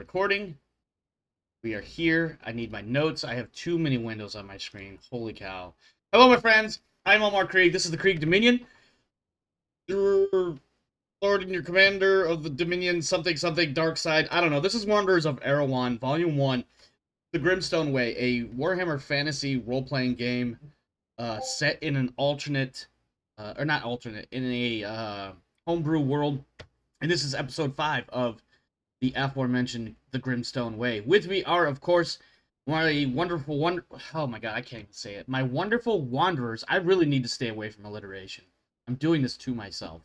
recording. We are here. I need my notes. I have too many windows on my screen. Holy cow. Hello, my friends. I'm Omar Krieg. This is the Krieg Dominion. Your lord and your commander of the Dominion something dark side. I don't know. This is Wanderers of Erewan, Volume 1. The Grimstone Way, a Warhammer Fantasy role-playing game set in an alternate, or not alternate, in a homebrew world. And this is episode 5 of the aforementioned The Grimstone Way. With me are, of course, my wonderful oh my god, I can't even say it. My wonderful wanderers. I really need to stay away from alliteration. I'm doing this to myself.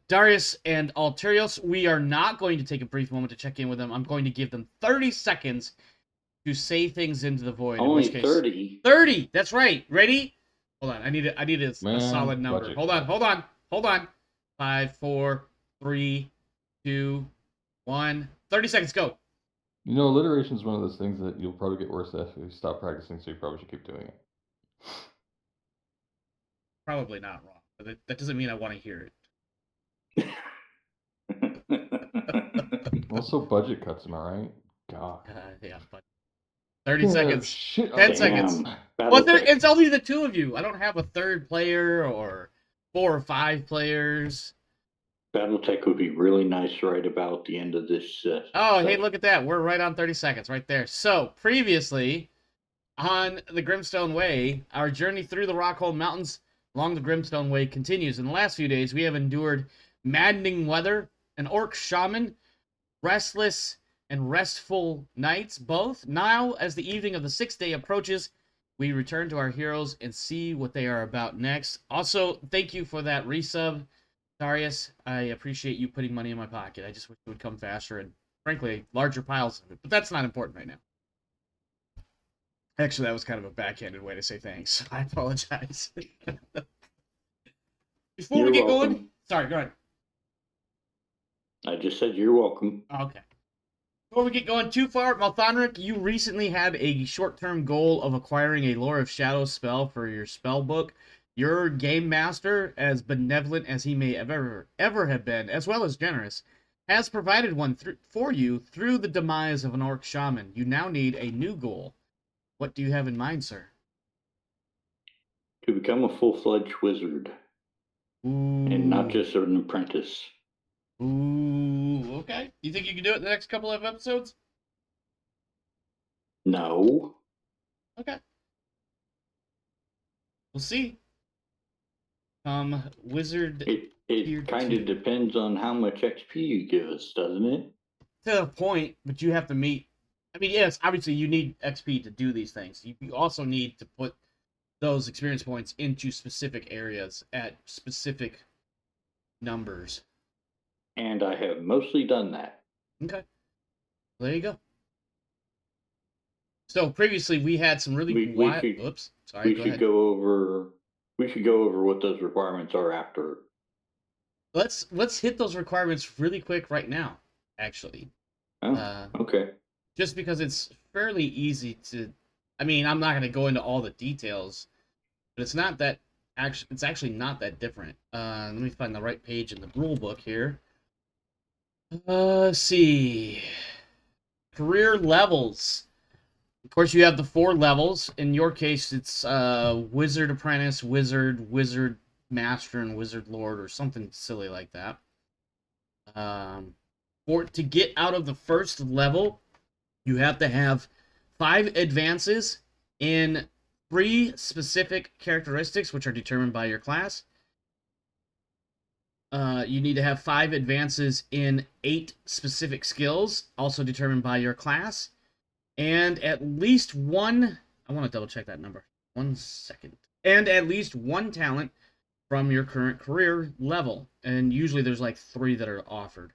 Darius and Alturios, we are not going to take a brief moment to check in with them. I'm going to give them 30 seconds to say things into the void. Only in which case, 30? 30! That's right. Ready? Hold on. I need a solid number. Budget. Hold on. 5, 4, 3, 2, 1. 30 seconds, go. You know, alliteration is one of those things that you'll probably get worse at if you stop practicing, so you probably should keep doing it. Probably not wrong, but that doesn't mean I want to hear it. Also, budget cuts, am I right? God. Yeah, but 30 seconds. Shit. 10 seconds. Well, it's only the two of you. I don't have a third player or 4 or 5 players. Battletech would be really nice right about the end of this. Hey, look at that. We're right on 30 seconds right there. So, previously on the Grimstone Way, our journey through the Rockhold Mountains along the Grimstone Way continues. In the last few days, we have endured maddening weather, an orc shaman, restless and restful nights both. Now, as the evening of the 6th day approaches, we return to our heroes and see what they are about next. Also, thank you for that resub, Darius. I appreciate you putting money in my pocket. I just wish it would come faster and, frankly, larger piles of it. But that's not important right now. Actually, that was kind of a backhanded way to say thanks. I apologize. Before we get going... Sorry, go ahead. I just said you're welcome. Okay. Before we get going too far, Malthanric, you recently had a short-term goal of acquiring a Lore of Shadows spell for your spell book. Your Gamemaster, as benevolent as he may ever have been, as well as generous, has provided one for you through the demise of an orc shaman. You now need a new goal. What do you have in mind, sir? To become a full-fledged wizard. Ooh. And not just an apprentice. Ooh, okay. You think you can do it in the next couple of episodes? No. Okay. We'll see. Wizard... It kind of depends on how much XP you give us, doesn't it? To a point, but you have to meet... I mean, yes, obviously you need XP to do these things. You also need to put those experience points into specific areas at specific numbers. And I have mostly done that. Okay. There you go. So previously we had some really wild... Oops. Sorry, go ahead. We should go over what those requirements are after. Let's hit those requirements really quick right now, actually. Oh, okay. Just because it's fairly easy to... I mean, I'm not going to go into all the details, but it's not that... It's actually not that different. Let me find the right page in the rule book here. Let's see. Career levels. Of course, you have the 4 levels. In your case, it's Wizard Apprentice, Wizard Master, and Wizard Lord, or something silly like that. To get out of the first level, you have to have 5 advances in 3 specific characteristics, which are determined by your class. You need to have 5 advances in 8 specific skills, also determined by your class. And at least 1... I want to double check that number. 1 second. And at least 1 talent from your current career level. And usually there's like 3 that are offered.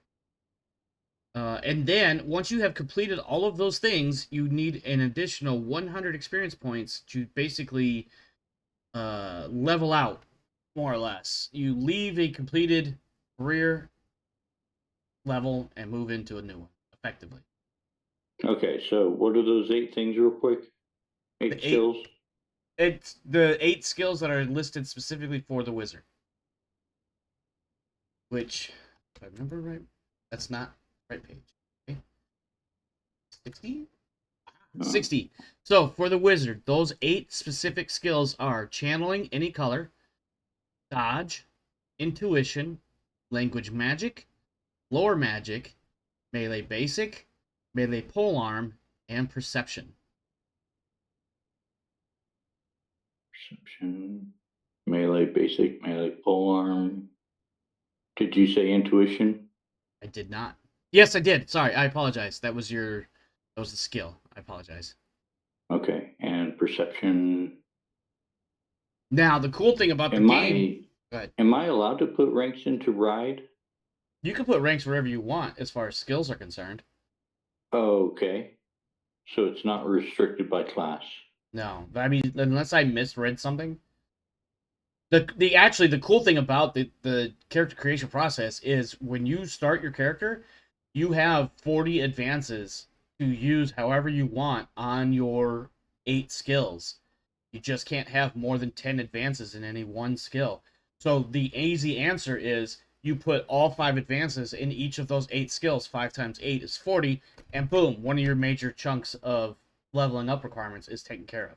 And then, once you have completed all of those things, you need an additional 100 experience points to basically level out, more or less. You leave a completed career level and move into a new one, effectively. Okay, so what are those 8 things real quick? 8 skills? It's the 8 skills that are listed specifically for the wizard. Which, if I remember right, that's not the right page. Okay. 60? No. 60. So for the wizard, those 8 specific skills are channeling any color, dodge, intuition, language magic, lore magic, melee basic, melee polearm, and perception. Perception, melee basic, melee polearm. Did you say intuition? I did not. Yes, I did. Sorry, I apologize. That was the skill. I apologize. Okay, and perception. Now, the cool thing about the game... Go ahead. Am I allowed to put ranks into ride? You can put ranks wherever you want as far as skills are concerned. Okay. So it's not restricted by class. No, I mean, unless I misread something. The cool thing about the character creation process is when you start your character, you have 40 advances to use however you want on your 8 skills. You just can't have more than 10 advances in any one skill. So the easy answer is you put all 5 advances in each of those 8 skills. 5 times 8 is 40, and boom, one of your major chunks of leveling up requirements is taken care of.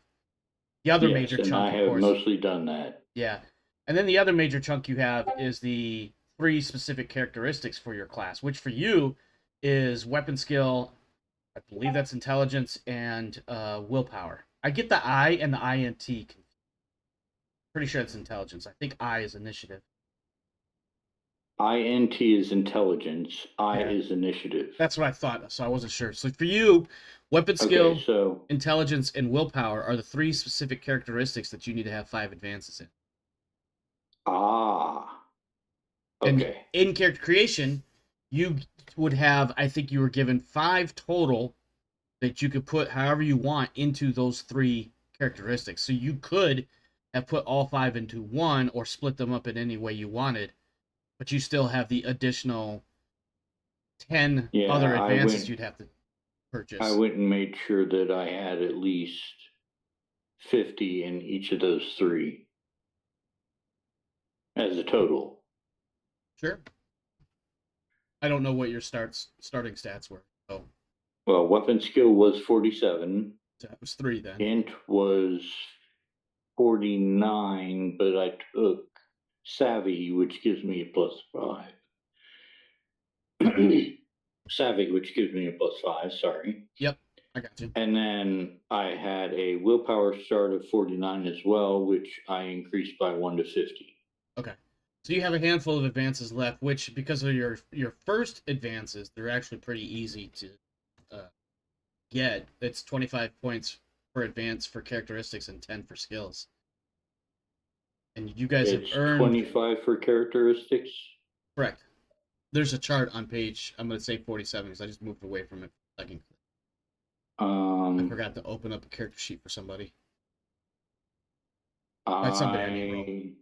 The other major and chunk, I of have course, mostly done that. yeah. And then the other major chunk you have is the 3 specific characteristics for your class, which for you is weapon skill, I believe that's intelligence, and willpower. I get the I and the INT. Pretty sure it's intelligence. I think I is initiative. INT is intelligence. I Yeah. is initiative. That's what I thought, so I wasn't sure. So for you, weapon skill, Okay, so intelligence, and willpower are the 3 specific characteristics that you need to have 5 advances in. okay. And in character creation, you would have, I think you were given 5 total that you could put however you want into those 3 characteristics. So you could have put all 5 into one or split them up in any way you wanted, but you still have the additional 10 other advances you'd have to purchase. I went and made sure that I had at least 50 in each of those 3 as a total. Sure. I don't know what your starting stats were. So Well, weapon skill was 47. that was 3 then. Int was 49, but I took savvy, which gives me a +5. Savvy, which gives me a +5, sorry. Yep, I got you. And then I had a willpower start of 49 as well, which I increased by 1 to 50. Okay. So you have a handful of advances left, which, because of your first advances, they're actually pretty easy to get. It's 25 points per advance for characteristics and 10 for skills. And you guys have earned 25 for characteristics? Correct. There's a chart on page, I'm going to say 47 because I just moved away from it for a second. I forgot to open up a character sheet for somebody. Somebody I need.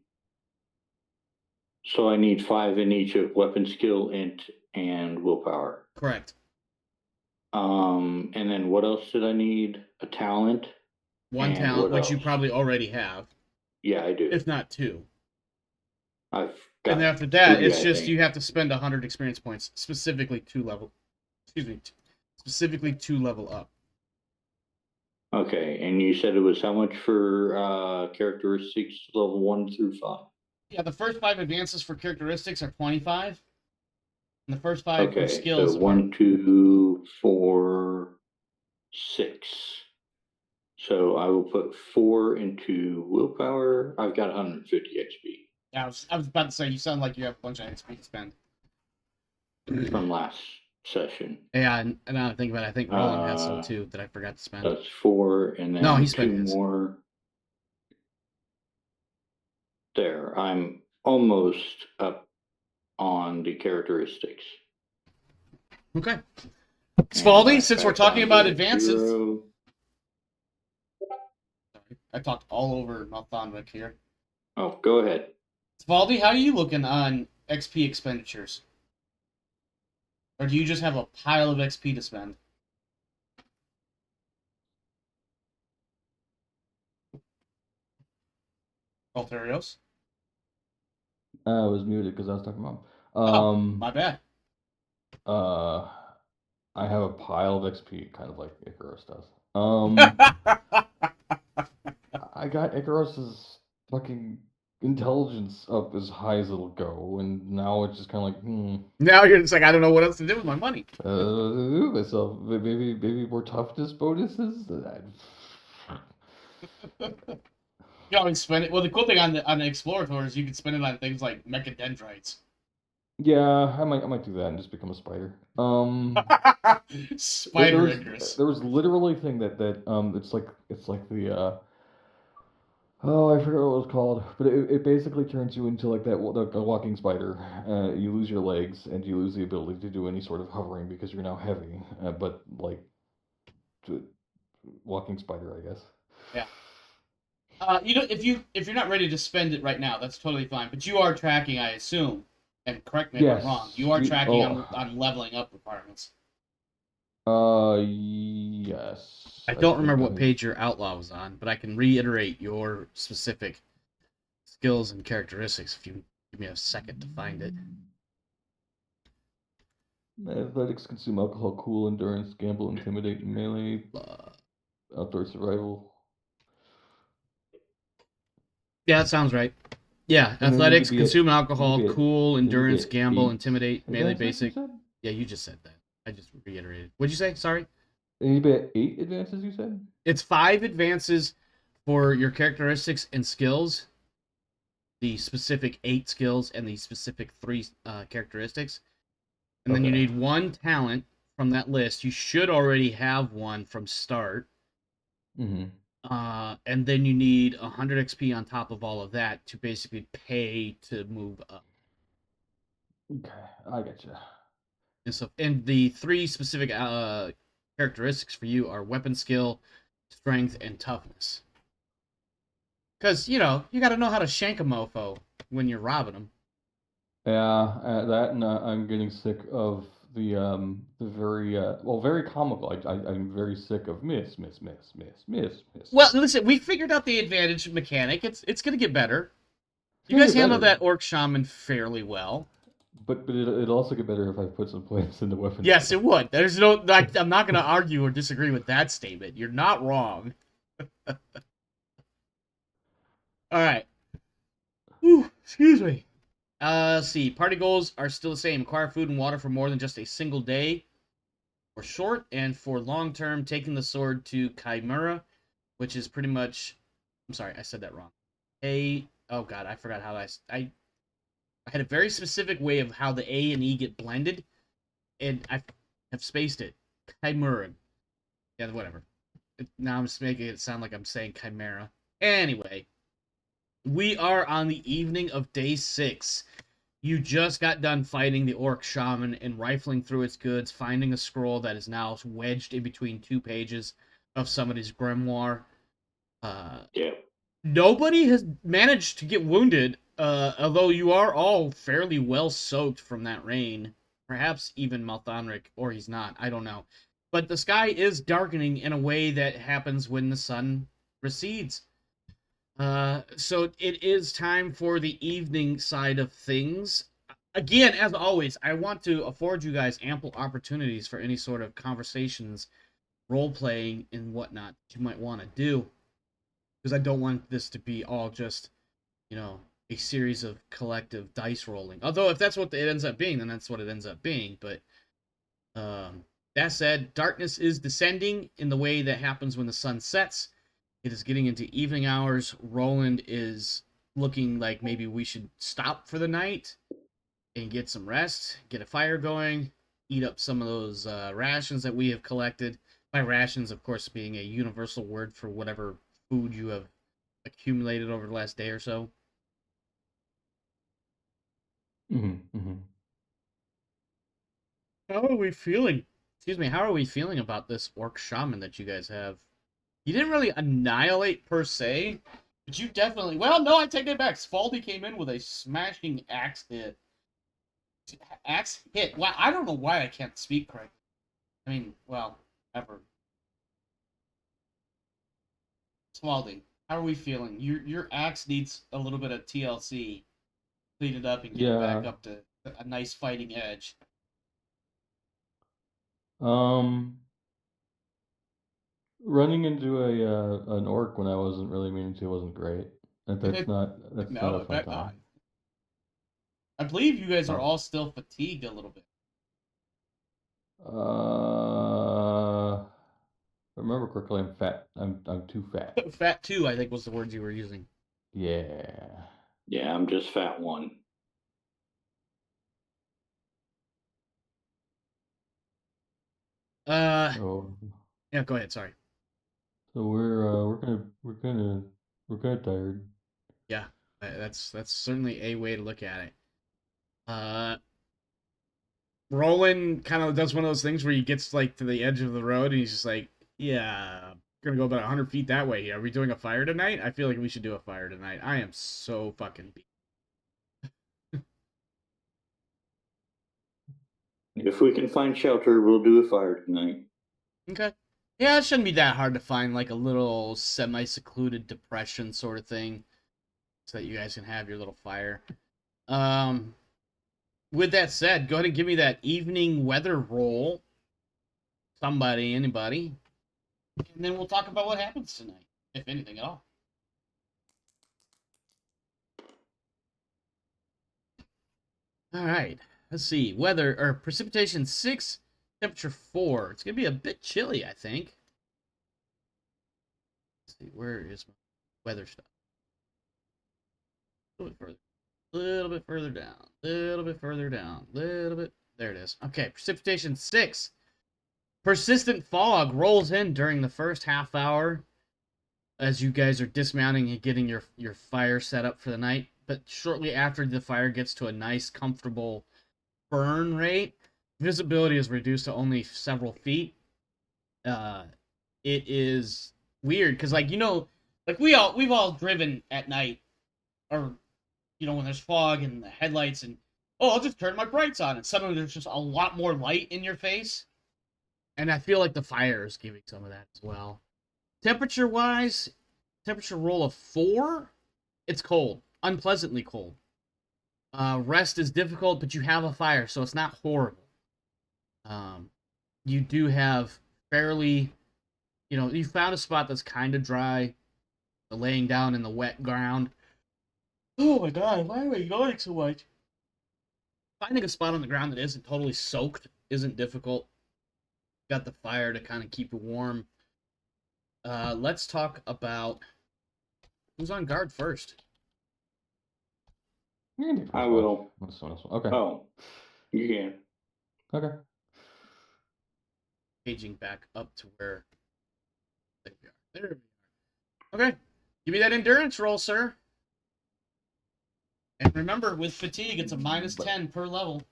So I need 5 in each of weapon skill, int, and willpower. Correct. And then what else did I need? A talent? One talent, which you probably already have. Yeah, I do. If not 2. I've got and after that, 3, it's just you have to spend 100 experience points, specifically 2 level up. Okay, and you said it was how much for characteristics level 1 through 5? Yeah, the first 5 advances for characteristics are 25. And the first 5 for skills so 1, 2, 4, 6. So I will put 4 into willpower. I've got 150 XP. Yeah, I was about to say, you sound like you have a bunch of XP to spend. From last session. Yeah, and now I think about it, I think Roland has some too that I forgot to spend. That's 4, and then he 2 more. There, I'm almost up on the characteristics. Okay. Svaldi, since we're talking about advances... Sorry, I talked all over Malthanric here. Oh, go ahead. Svaldi, how are you looking on XP expenditures? Or do you just have a pile of XP to spend? Alturios? I was muted because I was talking about. My bad. I have a pile of XP, kind of like Icarus does. I got Icarus's fucking intelligence up as high as it'll go, and now it's just kind of like, Now you're just like, I don't know what else to do with my money. myself, maybe more toughness bonuses. You always spend it. Well, the cool thing on the Explorator is you can spend it on things like mechadendrites. Yeah, I might do that and just become a spider. There, there Spider was Icarus. there was literally a thing that it's like the oh, I forgot what it was called, but it basically turns you into like a walking spider. You lose your legs and you lose the ability to do any sort of hovering because you're now heavy. But like to, walking spider, I guess. Yeah. If you're not ready to spend it right now, that's totally fine. But you are tracking, I assume, and correct me if I'm wrong. Yes. You are tracking Oh. on leveling up requirements. Yes. I I don't think remember I what page your outlaw was on, but I can reiterate your specific skills and characteristics if you give me a second to find it. Athletics, consume alcohol, cool, endurance, gamble, intimidate, melee, outdoor survival. Yeah, that sounds right. Yeah, And then athletics, consume alcohol, cool, you need to be endurance, at gamble, 8 intimidate, melee, advances, you basic. said? Yeah, you just said that. I just reiterated. What'd you say? Sorry. You need to be at 8 advances, you said? It's 5 advances for your characteristics and skills, the specific 8 skills and the specific 3 characteristics. And then you Okay. need 1 talent from that list. You should already have one from start. Mm-hmm. And then you need 100 XP on top of all of that to basically pay to move up. Okay, I get you. And the 3 specific characteristics for you are weapon skill, strength, and toughness. Because, you got to know how to shank a mofo when you're robbing them. Yeah, that and I'm getting sick of the very comical. I'm very sick of miss. Well, listen, we figured out the advantage mechanic. It's going to get better. It's You gonna guys get handled better, that orc shaman fairly well. but it'll also get better if I put some points in the weapon. Yes, it would. There's no. I'm not going to argue or disagree with that statement. You're not wrong. All right. Whew, excuse me. See. Party goals are still the same. Acquire food and water for more than just a single day. For short, and for long term, taking the sword to Chimera, which is pretty much. I'm sorry, I said that wrong. Oh god, I forgot how I had a very specific way of how the A and E get blended, and I have spaced it. Chimera. Yeah, whatever. Now I'm just making it sound like I'm saying Chimera. Anyway, we are on the evening of day 6. You just got done fighting the orc shaman and rifling through its goods, finding a scroll that is now wedged in between 2 pages of somebody's grimoire. Yeah. Nobody has managed to get wounded, although you are all fairly well soaked from that rain. Perhaps even Malthanric, or he's not. I don't know. But the sky is darkening in a way that happens when the sun recedes. So it is time for the evening side of things. Again, as always, I want to afford you guys ample opportunities for any sort of conversations, role playing, and whatnot that you might want to do. Because I don't want this to be all just, a series of collective dice rolling. Although, if that's what it ends up being, then that's what it ends up being. But that said, darkness is descending in the way that happens when the sun sets. It is getting into evening hours. Roland is looking like maybe we should stop for the night and get some rest, get a fire going, eat up some of those rations that we have collected. By rations, of course, being a universal word for whatever food you have accumulated over the last day or so. Mm-hmm, mm-hmm. How are we feeling? Excuse me, how are we feeling about this orc shaman that you guys have? You didn't really annihilate per se, but you definitely. Well, no, I take that back. Svaldi came in with a smashing axe hit. Axe hit. Wow, I don't know why I can't speak correctly. I mean, well, ever. Svaldi, how are we feeling? Your axe needs a little bit of TLC, clean it up and get it back Yeah. up to a nice fighting edge. Running into an orc when I wasn't really meaning to wasn't great. That's not No, a in fun fact time. not. I believe you guys are Oh. all still fatigued a little bit. If I remember correctly, I'm fat. I'm too fat. Fat 2, I think, was the words you were using. Yeah. Yeah, I'm just fat 1. So Yeah, go ahead. Sorry. we're kind of tired. Yeah, that's certainly a way to look at it. Uh, Roland kind of does one of those things where he gets like to the edge of the road and he's just like, "Yeah, gonna go about 100 feet that way. Are we doing a fire tonight? I feel like we should do a fire tonight. I am so fucking beat." If we can find shelter, we'll do a fire tonight. Okay. Yeah, it shouldn't be that hard to find like a little semi-secluded depression sort of thing, so that you guys can have your little fire. Um, with that said, go ahead and give me that evening weather roll. Somebody, anybody, and then we'll talk about what happens tonight, if anything at all. All right. Let's see. Weather or precipitation 6, temperature 4. It's gonna be a bit chilly, I think. Let's see. Where is my weather stuff? A little bit further. A little bit further down. A little bit further down. A little bit. There it is. Okay. Precipitation 6. Persistent fog rolls in during the first half hour as you guys are dismounting and getting your fire set up for the night. But shortly after the fire gets to a nice, comfortable burn rate, visibility is reduced to only several feet. It is weird because, like, like we've all driven at night, or when there's fog and the headlights, and I'll just turn my brights on, and suddenly there's just a lot more light in your face, and I feel like the fire is giving some of that as well. Temperature wise, temperature roll of 4. It's cold, unpleasantly cold. Rest is difficult, but you have a fire, so it's not horrible. You do have fairly, you found a spot that's kind of dry, laying down in the wet ground. Oh my god, why am I yawning so much? Finding a spot on the ground that isn't totally soaked isn't difficult. Got the fire to kind of keep you warm. Let's talk about who's on guard first. You can do first I one. will. This one. Okay. Oh, you can. Okay. Paging back up to where we are. There we are. Okay. Give me that endurance roll, sir. And remember, with fatigue, it's a -10 per level.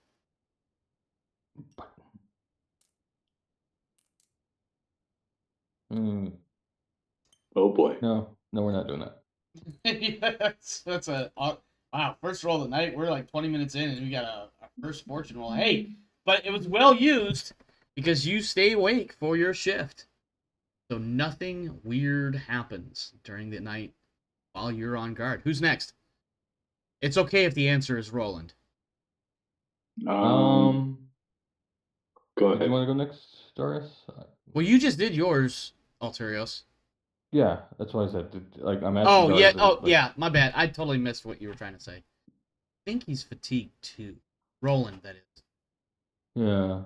Oh boy. No, we're not doing that. That's a wow. First roll of the night. We're like 20 minutes in, and we got a first fortune roll. Hey, but it was well used because you stay awake for your shift, so nothing weird happens during the night while you're on guard. Who's next? It's okay if the answer is Roland. Go Did ahead. you want to go next, Doris? Well, you just did yours, Alturios. Yeah, that's what I said. Like I'm asking. Oh yeah. Doris, Oh yeah. My bad. I totally missed what you were trying to say. I think he's fatigued too. Roland, that is. Yeah.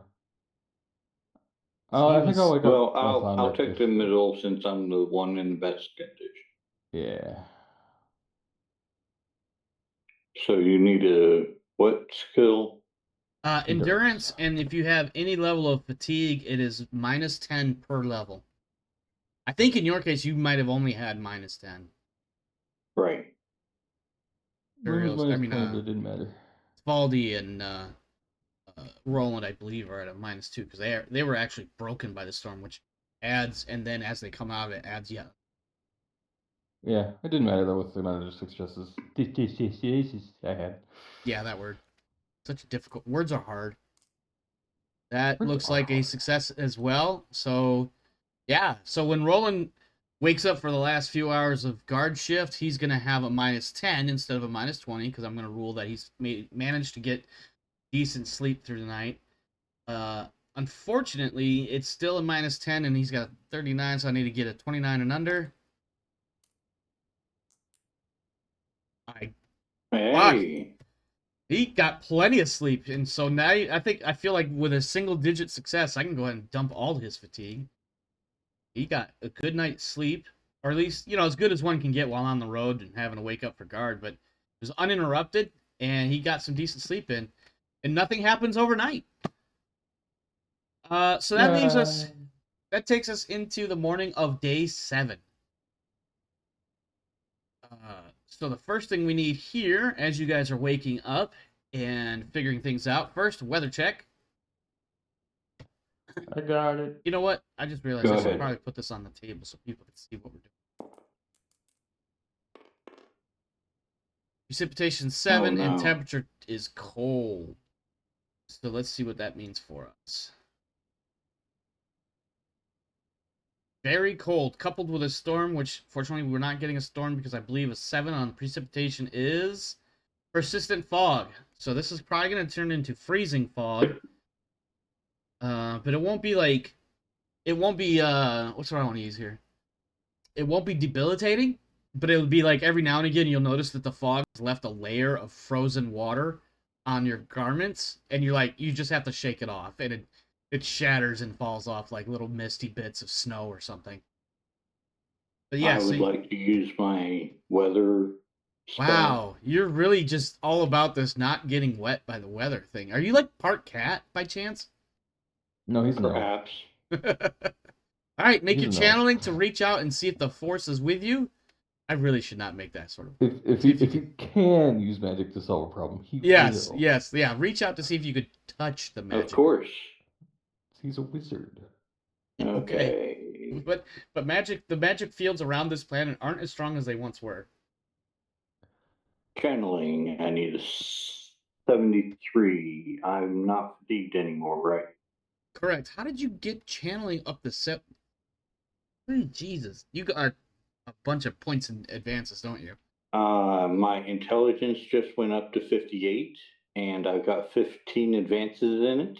He I think I'll was. wake Well, up I'll Malthanric take the if middle since I'm the one in the best condition. yeah. So you need a what skill? Endurance, and if you have any level of fatigue, it is -10 per level. I think in your case, you might have only had -10. Right. Mine was I -20, mean, but it didn't matter. Svaldi and Roland, I believe, are at a -2 because they were actually broken by the storm, which adds, and then as they come out of it, adds yet. Yeah, it didn't matter though with the amount of successes I had. Yeah, that word. Such a difficult. Words are hard. That Words looks are like a hard. success as well. So, yeah. So when Roland wakes up for the last few hours of guard shift, he's going to have a -10 instead of a -20 because I'm going to rule that he's managed to get decent sleep through the night. Unfortunately, it's still a -10, and he's got 39, so I need to get a 29 and under. Fuck. Hey. He got plenty of sleep, and so now I feel like with a single-digit success, I can go ahead and dump all his fatigue. He got a good night's sleep, or at least, as good as one can get while on the road and having to wake up for guard, but it was uninterrupted, and he got some decent sleep in, and nothing happens overnight. So that takes us into the morning of day 7. So the first thing we need here, as you guys are waking up and figuring things out, first, weather check. I got it. You know what? I just realized Go I should ahead. probably put this on the table so people can see what we're doing. Precipitation 7 and no. temperature is cold. So let's see what that means for us. Very cold, coupled with a storm, which fortunately we're not getting a storm because I believe a 7 on precipitation is persistent fog. So this is probably going to turn into freezing fog. But it won't be like, what's what I want to use here? It won't be debilitating, but it'll be like every now and again you'll notice that the fog has left a layer of frozen water on your garments, and you just have to shake it off, and it shatters and falls off like little misty bits of snow or something. But yeah, I would like to use my weather spell. Wow, you're really just all about this not getting wet by the weather thing. Are you like part cat by chance? No, he's no. Perhaps. All right, make He's your no. channeling to reach out and see if the force is with you. I really should not make that sort of. If he can use magic to solve a problem, he Yes, will. yes, yeah. Reach out to see if you could touch the magic. Of course. He's a wizard. Okay. But the magic fields around this planet aren't as strong as they once were. Channeling, I need a 73. I'm not fatigued anymore, right? Correct. How did you get channeling up the set? Jesus, you got a bunch of points in advances, don't you? My intelligence just went up to 58, and I've got 15 advances in it.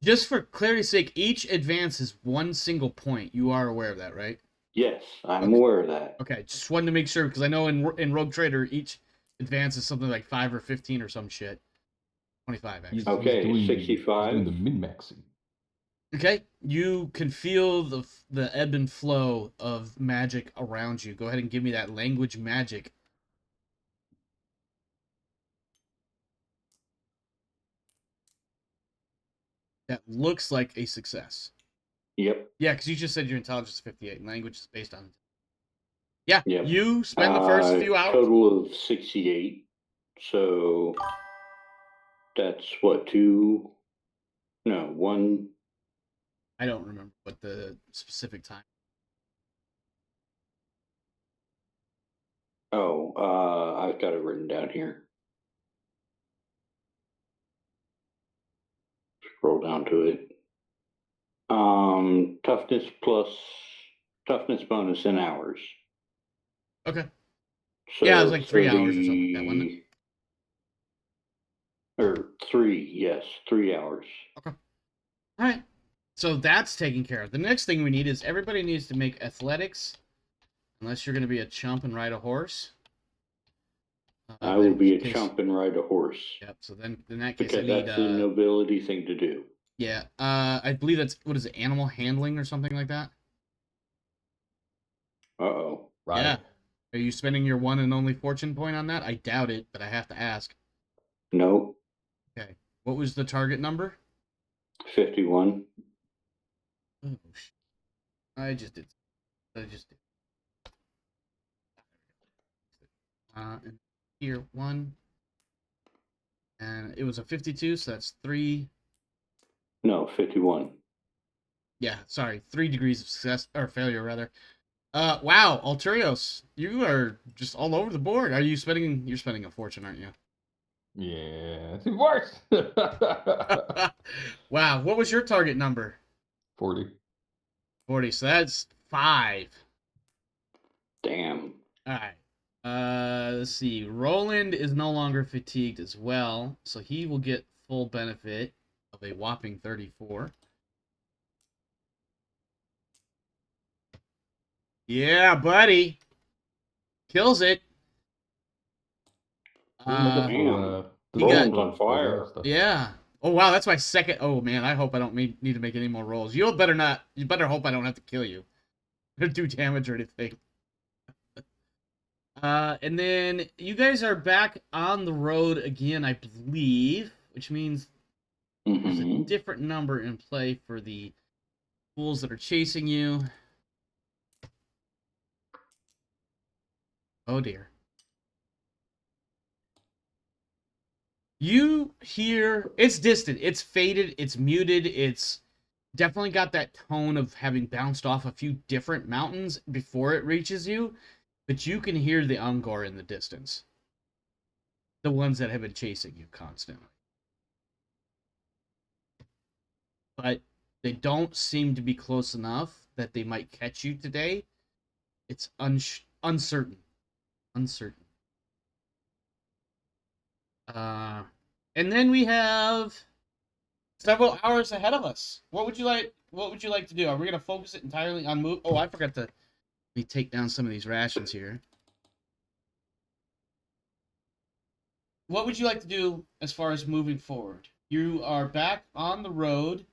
Just for clarity's sake, each advance is 1 single point. You are aware of that, right? Yes, I'm aware of that. Okay, just wanted to make sure, because I know in Rogue Trader, each advance is something like 5 or 15 or some shit. 25, actually. Okay, he's doing 65. He's doing the min-maxing. Okay, you can feel the ebb and flow of magic around you. Go ahead and give me that language magic. That looks like a success. Yep. Yeah, because you just said your intelligence is 58, and language is based on. Yeah, Yep. you spend the first few hours. Total of 68. So that's what, 1. I don't remember what the specific time. Oh, I've got it written down here. Scroll down to it. Toughness plus toughness bonus in hours. Okay. So Yeah, it was like 3 hours or something like that, wasn't it? Or 3, yes, 3 hours. Okay. All right. So that's taken care of. The next thing we need is everybody needs to make athletics, unless you're going to be a chump and ride a horse. I will be a chump and ride a horse. Yep. So then, in that case, because I need. That's the nobility thing to do. Yeah. I believe that's what is it, animal handling or something like that. Uh-oh. Right. Yeah. Are you spending your one and only fortune point on that? I doubt it, but I have to ask. No. Okay. What was the target number? 51. Oh, I just did. And here, 1. And it was a 52, so that's 3. No, 51. Yeah, sorry. 3 degrees of success, or failure, rather. Wow, Alturios, you are just all over the board. You're spending a fortune, aren't you? Yeah, it's worse. Wow, what was your target number? 40. 40, so that's 5. Damn. Alright. Let's see. Roland is no longer fatigued as well, so he will get full benefit. of a whopping 34. Yeah, buddy. Kills it. Damn. He got, Roland's on fire. yeah. Oh, wow, that's my second. Oh, man, I hope I don't need to make any more rolls. You better not. You better hope I don't have to kill you. Or do damage or anything. And then you guys are back on the road again, I believe, which means there's a Mm-hmm. different number in play for the fools that are chasing you. Oh, dear. You hear, it's distant, it's faded, it's muted, it's definitely got that tone of having bounced off a few different mountains before it reaches you, but you can hear the Ungor in the distance. The ones that have been chasing you constantly. But they don't seem to be close enough that they might catch you today. It's uncertain. Uncertain. And then we have several hours ahead of us. What would you like to do? Are we gonna focus it entirely on move? Oh, I forgot to let me take down some of these rations here. What would you like to do as far as moving forward? You are back on the road.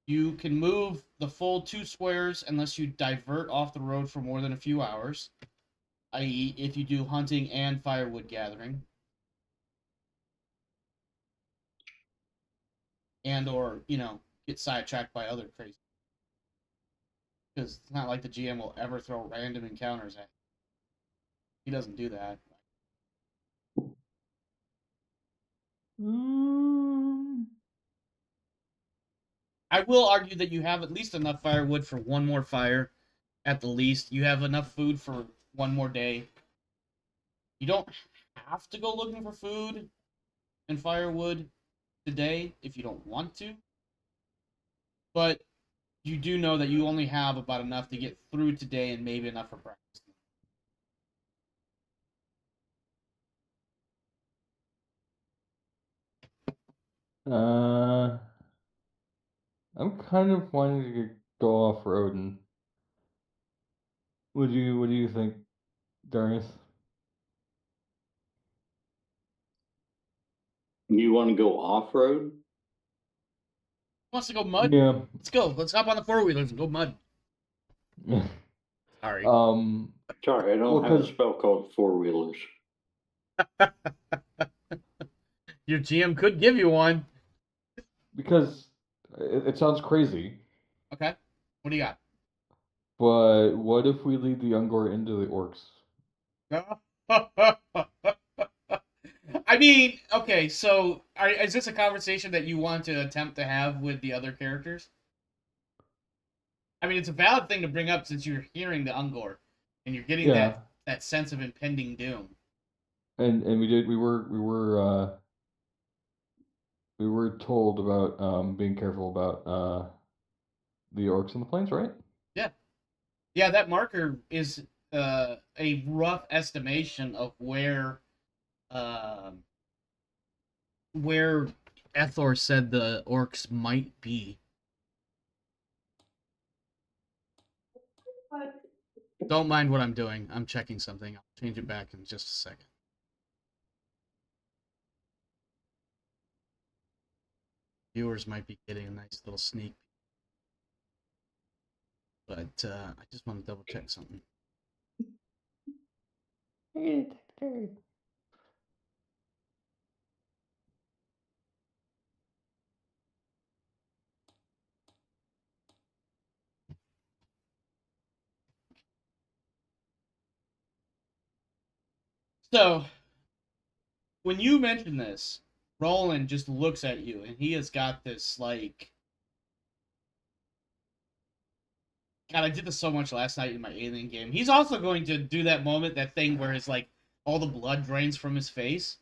You can move the full 2 squares unless you divert off the road for more than a few hours, i.e., if you do hunting and firewood gathering. And or, get sidetracked by other crazy. Because it's not like the GM will ever throw random encounters at you. He doesn't do that. I will argue that you have at least enough firewood for one more fire, at the least. You have enough food for one more day. You don't have to go looking for food and firewood today if you don't want to. But you do know that you only have about enough to get through today and maybe enough for breakfast. I'm kind of wanting to go off roading. What do you think, Darius? You want to go off road? Wants to go mud? Yeah. Let's go. Let's hop on the 4-wheelers and go mud. Sorry. Sorry, I don't have a spell called 4-wheelers. Your GM could give you one. Because it sounds crazy. Okay. What do you got? But what if we lead the Ungor into the orcs? I mean, okay, so is this a conversation that you want to attempt to have with the other characters? I mean, it's a valid thing to bring up since you're hearing the Ungor and you're getting that sense of impending doom. And we were told about being careful about the orcs in the plains, right? Yeah. Yeah, that marker is a rough estimation of where Ethor said the orcs might be. Don't mind what I'm doing. I'm checking something. I'll change it back in just a second. Viewers might be getting a nice little sneak peek. But I just want to double check something. So, when you mention this, Roland just looks at you, and he has got this, like... God, I did this so much last night in my alien game. He's also going to do that moment, that thing where it's like, all the blood drains from his face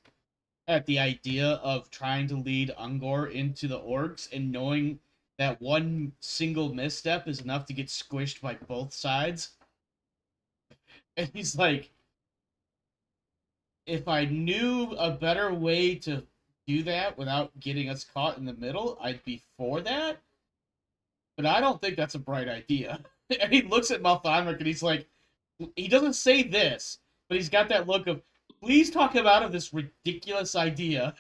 at the idea of trying to lead Ungor into the orcs and knowing that one single misstep is enough to get squished by both sides. And he's like, if I knew a better way to do that without getting us caught in the middle, I'd be for that. But I don't think that's a bright idea. And he looks at Malthanric and he's like, he doesn't say this, but he's got that look of, please talk him out of this ridiculous idea.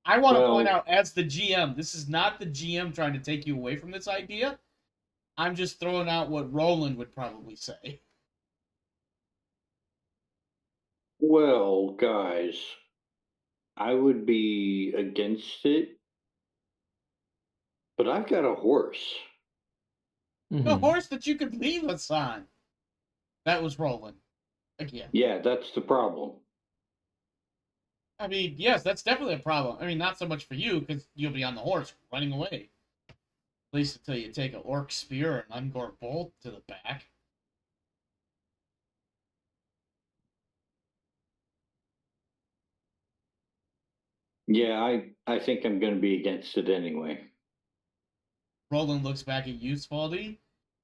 I want to point Well, out, as the GM, this is not the GM trying to take you away from this idea. I'm just throwing out what Roland would probably say. well, guys, I would be against it, but I've got a horse. The Mhm. horse that you could leave us on. That was Roland. Again. Yeah, that's the problem. I mean, yes, that's definitely a problem. I mean, not so much for you, because you'll be on the horse running away. At least until you take an orc spear and Ungor bolt to the back. Yeah, I think I'm going to be against it anyway. Roland looks back at you, Svaldi,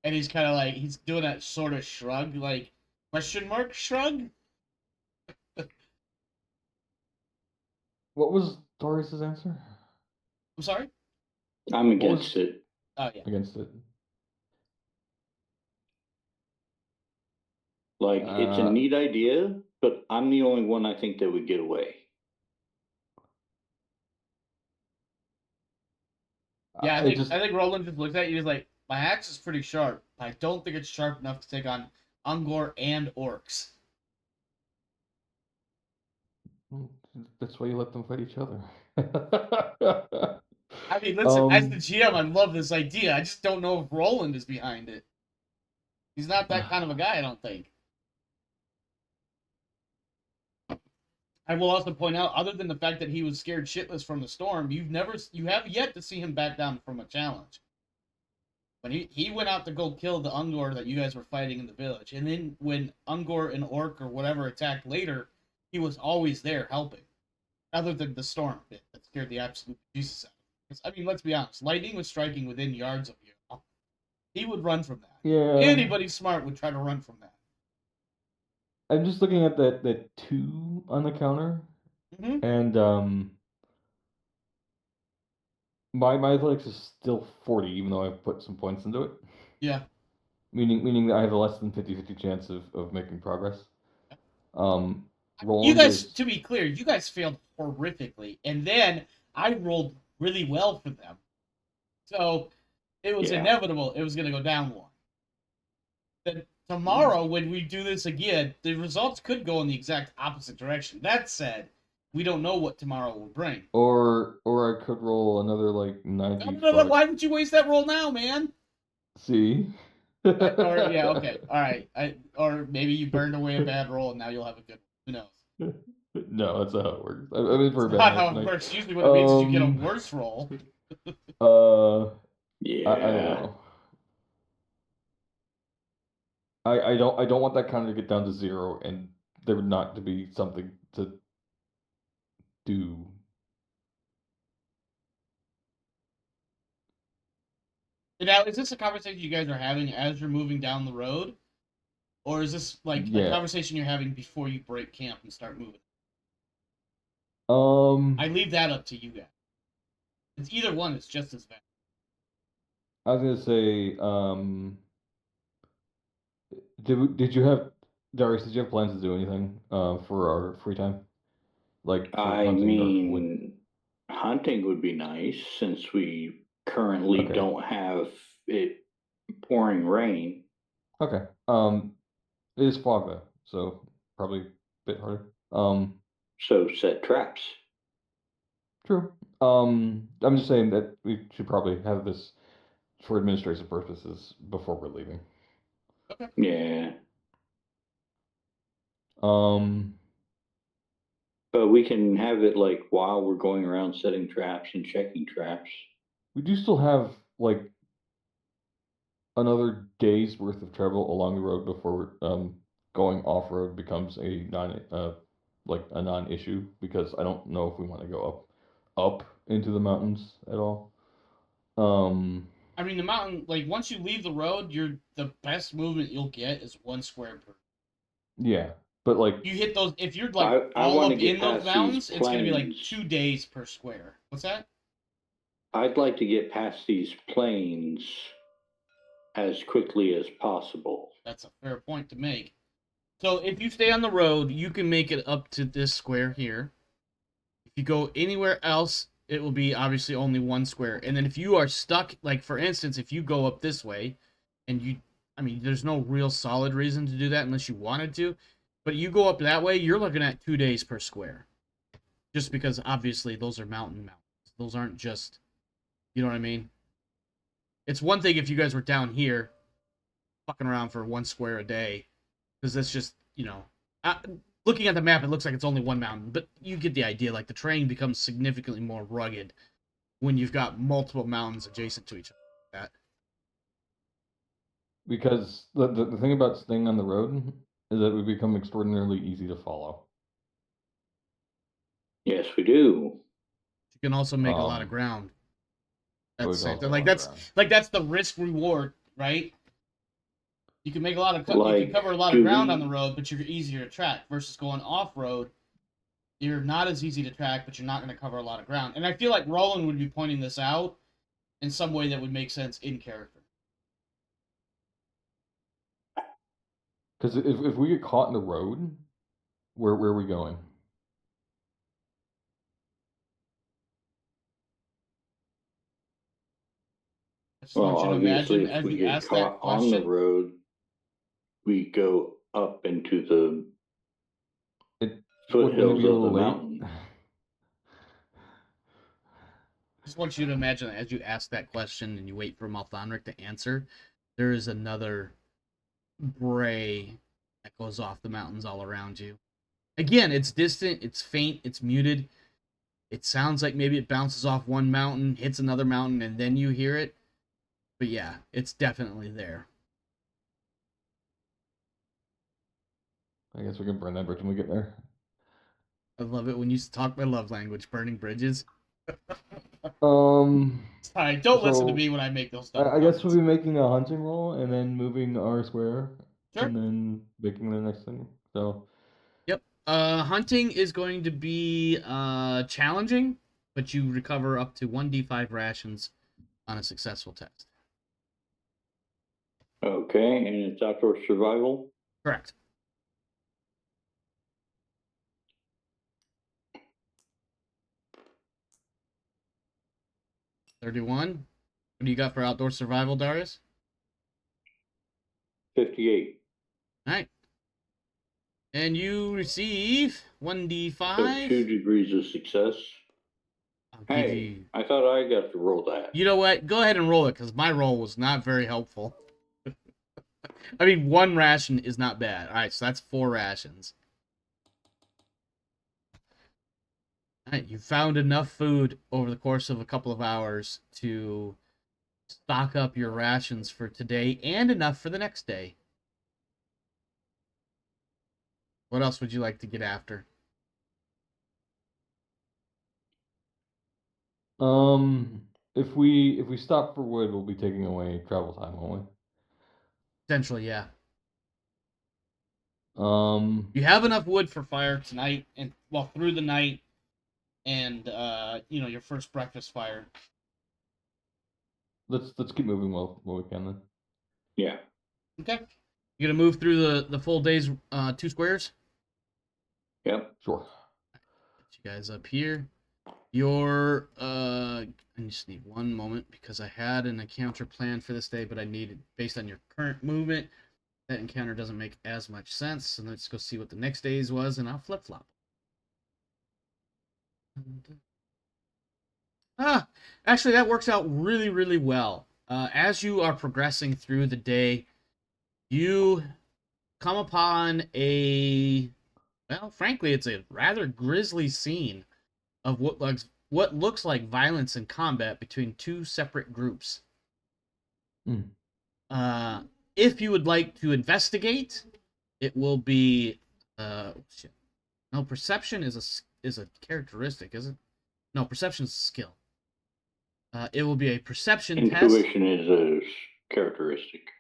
and he's kind of like, he's doing that sort of shrug, like, question mark shrug? What was Taurus's answer? I'm sorry? I'm What against was it. Oh, yeah. against it? Like, it's a Uh, neat idea, but I'm the only one I think that would get away. Yeah, it just I think Roland just looks at you, he's like, my axe is pretty sharp, but I don't think it's sharp enough to take on Ungor and orcs. that's why you let them fight each other. I mean, listen, as the um, GM, I love this idea. I just don't know if Roland is behind it. He's not that kind of a guy, I don't think. I will also point out, other than the fact that he was scared shitless from the storm, you have yet to see him back down from a challenge. When he went out to go kill the Ungor that you guys were fighting in the village, and then when Ungor and Orc or whatever attacked later, he was always there helping. Other than the storm bit that scared the absolute Jesus out of him. I mean, let's be honest, lightning was striking within yards of you. He would run from that. yeah, Anybody smart would try to run from that. I'm just looking at that 2 on the counter, Mm-hmm. and my athletics is still 40, even though I've put some points into it. Yeah. Meaning that I have a less than 50-50 chance of making progress. You Roland guys, is to be clear, you guys failed horrifically, and then I rolled really well for them. So it was Yeah. inevitable it was going to go down one. Then tomorrow, when we do this again, the results could go in the exact opposite direction. That said, we don't know what tomorrow will bring. or I could roll another like No, 95. why would you waste that roll now, man? See? Or yeah, okay, all right. Or maybe you burned away a bad roll, and now you'll have a good one. Who knows? No, that's not how it works. I mean, for a It's bad not night how it tonight. works. Usually, what it means is you get a worse roll. Yeah. I don't know. I don't want that counter to get down to 0 and there not to be something to do. Now, is this a conversation you guys are having as you're moving down the road? Or is this like a Yeah. conversation you're having before you break camp and start moving? Um, I leave that up to you guys. It's either one is just as bad. I was gonna say, did you have, Darius, did you have plans to do anything for our free time? Like for I hunting or wood? mean, hunting would be nice since we currently Okay. don't have it pouring rain. Okay. It is fog though, so probably a bit harder. So set traps. True. I'm just saying that we should probably have this for administrative purposes before we're leaving. Okay. Yeah. Um, But we can have it like while we're going around setting traps and checking traps. we do still have like another day's worth of travel along the road before going off road becomes a non-issue because I don't know if we want to go up into the mountains at all. I mean, the mountain, like, once you leave the road, the best movement you'll get is 1 square per. Yeah. But like, You hit those if you're like I all want up to get in those past these mountains, it's gonna be like plains. 2 days per square. What's that? I'd like to get past these plains as quickly as possible. That's a fair point to make. So if you stay on the road, you can make it up to this square here. If you go anywhere else, it will be obviously only 1 square. And then if you are stuck, like for instance, if you go up this way, and I mean, there's no real solid reason to do that unless you wanted to, but you go up that way, you're looking at 2 days per square. Just because obviously those are mountains. Those aren't just, you know what I mean? It's one thing if you guys were down here, fucking around for 1 square a day, because that's just, looking at the map, it looks like it's only one mountain, but you get the idea. Like the terrain becomes significantly more rugged when you've got multiple mountains adjacent to each other. Like that. because the thing about staying on the road is that we become extraordinarily easy to follow. Yes, we do. You can also make a lot of ground. That's that's the risk reward, right? You can make a lot of you can cover a lot of ground on the road, but you're easier to track versus going off road. You're not as easy to track, but you're not going to cover a lot of ground. And I feel like Roland would be pointing this out in some way that would make sense in character. Because if we get caught in the road, where are we going? I just want you to imagine as you ask that question. On the road, we go up into the foothills of the mountain. I just want you to imagine as you ask that question and you wait for Malthanric to answer, there is another bray that goes off the mountains all around you. Again, it's distant, it's faint, it's muted. It sounds like maybe it bounces off one mountain, hits another mountain, and then you hear it. But yeah, it's definitely there. I guess we can burn that bridge when we get there. I love it when you talk my love language, burning bridges. Sorry, don't listen to me when I make those stuff. I guess we'll be making a hunting roll and then moving our square. Sure. And then making the next thing. So. Yep. Hunting is going to be challenging, but you recover up to 1d5 rations on a successful test. Okay, and it's outdoor survival? Correct. $31. What do you got for outdoor survival, Darius? 58. All right. And you receive 1d5. So 2 degrees of success. Hey, I thought I got to roll that. You know what? Go ahead and roll it, because my roll was not very helpful. I mean, 1 ration is not bad. All right, so that's 4 rations. All right, you found enough food over the course of a couple of hours to stock up your rations for today and enough for the next day. What else would you like to get after? If we stop for wood, we'll be taking away travel time, won't we? Essentially, yeah. You have enough wood for fire tonight and through the night, and your first breakfast fire. Let's keep moving while we can then. Yeah. Okay. You gonna move through the full day's 2 squares? Yep. Sure. Get you guys up here. Your I just need one moment because I had an encounter planned for this day, but I needed based on your current movement. That encounter doesn't make as much sense. So let's go see what the next day's was, and I'll flip flop. Actually, that works out really, really well. As you are progressing through the day, you come upon frankly, it's a rather grisly scene of what looks like violence and combat between 2 separate groups. If you would like to investigate, it will be no, perception is a characteristic, is it? No, perception is a skill. It will be a perception test. Intuition is a characteristic.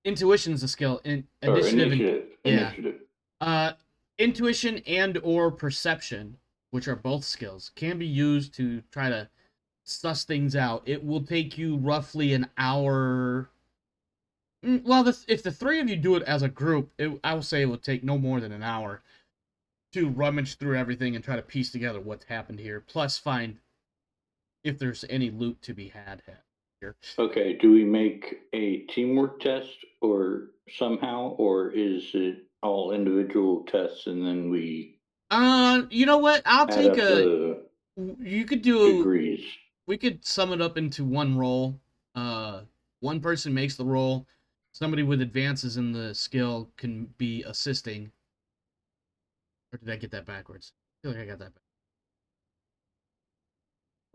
Intuition is a skill. Initiative. Initiative. Intuition and or perception, which are both skills, can be used to try to suss things out. It will take you roughly an hour. Well, if the three of you do it as a group, I will say it will take no more than an hour to rummage through everything and try to piece together what's happened here, plus find if there's any loot to be had here. Okay, do we make a teamwork test or somehow, or is it all individual tests and then we You know what? I'll add take up the You could do. degrees? We could sum it up into one roll. One person makes the roll. Somebody with advances in the skill can be assisting. Or did I get that backwards? I feel like I got that backwards.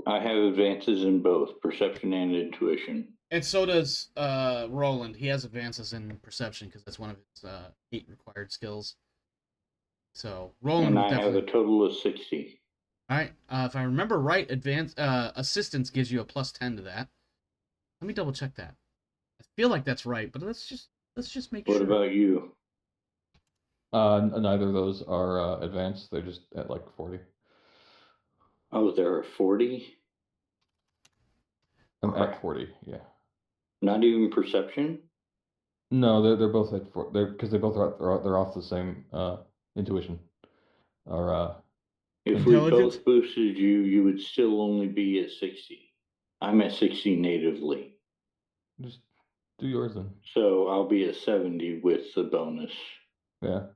I have advances in both perception and intuition. And so does Roland. He has advances in perception because that's one of his 8 required skills. So Roland And would I have definitely. a total of 60. All right. If I remember right, assistance gives you a plus 10 to that. Let me double check that. I feel like that's right, but let's just make What sure. about you? Neither of those are advanced. They're just at like 40. Oh, there are 40? I'm at 40. Yeah. Not even perception? No, they're both at 4. Because they both they're off the same intuition. Or If we Intelligence? both boosted you, you would still only be at 60. I'm at 60 natively. just do yours then. So I'll be at 70 with the bonus. Yeah.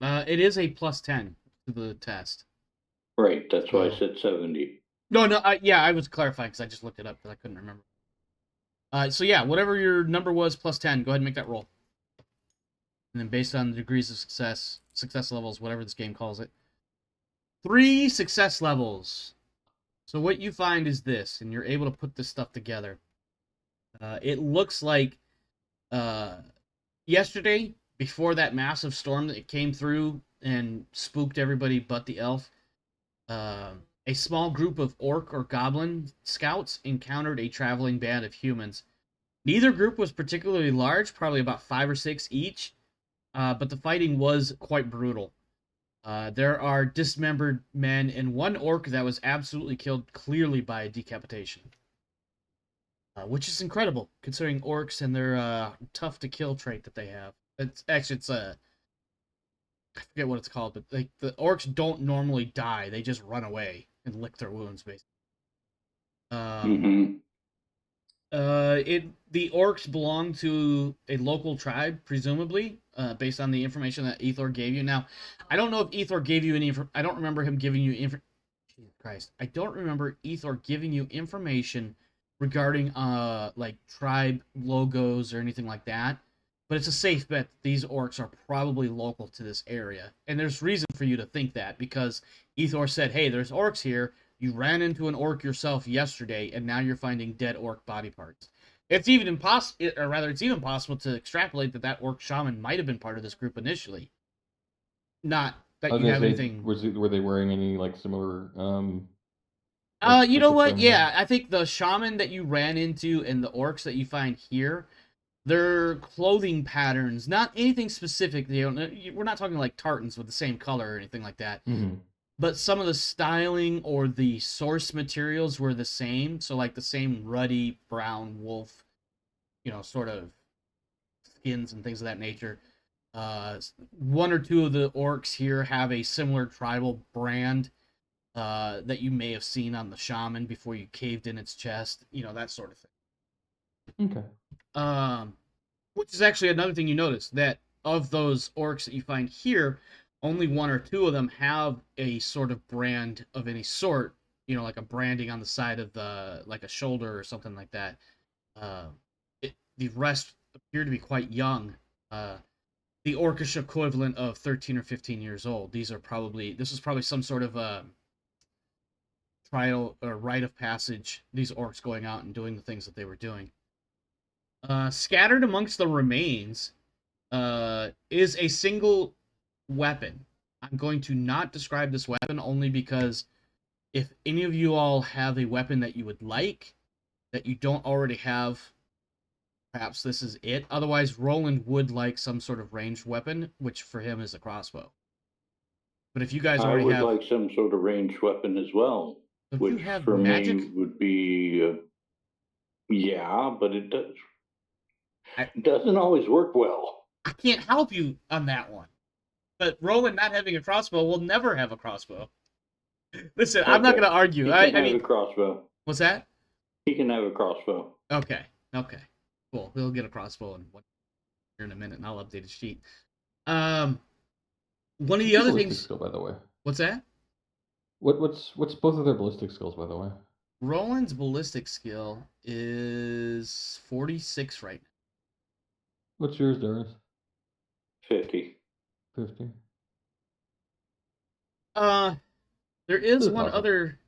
It is a plus 10 to the test. Right, that's why I So- said 70. No, yeah, I was clarifying because I just looked it up because I couldn't remember. So yeah, whatever your number was plus 10, go ahead and make that roll. And then based on the degrees of success levels, whatever this game calls it. 3 success levels. So what you find is this, and you're able to put this stuff together. It looks like yesterday, before that massive storm that came through and spooked everybody but the elf, a small group of orc or goblin scouts encountered a traveling band of humans. Neither group was particularly large, probably about 5 or 6 each, but the fighting was quite brutal. There are dismembered men and one orc that was absolutely killed clearly by a decapitation. Which is incredible, considering orcs and their tough-to-kill trait that they have. It's I forget what it's called, but like the orcs don't normally die; they just run away and lick their wounds, basically. The orcs belong to a local tribe, presumably, based on the information that Ethor gave you. Now, I don't know if Ethor gave you any. I don't remember him giving you Jesus Christ. I don't remember Ethor giving you information regarding like tribe logos or anything like that. But it's a safe bet that these orcs are probably local to this area. And there's reason for you to think that, because Ethor said, hey, there's orcs here. You ran into an orc yourself yesterday, and now you're finding dead orc body parts. It's even possible to extrapolate that orc shaman might have been part of this group initially. Not that you have anything. Were they wearing any like similar You know what? Yeah, I think the shaman that you ran into and the orcs that you find here, their clothing patterns, not anything specific. We're not talking like tartans with the same color or anything like that. Mm-hmm. But some of the styling or the source materials were the same. So like the same ruddy brown wolf, sort of skins and things of that nature. One or two of the orcs here have a similar tribal brand that you may have seen on the shaman before you caved in its chest. That sort of thing. Okay. Which is actually another thing you notice, that of those orcs that you find here, only 1 or 2 of them have a sort of brand of any sort, like a branding on the side of like a shoulder or something like that. The rest appear to be quite young. The orcish equivalent of 13 or 15 years old. This is probably some sort of trial or rite of passage, these orcs going out and doing the things that they were doing. Scattered amongst the remains is a single weapon. I'm going to not describe this weapon only because if any of you all have a weapon that you would like, that you don't already have, perhaps this is it. Otherwise, Roland would like some sort of ranged weapon, which for him is a crossbow. But if you guys I already would have, like some sort of ranged weapon as well, if you which have for magic, me would be, yeah, but it I, doesn't always work well. I can't help you on that one. But Roland not having a crossbow will never have a crossbow. Listen, I'm not Okay, going to argue. he I can have mean, a crossbow. what's that? He can have a crossbow. Okay. Okay. Cool. He'll get a crossbow in a minute, and I'll update his sheet. Um, one of the What's your other ballistic things. skill, by the way? What's that? What's both of their ballistic skills, by the way? Roland's ballistic skill is 46 right What's yours, Darius? 50. 50. now. There is They're one tougher. other.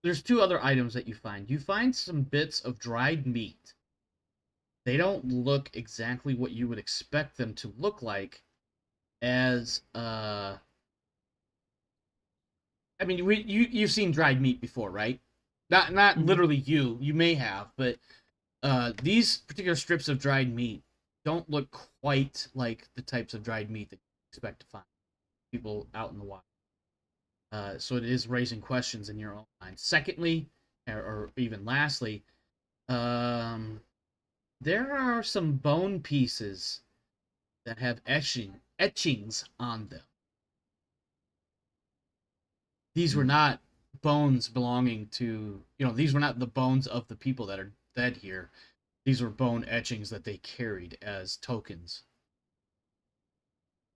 There's two other items that you find. You find some bits of dried meat. They don't look exactly what you would expect them to look like. As I mean, you've seen dried meat before, right? Not Mhm. literally you. You may have, but these particular strips of dried meat don't look quite like the types of dried meat that you expect to find people out in the wild. So it is raising questions in your own mind. Secondly, or even lastly, um, there are some bone pieces that have etchings on them. These were not bones belonging to, these were not the bones of the people that are dead here. These were bone etchings that they carried as tokens.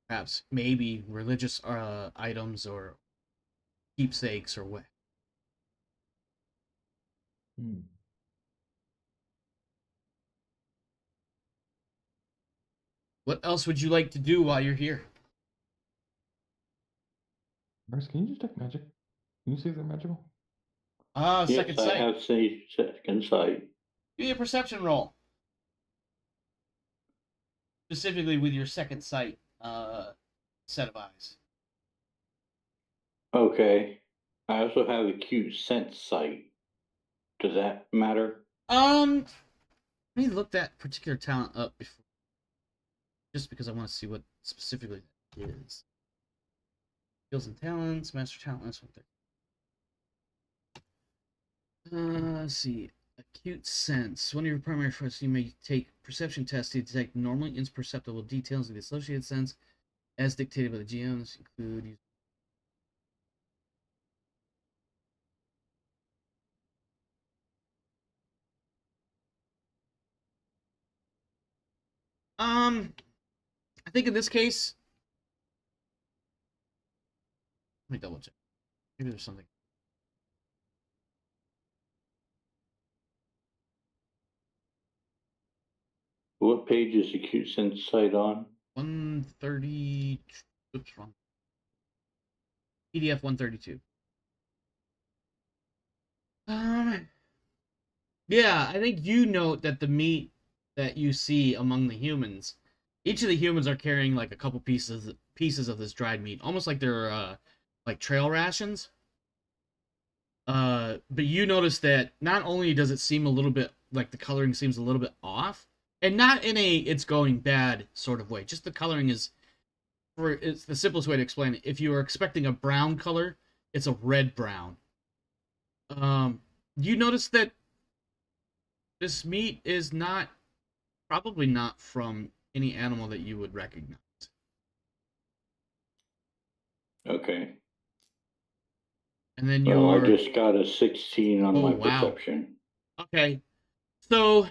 Perhaps, maybe religious items or keepsakes or what. Hmm. What else would you like to do while you're here? Darius, can you just check magic? Can you see if they're magical? Yes, Second I sight. have second sight. Give me a perception roll. Specifically with your second sight set of eyes. Okay. I also have acute sense sight. Does that matter? Let me look that particular talent up before, just because I want to see what specifically that is. Skills and talents, master talent. That's what let's see. Acute sense. One of your primary firsts, you may take perception tests to detect normally imperceptible details of the associated sense, as dictated by the GMs. Include. I think in this case, let me double check. Maybe there's something. What page is acute sense sight on? 130. Oops, wrong. PDF 132. Yeah, I think you note that the meat that you see among the humans, each of the humans are carrying like a couple pieces of this dried meat, almost like they're like trail rations. But you notice that not only does it seem a little bit like the coloring seems a little bit off, and not in a it's going bad sort of way. Just the coloring is, it's the simplest way to explain it. If you are expecting a brown color, it's a red brown. You notice that this meat is not probably not from any animal that you would recognize. Okay. And then Well, I your just got a 16 on oh my wow. perception. Okay. So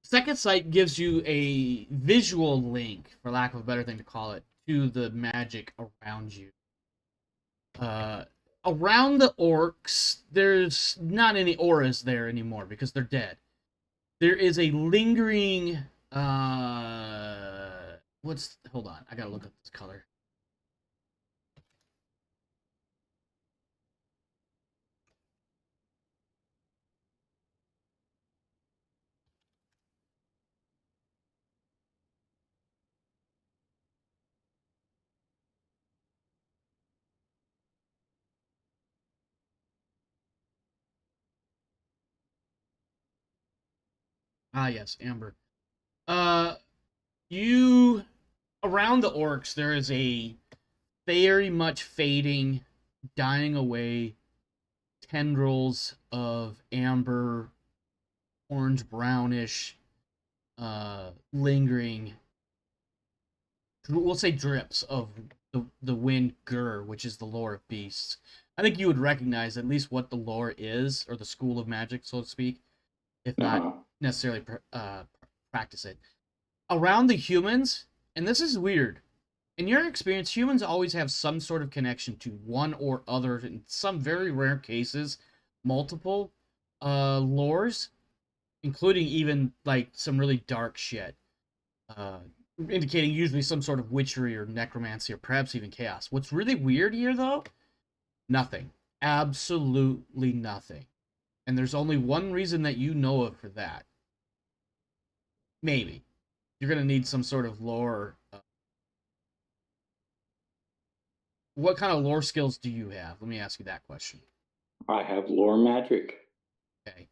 second sight gives you a visual link, for lack of a better thing to call it, to the magic around you. Around the orcs, there's not any auras there anymore because they're dead. There is a lingering hold on, I gotta look up this color. Ah yes, amber. Uh you around the orcs there is a very much fading, dying away tendrils of amber, orange brownish, lingering, we'll say drips of the wind gur, which is the lore of beasts. I think you would recognize at least what the lore is, or the school of magic, so to speak, if not Uh-huh. necessarily practice it. Around the humans, and this is weird, in your experience, humans always have some sort of connection to one or other, in some very rare cases, multiple lores, including even like some really dark shit, uh, indicating usually some sort of witchery or necromancy or perhaps even chaos. What's really weird here, though, nothing. Absolutely nothing. And there's only one reason that you know of for that. Maybe. You're going to need some sort of lore. What kind of lore skills do you have? Let me ask you that question. I have lore magic. Okay.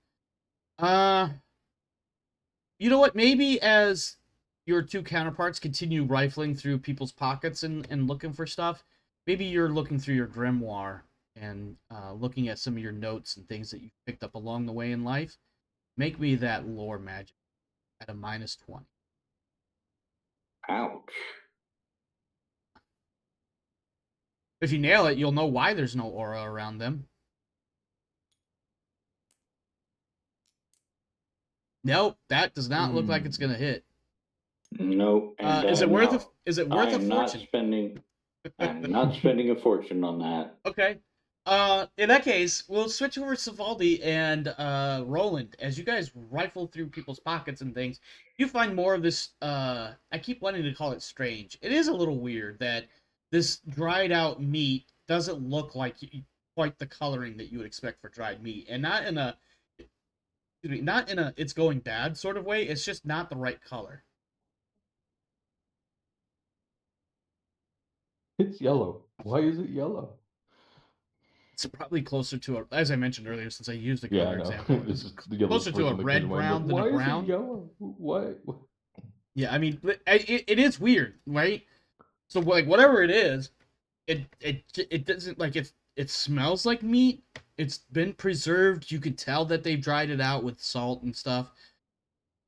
You know what? Maybe as your two counterparts continue rifling through people's pockets and looking for stuff, maybe you're looking through your grimoire and looking at some of your notes and things that you've picked up along the way in life. Make me that lore magic at a -20. Ouch. If you nail it, you'll know why there's no aura around them. Nope, that does not look like it's gonna hit. Nope. And Is it worth a I am not fortune? I'm not spending a fortune on that. Okay. In that case, we'll switch over to Svaldi and Roland. As you guys rifle through people's pockets and things, you find more of this. I keep wanting to call it strange. It is a little weird that this dried out meat doesn't look like quite the coloring that you would expect for dried meat, and not in a it's going bad sort of way. It's just not the right color. It's yellow. Why is it yellow? It's probably closer to a, as I mentioned earlier, since I used a Yeah, color I know. example. It's just the yellow Closer to a red brown than a Why is brown. it yellow? Why? Yeah, I mean, it is weird, right? So like whatever it is, it doesn't like it smells like meat. It's been preserved. You can tell that they've dried it out with salt and stuff,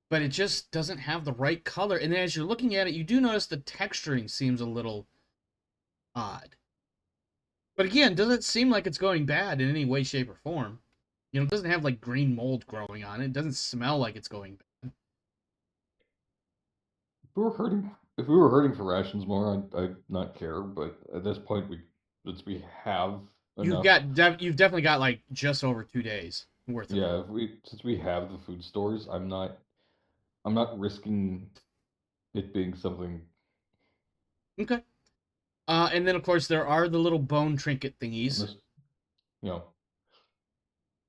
but it just doesn't have the right color. And as you're looking at it, you do notice the texturing seems a little odd. But again, doesn't seem like it's going bad in any way, shape, or form. You know, it doesn't have like green mold growing on it. It doesn't smell like it's going bad. If we were hurting for rations more, I'd not care. But at this point, since we have enough. You've definitely got like just over 2 days worth of. Yeah, since we have the food stores, I'm not risking it being something. Okay. And then of course there are the little bone trinket thingies. Unless, you know,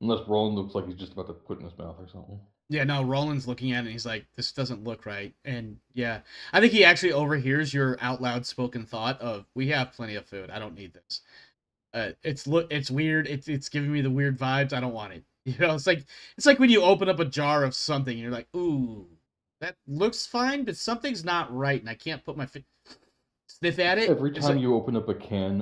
unless Roland looks like he's just about to put it in his mouth or something. Yeah, no, Roland's looking at it and he's like, this doesn't look right. And yeah, I think he actually overhears your out loud spoken thought of, we have plenty of food. I don't need this. It's weird. It's giving me the weird vibes. I don't want it. You know, it's like when you open up a jar of something and you're like, ooh, that looks fine, but something's not right, and I can't put my sniff at it. Every time you open up a can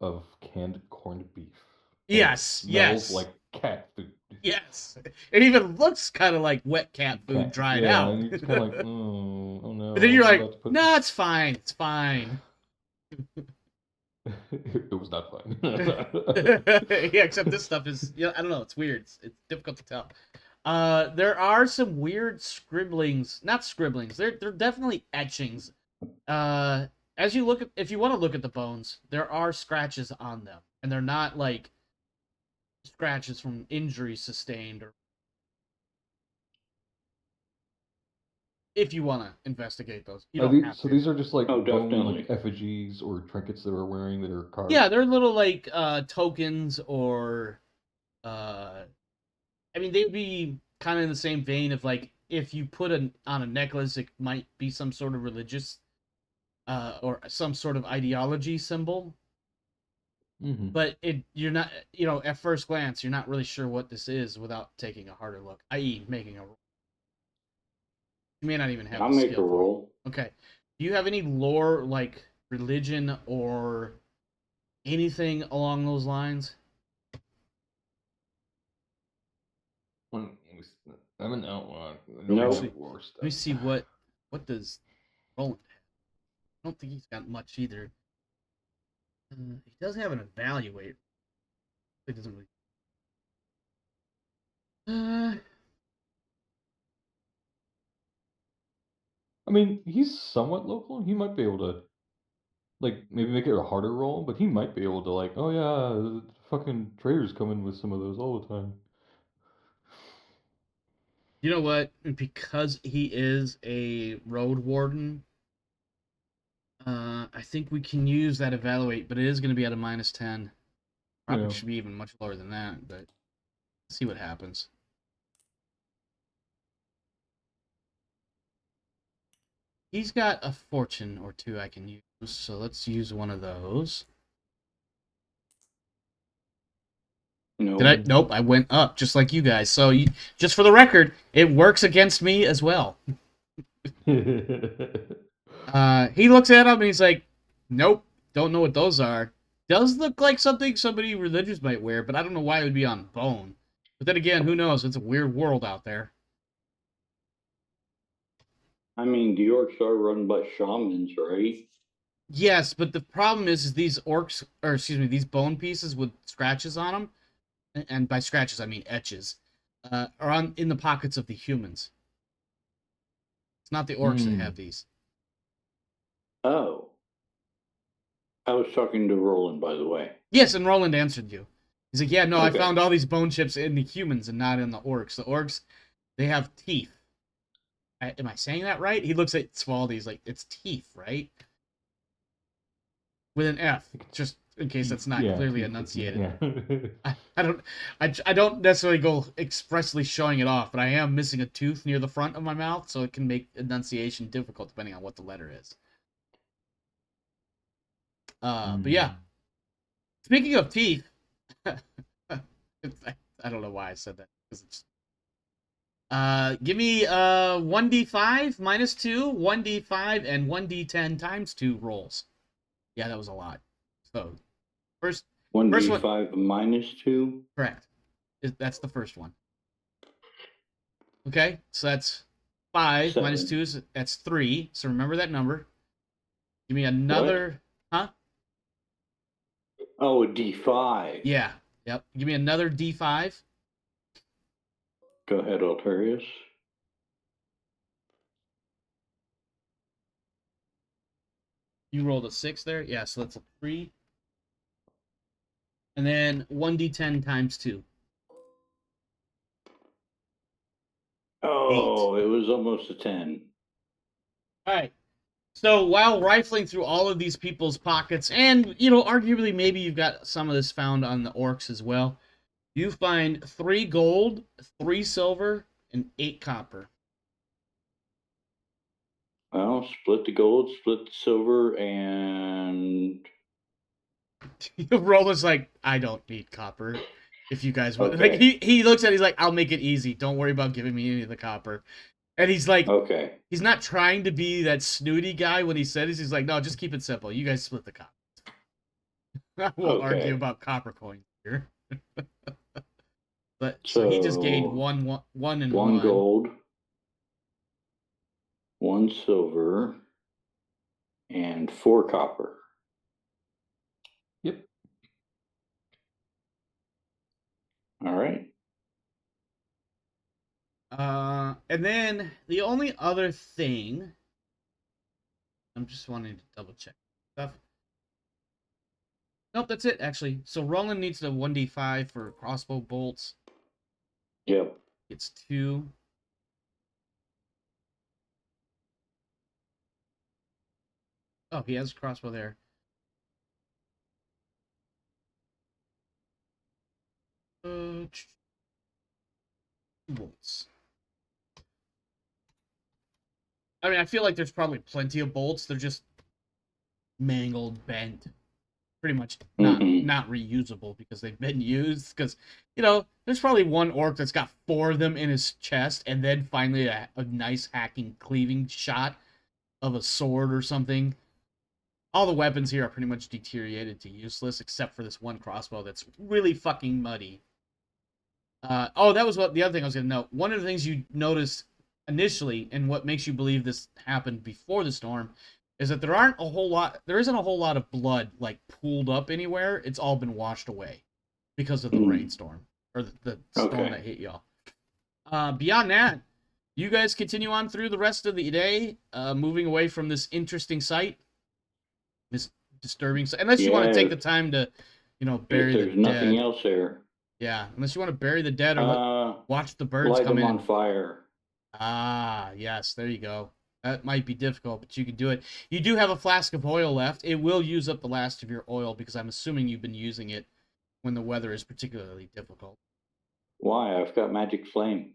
of canned corned beef, yes, smells like cat food. Yes, it even looks kind of like wet cat food dried out. And it's kind of like, oh no. But then you're like, no, it's fine. It's fine. It was not fine. Yeah, except this stuff is, I don't know. It's weird. It's difficult to tell. There are some weird scribblings. Not scribblings. They're definitely etchings. As you look at, if you want to look at the bones, there are scratches on them, and they're not like scratches from injuries sustained, or if you want to investigate those, you don't have to. So these are just like bone definitely. like effigies or trinkets that we're wearing that are carved. Yeah, they're little like tokens, or I mean, they'd be kind of in the same vein of like if you put on a necklace, it might be some sort of religious or some sort of ideology symbol. Mm-hmm. But you're not, at first glance, you're not really sure what this is without taking a harder look, i.e., making a roll. You may not even have. I'll make a roll. Okay. Do you have any lore, like religion or anything along those lines? I'm an outlaw. No. Actually, War let me stuff. see what does Roland have. I don't think he's got much either. He does have an evaluate. It doesn't really. I mean, he's somewhat local. He might be able to, like, maybe make it a harder roll, but he might be able to, like, oh yeah, fucking traders come in with some of those all the time. You know what? Because he is a road warden, I think we can use that evaluate, but it is going to be at a -10. Probably Yeah. should be even much lower than that, but see what happens. He's got a fortune or two I can use, so let's use one of those. No. Did I? Nope, I went up just like you guys. So, just for the record, it works against me as well. He looks at him and he's like, "Nope, don't know what those are. Does look like something somebody religious might wear, but I don't know why it would be on bone. But then again, who knows? It's a weird world out there." I mean, the orcs are run by shamans, right? Yes, but the problem is these orcs, or excuse me, these bone pieces with scratches on them, and by scratches I mean etches, are in the pockets of the humans. It's not the orcs that have these. Oh. I was talking to Roland, by the way. Yes, and Roland answered you. He's like, yeah, no, I Okay. found all these bone chips in the humans and not in the orcs. The orcs, they have teeth. Am I saying that right? He looks at Svaldi. He's like, it's teeth, right? With an F, just in case that's not clearly enunciated. Yeah. I don't necessarily go expressly showing it off, but I am missing a tooth near the front of my mouth, so it can make enunciation difficult depending on what the letter is. But yeah. Speaking of teeth, I don't know why I said that. It's, give me 1d5 -2, 1d5, and 1d10 times 2 rolls. Yeah, that was a lot. So, first 1d5 -2? Correct. That's the first one. Okay, so that's 5 7. -2 is that's 3. So remember that number. Give me another. What? Huh? Oh, a d5. Yeah. Yep. Give me another d5. Go ahead, Alturios. You rolled a 6 there. Yeah, so that's a 3. And then 1d10 times 2. Oh, 8. It was almost a 10. All right. So while rifling through all of these people's pockets, and, you know, arguably maybe you've got some of this found on the orcs as well, you find 3 gold, 3 silver, and 8 copper. Well, split the gold, split the silver, and... Rolla's like, I don't need copper. If you guys want, Okay. like he looks at it, he's like, I'll make it easy. Don't worry about giving me any of the copper. And he's like, Okay. he's not trying to be that snooty guy when he said it. He's like, no, just keep it simple. You guys split the copper. I won't Okay. argue about copper coins here. But so he just gained one and one. 1 gold, 1 silver, and 4 copper. Yep. All right. And then the only other thing, I'm just wanting to double check stuff. Nope, that's it actually. So Roland needs the 1d5 for crossbow bolts. Yep. It's 2. Oh, he has a crossbow there. Bolts. I mean, I feel like there's probably plenty of bolts. They're just mangled, bent, pretty much not reusable because they've been used. Because, you know, there's probably one orc that's got 4 of them in his chest, and then finally a nice hacking, cleaving shot of a sword or something. All the weapons here are pretty much deteriorated to useless, except for this one crossbow that's really fucking muddy. Oh, that was what the other thing I was going to note. One of the things you noticed initially, and what makes you believe this happened before the storm, is that there isn't a whole lot of blood like pooled up anywhere. It's all been washed away because of the rainstorm or the storm that hit y'all. Beyond that, you guys continue on through the rest of the day, moving away from this interesting sight, this disturbing sight. Unless you want to take the time to, bury the dead. There's nothing else there. Yeah, unless you want to bury the dead or watch the birds light come them in. on fire. Ah, yes, there you go. That might be difficult, but you can do it. You do have a flask of oil left. It will use up the last of your oil because I'm assuming you've been using it when the weather is particularly difficult. Why? I've got magic flame.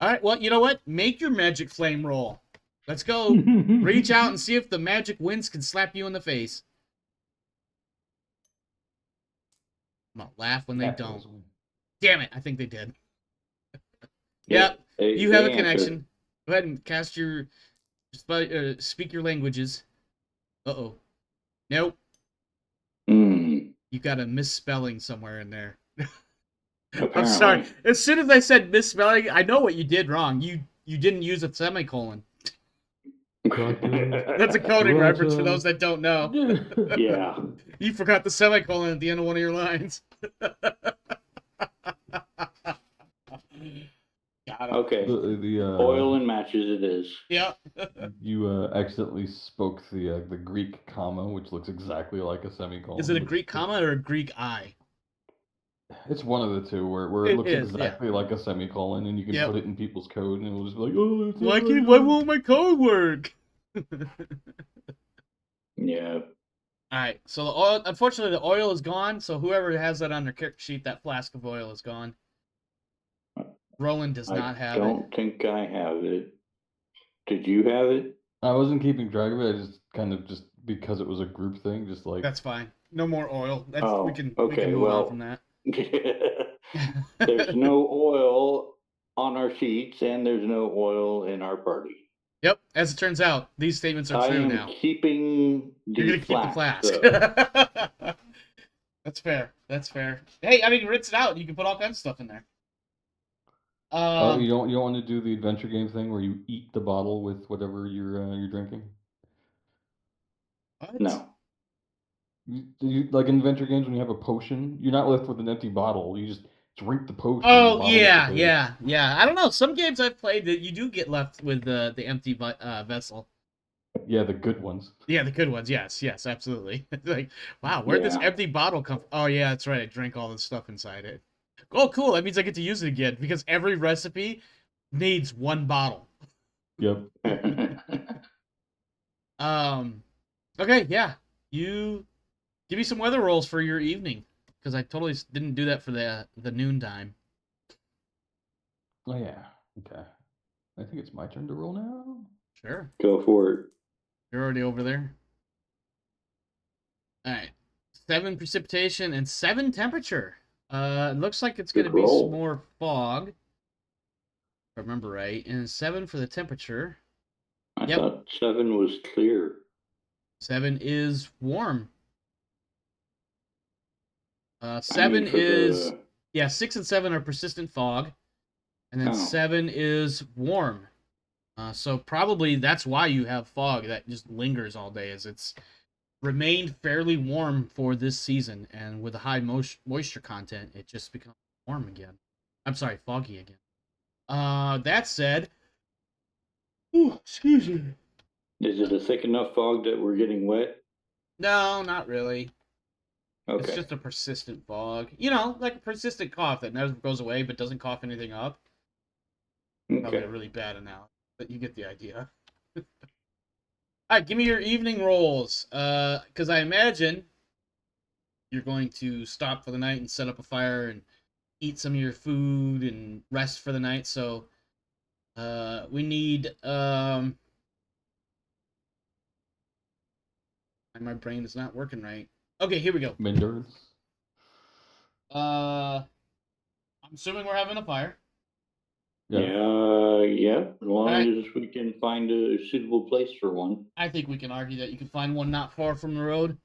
All right, well, you know what? Make your magic flame roll. Let's go. Reach out and see if the magic winds can slap you in the face. I'm gonna laugh when they don't. Damn it, I think they did. Yep, you have a connection. Go ahead and cast your... speak your languages. Uh-oh. Nope. You got a misspelling somewhere in there. I'm sorry. As soon as I said misspelling, I know what you did wrong. You didn't use a semicolon. That's a coding reference for those that don't know. Yeah. You forgot the semicolon at the end of one of your lines. Got it. Okay. The oil and matches it is. Yep. You accidentally spoke the Greek comma, which looks exactly like a semicolon. Is it a Greek comma or a Greek I? It's one of the two, where it looks exactly like a semicolon, and you can put it in people's code, and it'll just be like, oh, it's why won't my code work? Yeah. All right, so the oil, unfortunately, the oil is gone, so whoever has that on their character sheet, that flask of oil is gone. Roland does not have it. I don't think I have it. Did you have it? I wasn't keeping track of it. I just kind of because it was a group thing, just like... That's fine. No more oil. We can okay, move on from that. There's no oil on our sheets, and there's no oil in our party. Yep, as it turns out, these statements are true now. Keeping You're going to keep the flask. So. That's fair. That's fair. Hey, I mean, rinse it out. You can put all kinds of stuff in there. You don't want to do the adventure game thing where you eat the bottle with whatever you're drinking? What? No. You like in adventure games when you have a potion, you're not left with an empty bottle. You just drink the potion. Oh, yeah. I don't know. Some games I've played that you do get left with the empty vessel. Yeah, the good ones. Yeah, the good ones. Yes, absolutely. Like, wow, where'd this empty bottle come from? Oh, yeah, that's right. I drank all this stuff inside it. Oh, cool. That means I get to use it again because every recipe needs one bottle. Yep. Okay, yeah. You give me some weather rolls for your evening because I totally didn't do that for the noontime. Oh, yeah. Okay. I think it's my turn to roll now. Sure. Go for it. You're already over there. All right. 7 precipitation and 7 temperature. It looks like it's going to be some more fog. If I remember right. And 7 for the temperature. I thought 7 was clear. 7 is warm. 7 is... Yeah, 6 and 7 are persistent fog. And then 7 is warm. So probably that's why you have fog that just lingers all day, as it's remained fairly warm for this season, and with a high moisture content, it just becomes warm again. I'm sorry, foggy again. That said, excuse me. Is it a thick enough fog that we're getting wet? No, not really. Okay. It's just a persistent fog. You know, like a persistent cough that never goes away but doesn't cough anything up. Probably a really bad analogy, but you get the idea. All right, give me your evening rolls. Because I imagine you're going to stop for the night and set up a fire and eat some of your food and rest for the night. So we need... my brain is not working right. Okay, here we go. Endurance. I'm assuming we're having a fire. Yeah, as long Alright. as we can find a suitable place for one. I think we can argue that you can find one not far from the road.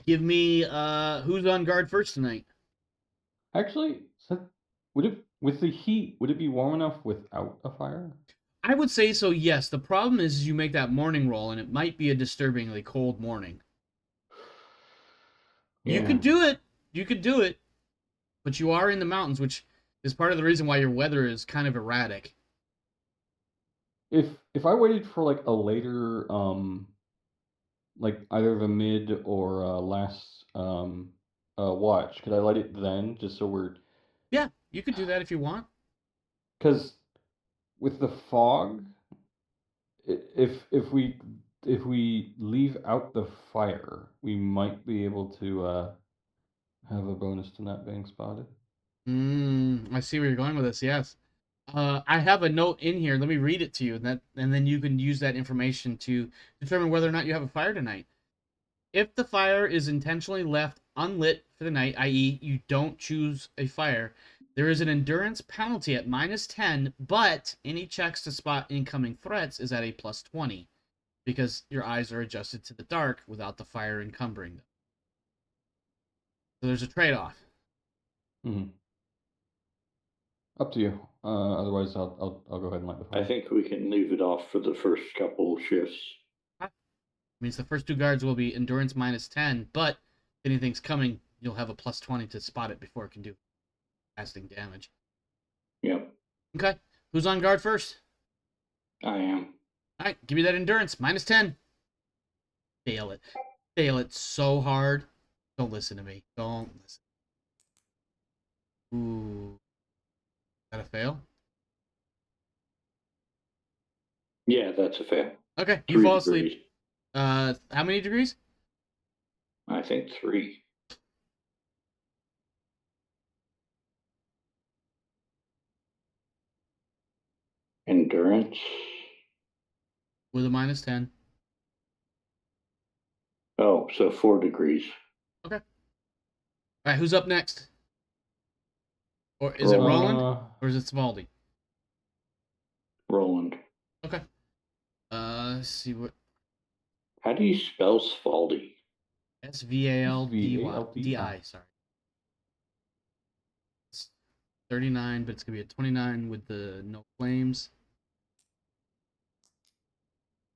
Give me who's on guard first tonight? Actually, would it with the heat? Would it be warm enough without a fire? I would say so, yes. The problem is you make that morning roll and it might be a disturbingly cold morning. You Yeah. could do it. You could do it. But you are in the mountains, which is part of the reason why your weather is kind of erratic. If I waited for like a later like either the mid or last watch, could I light it then just so we're Yeah, you could do that if you want. because with the fog, if we leave out the fire, we might be able to have a bonus to not being spotted. I see where you're going with this. Yes, I have a note in here. Let me read it to you, and then you can use that information to determine whether or not you have a fire tonight. If the fire is intentionally left unlit for the night, i.e., you don't choose a fire, there is an endurance penalty at -10, but any checks to spot incoming threats is at a +20 because your eyes are adjusted to the dark without the fire encumbering them. So there's a trade-off. Mm-hmm. Up to you. Otherwise, I'll go ahead and light the fire. I think we can leave it off for the first couple shifts. Means the first two guards will be endurance -10, but if anything's coming, you'll have a +20 to spot it before it can do casting damage. Yep, Okay, who's on guard first? I am. All right, give me that endurance -10. Fail it. Fail it so hard. Don't listen to me. Don't listen. Ooh. Is that a fail? Yeah, that's a fail. Okay, you 3 fall asleep. degrees. How many degrees? I think 3. Endurance. With a -10. Oh, so 4 degrees. Okay. All right, who's up next? Or is it Roland? Or is it Svaldi? Roland. Okay. Let's see what. How do you spell Svaldi? Svaldi. Sorry. It's 39, but it's gonna be a 29 with the no flames.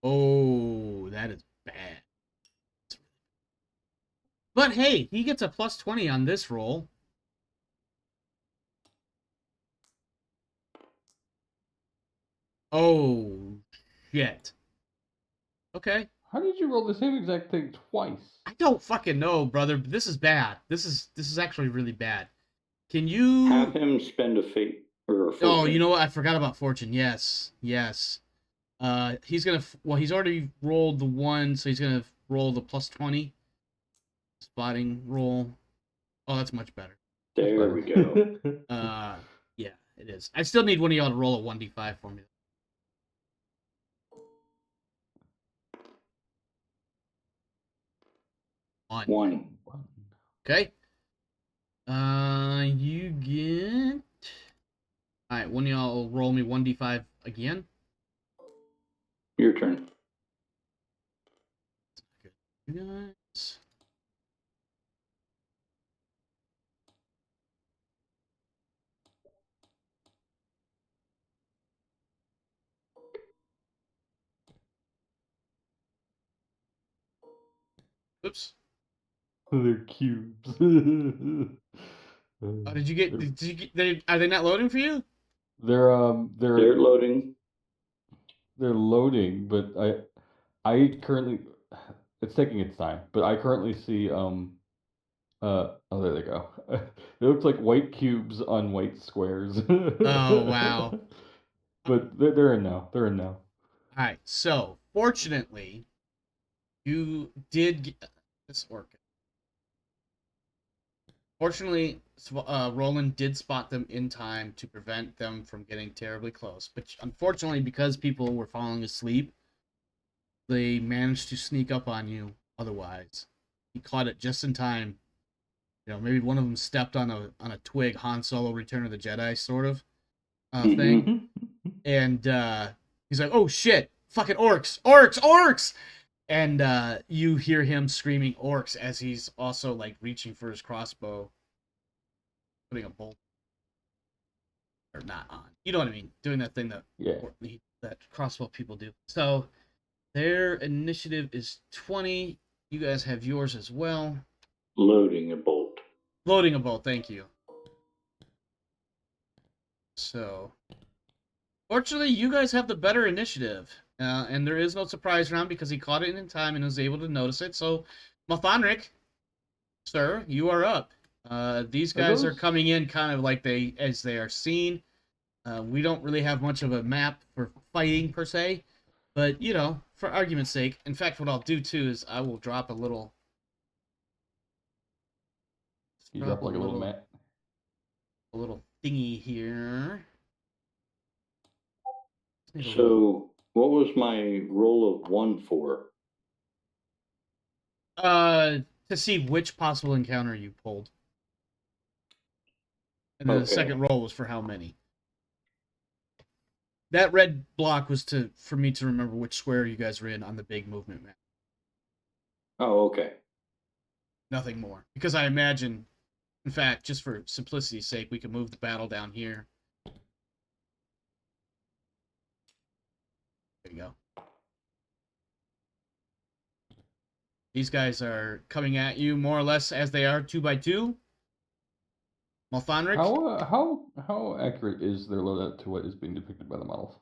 Oh, that is bad. But hey, he gets a +20 on this roll. Oh, shit. Okay. How did you roll the same exact thing twice? I don't fucking know, brother. But this is bad. This is actually really bad. Can you Have him spend a fate or a fortune. Oh, you know what? I forgot about fortune. Yes. He's gonna. Well, he's already rolled the 1, so he's gonna roll the +20 spotting roll. Oh, that's much better. There we go. Yeah, it is. I still need one of y'all to roll a 1d5 for me. One. Okay. You get. All right, one of y'all roll me 1d5 again. Your turn. You guys. Oops. They're cubes. Oh, did you get? Are they not loading for you? They're loading. They're loading, but I currently it's taking its time, but I currently see oh, there they go. It looks like white cubes on white squares. Oh, wow. But they're in now. They're in now. All right. So, fortunately, you did get this working. Fortunately, Roland did spot them in time to prevent them from getting terribly close. But unfortunately, because people were falling asleep, they managed to sneak up on you otherwise. He caught it just in time. You know, maybe one of them stepped on a twig, Han Solo Return of the Jedi sort of thing. and he's like, "Oh shit, fucking orcs, orcs, orcs!" And you hear him screaming orcs as he's also like reaching for his crossbow, putting a bolt or not on. You know what I mean? Doing that thing that Yeah. that crossbow people do. So their initiative is 20. You guys have yours as well. Loading a bolt. Loading a bolt. Thank you. So, fortunately, you guys have the better initiative. And there is no surprise round because he caught it in time and was able to notice it. So, Malthanric, sir, you are up. These guys are coming in kind of like as they are seen. We don't really have much of a map for fighting per se, but you know, for argument's sake. In fact, what I'll do too is I will drop a little. You drop like a little mat. A little thingy here. So, what was my roll of 1 for? To see which possible encounter you pulled. And then the second roll was for how many. That red block was for me to remember which square you guys were in on the big movement map. Oh, okay. Nothing more. Because I imagine, in fact, just for simplicity's sake, we can move the battle down here. There you go. These guys are coming at you more or less as they are 2 by 2. Malthanric? How accurate is their loadout to what is being depicted by the models?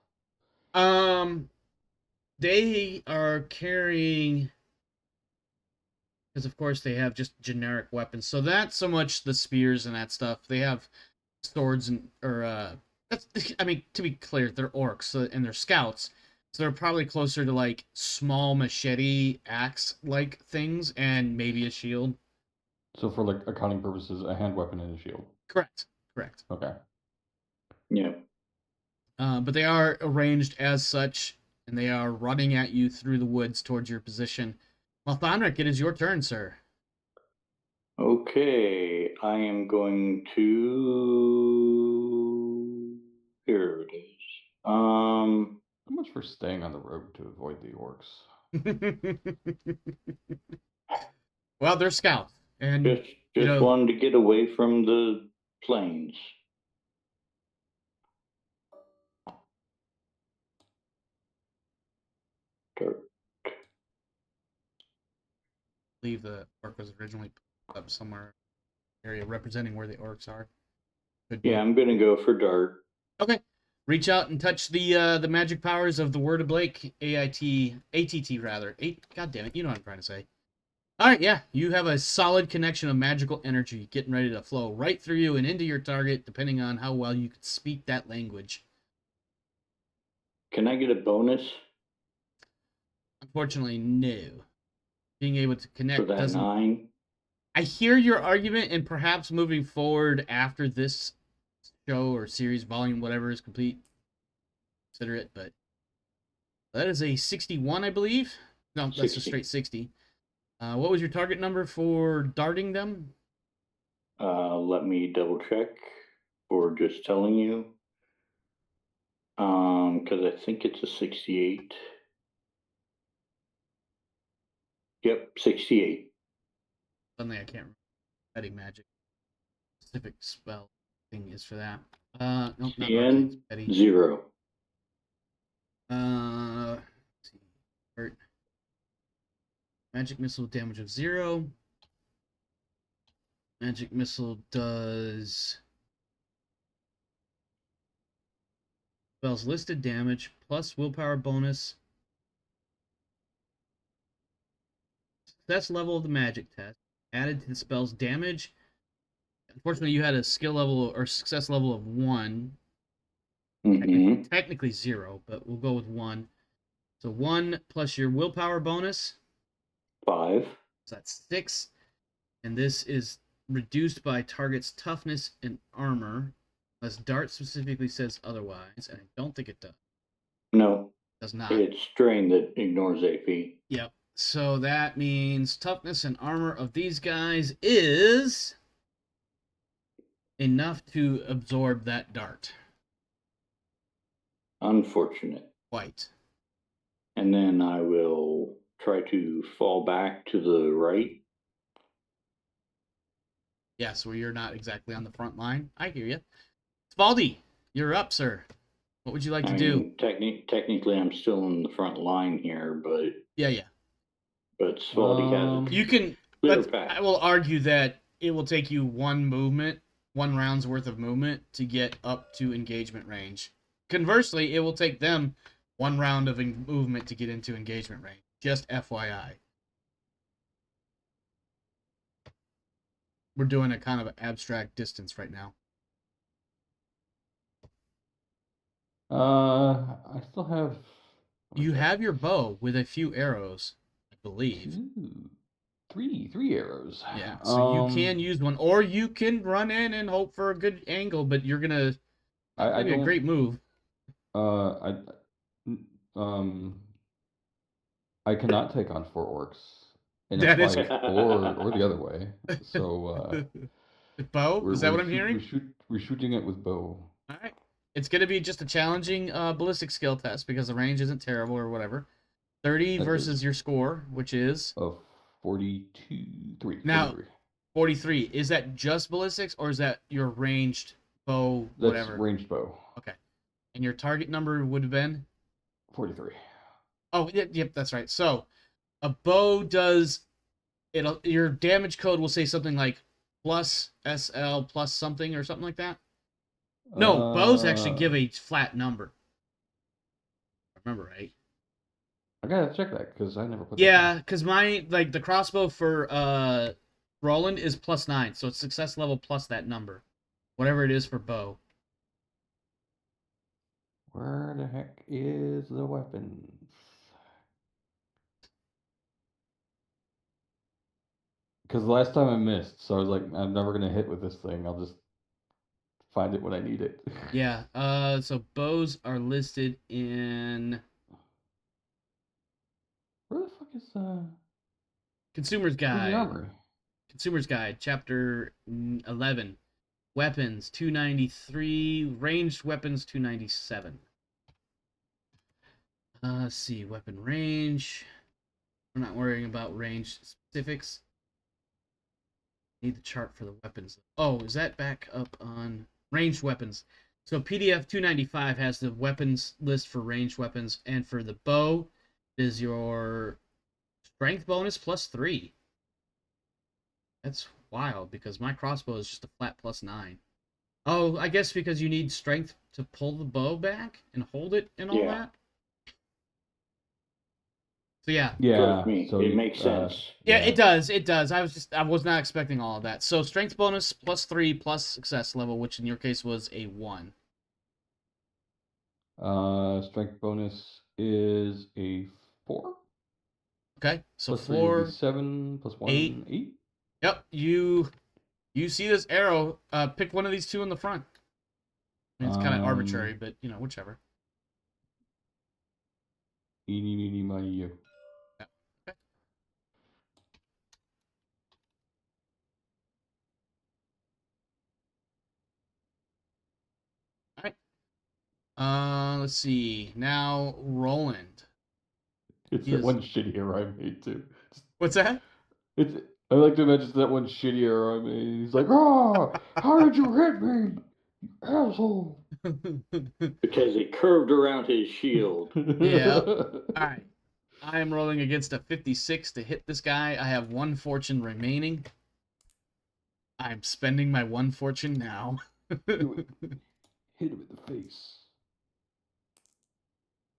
They are carrying, because of course they have just generic weapons. So not so much the spears and that stuff. They have swords and I mean, to be clear, they're orcs and they're scouts. So they're probably closer to like small machete axe like things and maybe a shield. So for like accounting purposes, a hand weapon and a shield. Correct. Okay. Yeah. But they are arranged as such, and they are running at you through the woods towards your position. Malthanric, it is your turn, sir. Okay, I am going to... Here it is. How much for staying on the road to avoid the orcs? Well, they're scouts. And just wanted to get away from the plains. Dirt. I believe the orc was originally put up somewhere area representing where the orcs are. Yeah, I'm gonna go for dart. Okay. Reach out and touch the magic powers of the Word of Blake, ATT rather. God damn it, you know what I'm trying to say. Alright, yeah, you have a solid connection of magical energy getting ready to flow right through you and into your target, depending on how well you can speak that language. Can I get a bonus? Unfortunately, no. Being able to connect for that doesn't... 9? I hear your argument, and perhaps moving forward after this show or series, volume, whatever is complete, consider it, but that is a 61, I believe. No, that's 60. A straight 60. What was your target number for darting them? Let me double check or just telling you. Because I think it's a 68. Yep, 68. Suddenly I can't remember. Petty magic. Specific spell thing is for that. Nope, not CN, 0. Let's see. Hurt. Magic missile damage of 0. Magic missile does spells listed damage plus willpower bonus. Success level of the magic test added to the spell's damage. Unfortunately, you had a skill level or success level of 1. Technically 0, but we'll go with 1. So 1 plus your willpower bonus. 5. So that's 6. And this is reduced by target's toughness and armor, unless Dart specifically says otherwise, and I don't think it does. No. It does not. It's strain that ignores AP. Yep. So that means toughness and armor of these guys is enough to absorb that dart. Unfortunate. White. And then I will try to fall back to the right. Yeah, so you're not exactly on the front line. I hear you. Svaldi, you're up, sir. What would you like to do? Technically, I'm still in the front line here, but Yeah. Svaldi has You can. clear But path. I will argue that it will take you one round's worth of movement to get up to engagement range. Conversely, it will take them one round of movement to get into engagement range. Just FYI. We're doing a kind of abstract distance right now. I still have. You have your bow with a few arrows, I believe. Three arrows. Yeah, so you can use one, or you can run in and hope for a good angle, but you're gonna. I Maybe a great move. I cannot take on 4 orcs in That a is- fight, or the other way. So bow? Is that what I'm hearing? We're shooting it with bow. All right. It's going to be just a challenging ballistic skill test because the range isn't terrible or whatever. 30 versus your score, which is 43. Now, 43. Is that just ballistics or is that your ranged bow, whatever? That's ranged bow. Okay. And your target number would have been 43. Oh, yep, that's right. So, a bow does your damage code will say something like plus SL plus something or something like that. No, bows actually give a flat number. Remember, right? I gotta check that because I never put. Yeah, because the crossbow for Roland is +9, so it's success level plus that number, whatever it is for bow. Where the heck is the weapons? Because the last time I missed, so I was like, I'm never gonna hit with this thing. I'll just find it when I need it. Yeah. So bows are listed in Where the fuck is Consumer's Guide. the armory? Consumer's Guide, Chapter 11. Weapons 293, ranged weapons 297. Let's see, weapon range. We're not worrying about range specifics. Need the chart for the weapons. Oh, is that back up on ranged weapons? So PDF 295 has the weapons list for ranged weapons, and for the bow is your strength bonus +3. That's wild because my crossbow is just a flat +9. Oh, I guess because you need strength to pull the bow back and hold it and all that. So yeah. So it makes sense. Yeah, it does. It does. I was not expecting all of that. So strength bonus +3 plus success level, which in your case was a 1. Strength bonus is a 4. Okay, so plus 4 3 would be 7 plus 1 8. Yep, you see this arrow. Pick one of these two in the front. I mean, it's kind of arbitrary, but whichever. Eeny, meeny, miny, you. Yeah. Okay. All right. Let's see. Now Roland. It's that one shitty arrow I made too. What's that? I like to imagine that one shitty arrow I made. He's like, "Oh, how did you hit me, you asshole?" Because it curved around his shield. Yeah. All right. I am rolling against a 56 to hit this guy. I have 1 fortune remaining. I'm spending my 1 fortune now. Hit him in the face.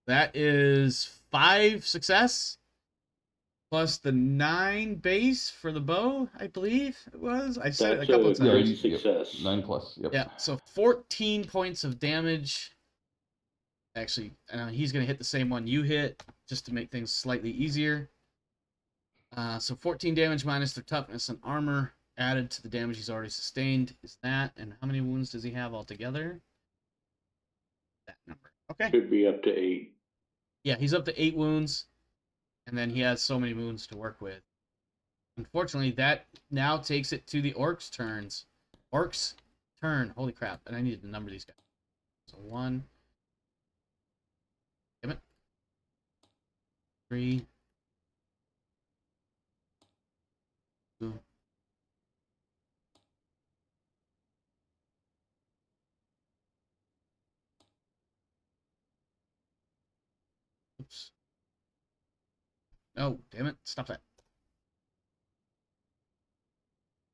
That is 5 success. Plus the 9 base for the bow, I believe it was. I said it a couple of times. Success. Yep. 9 plus. Yep. Yeah, so 14 points of damage. Actually, he's going to hit the same one you hit, just to make things slightly easier. So 14 damage minus their toughness and armor, added to the damage he's already sustained, is that. And how many wounds does he have altogether? That number. Okay. Could be up to 8. Yeah, he's up to 8 wounds. And then he has so many wounds to work with. Unfortunately, that now takes it to the orcs' turns. Orcs' turn. Holy crap. And I needed to number these guys. So 1, 3. 2. Oops. Oh, damn it. Stop that.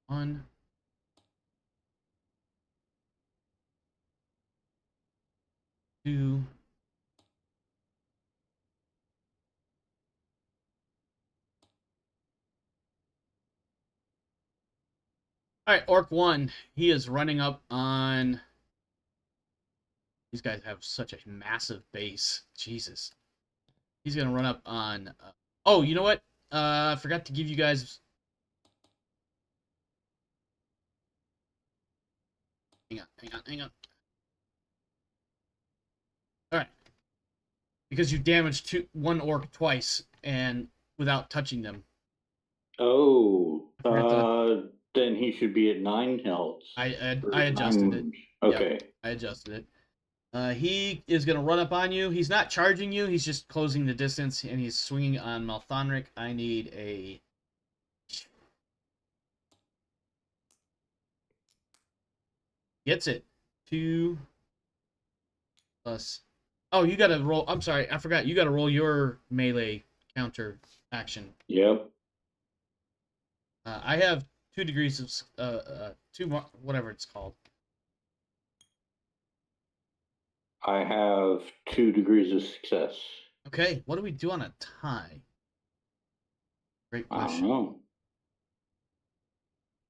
1. 2. Alright, Orc 1. He is running up on... These guys have such a massive base. Jesus. He's going to run up on... Oh, you know what? I forgot to give you guys... Hang on. Alright. Because you damaged one orc twice and without touching them. Oh, I forgot to... then he should be at 9 health. I or adjusted 9 it. wounds. Okay. Yep, I adjusted it. He is going to run up on you. He's not charging you. He's just closing the distance, and he's swinging on Malthanric. I need a... Gets it. 2 plus... Oh, you got to roll... I'm sorry, I forgot. You got to roll your melee counter action. Yep. I have 2 degrees of... 2... whatever it's called. I have 2 degrees of success. Okay, what do we do on a tie? Great I question. don't know.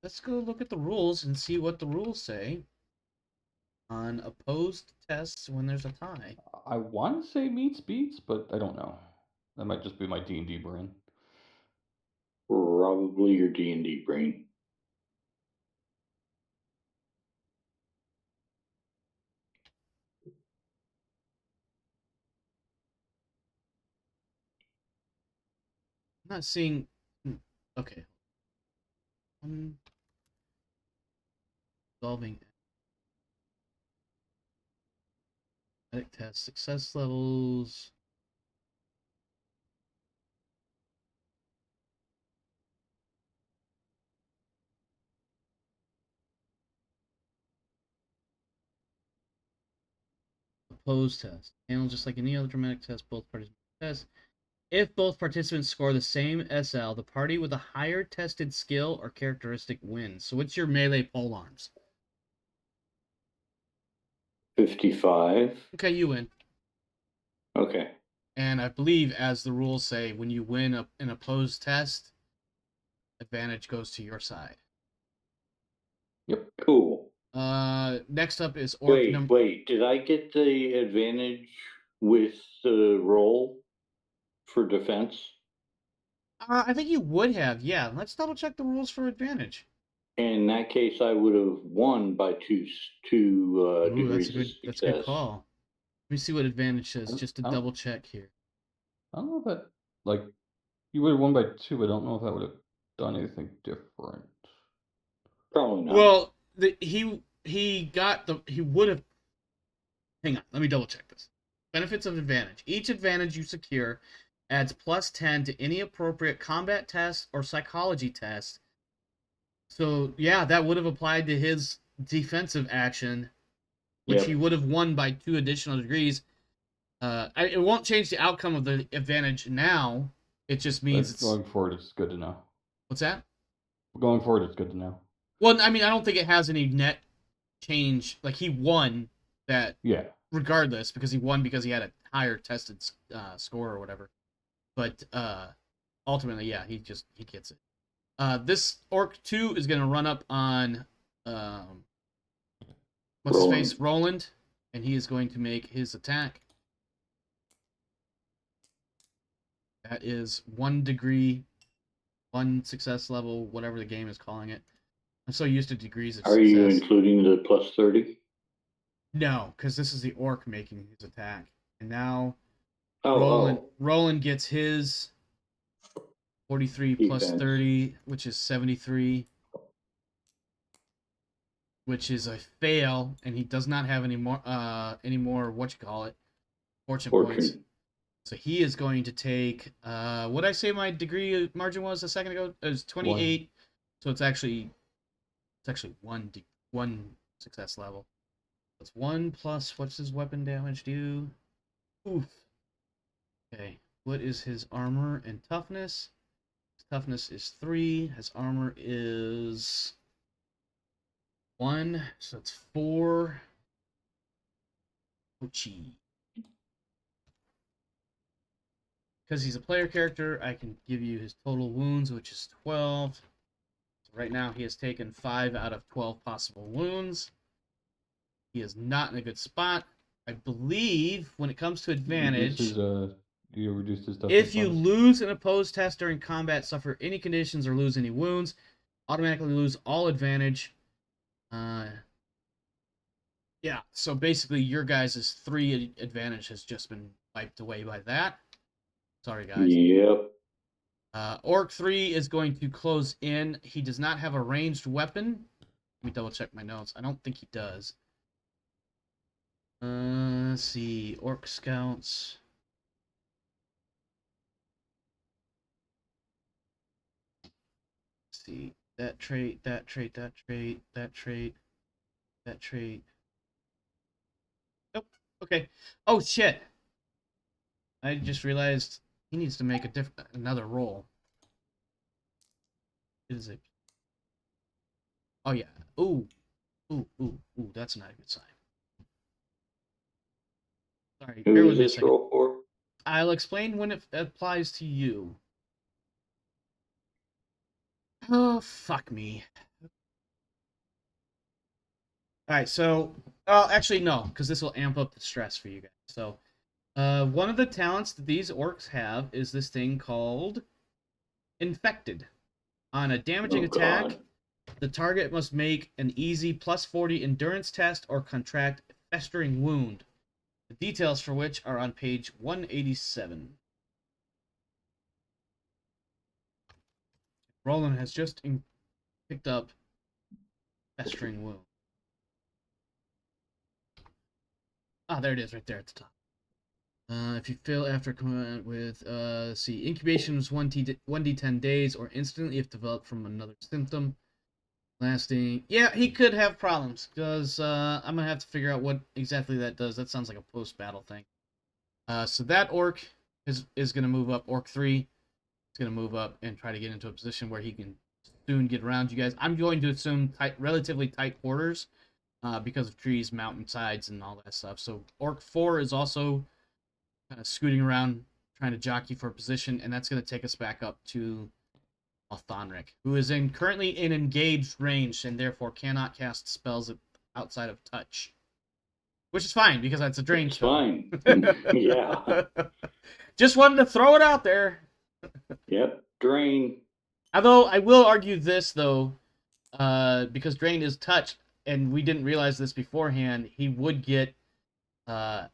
Let's go look at the rules and see what the rules say on opposed tests when there's a tie. I want to say meets beats, but I don't know. That might just be my D&D brain. Probably your D&D brain. I'm not seeing... Okay. Solving athletic test success levels. Opposed test. Handled just like any other dramatic test, both participants test. If both participants score the same SL, the party with a higher tested skill or characteristic wins. So what's your melee polearms? 55. Okay, you win. Okay. And I believe, as the rules say, when you win an opposed test, advantage goes to your side. Yep. Cool. Next up is orc number... Wait. Did I get the advantage with the roll for defense? I think you would have, yeah. Let's double check the rules for advantage. In that case, I would have won by two Ooh, degrees of success. that's a good call. Let me see what advantage says, just to double check here. I don't know if that, like, you would have won by 2, but I don't know if that would have done anything different. Probably not. Well, he would have... Hang on, let me double check this. Benefits of advantage. Each advantage you secure adds plus 10 to any appropriate combat test or psychology test. So, yeah, that would have applied to his defensive action, which he would have won by 2 additional degrees. It won't change the outcome of the advantage now. It just means it's... Going forward, it's good to know. What's that? Going forward, it's good to know. Well, I mean, I don't think it has any net change. Like, he won that regardless, because he won because he had a higher tested score or whatever. But ultimately, yeah, he gets it. This Orc 2 is going to run up on... what's his face? Roland. And he is going to make his attack. That is 1 degree, 1 success level, whatever the game is calling it. I'm so used to degrees of success. Are you including the plus 30? No, because this is the orc making his attack. And now Oh, Roland gets his 43 plus 30, which is 73. Which is a fail, and he does not have any more fortune points. So he is going to take, what did I say my degree margin was a second ago? It was 28. 1. So it's actually one success level. That's 1 plus, what's his weapon damage do? Oof. Okay, what is his armor and toughness? His toughness is 3. His armor is 1, so it's 4. Ouchie. Because he's a player character, I can give you his total wounds, which is 12. So right now he has taken 5 out of 12 possible wounds. He is not in a good spot. I believe when it comes to advantage, You reduced his toughness if you bonus. lose an opposed test during combat, suffer any conditions, or lose any wounds, automatically lose all advantage. Yeah, so basically your guys' 3 advantage has just been wiped away by that. Sorry, guys. Yep. Orc 3 is going to close in. He does not have a ranged weapon. Let me double check my notes. I don't think he does. Let's see. Orc scouts. Let's see. That trait, that trait, that trait, that trait, that trait. Nope. Okay. Oh, shit. I just realized he needs to make another roll. Is it? Oh, yeah. Ooh. Ooh, ooh, ooh. That's not a good sign. Sorry. Bear Who with is me a this second. roll for? I'll explain when it applies to you. Oh, fuck me. Alright, so... actually, no, because this will amp up the stress for you guys. So, one of the talents that these orcs have is this thing called Infected. On a damaging attack, God. the target must make an easy +40 endurance test or contract a festering wound. The details for which are on page 187. Roland has just picked up festering wound. Ah, there it is, right there at the top. If you fail after combat with, see, incubation is 1d10 days or instantly if developed from another symptom. Lasting, yeah, he could have problems because I'm gonna have to figure out what exactly that does. That sounds like a post-battle thing. So that orc is gonna move up. Orc 3 is gonna move up and try to get into a position where he can soon get around you guys. I'm going to assume relatively tight quarters because of trees, mountainsides, and all that stuff. So Orc 4 is also kind of scooting around, trying to jockey for a position, and that's going to take us back up to Malthanric, who is currently in engaged range and therefore cannot cast spells outside of touch. Which is fine, because that's a drain spell. Fine. Yeah. Just wanted to throw it out there. Yep. Drain. Although, I will argue this, though, because drain is touch, and we didn't realize this beforehand, he would get at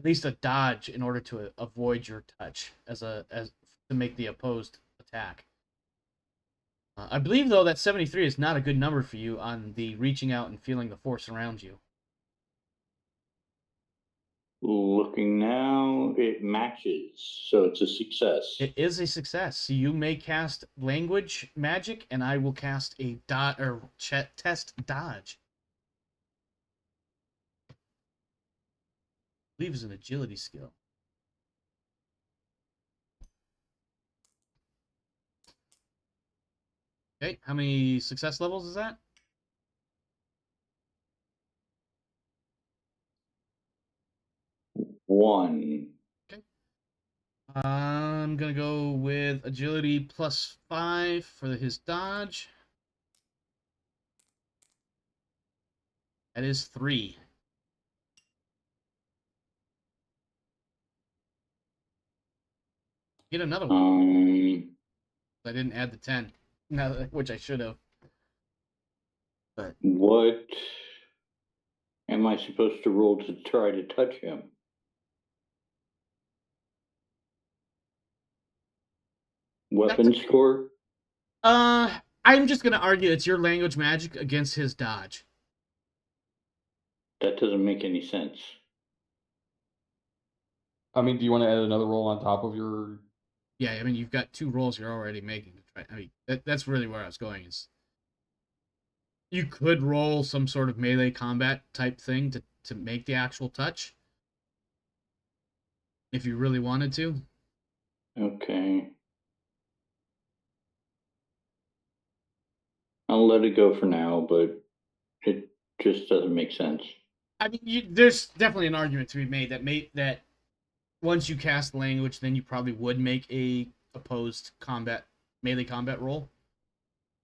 least a dodge in order to avoid your touch as to make the opposed attack. I believe though that 73 is not a good number for you on the reaching out and feeling the force around you. Looking now, it matches, so it's a success. It is a success. So you may cast language magic, and I will cast a test dodge. I believe it's an agility skill. Okay, how many success levels is that? One. Okay. I'm gonna go with agility +5 for his dodge. That is 3. Get another one. I didn't add the 10, which I should have. But What am I supposed to roll to try to touch him? Weapon score? I'm just gonna argue it's your language magic against his dodge. That doesn't make any sense. I mean, do you want to add another roll on top of your? Yeah, I mean, you've got 2 rolls you're already making. I mean, that's really where I was going. Is you could roll some sort of melee combat type thing to make the actual touch, if you really wanted to. Okay. I'll let it go for now, but it just doesn't make sense. I mean, there's definitely an argument to be made that once you cast language, then you probably would make a opposed melee combat roll.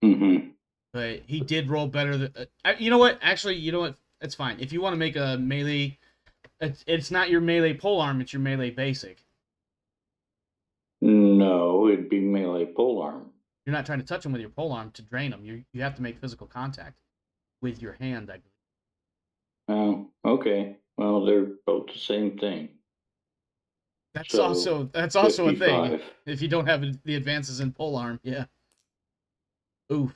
Mm-hmm. But he did roll better than. You know what? Actually, you know what? It's fine. If you want to make a melee, it's not your melee polearm. It's your melee basic. No, it'd be melee polearm. You're not trying to touch him with your polearm to drain him. You have to make physical contact with your hand, I believe. Oh, okay. Well, they're both the same thing. That's So, also a thing. 55. If you don't have the advances in polearm, yeah. Oof.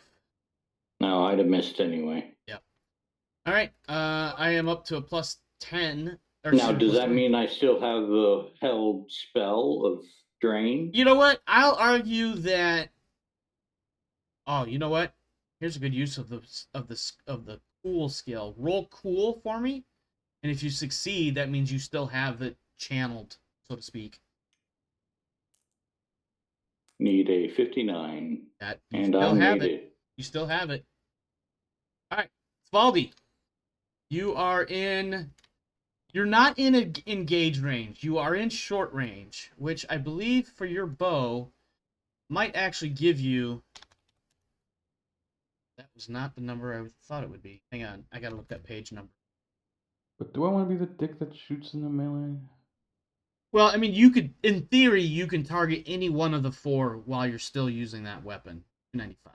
No, I'd have missed anyway. Yep. All right. I am up to a plus 10. Now, does that mean I still have the held spell of drain? You know what? I'll argue that. Oh, you know what? Here's a good use of the cool skill. Roll cool for me, and if you succeed, that means you still have it channeled, so to speak. Need a 59. That and I made it. You still have it. All right, Svaldi, you're not in engage range. You are in short range, which I believe for your bow might actually give you. That was not the number I thought it would be. Hang on, I gotta look that page number. But do I want to be the dick that shoots in the melee? Well, I mean, in theory, you can target any one of the 4 while you're still using that weapon. 295.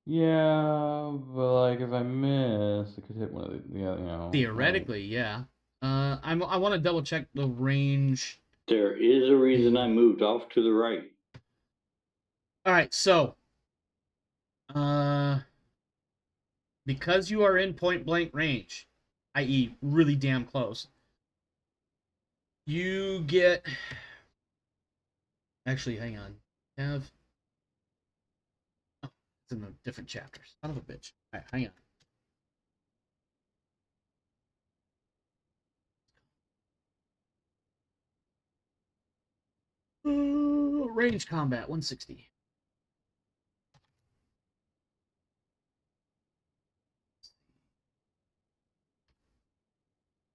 Yeah, but like if I miss, I could hit one of the, yeah, you know. Theoretically, yeah. I want to double check the range. There is a reason I moved off to the right. All right, so, because you are in point blank range, i.e., really damn close, you get. Actually, hang on. Have. Oh, it's in the different chapters. Son of a bitch. All right, hang on. Range combat 160.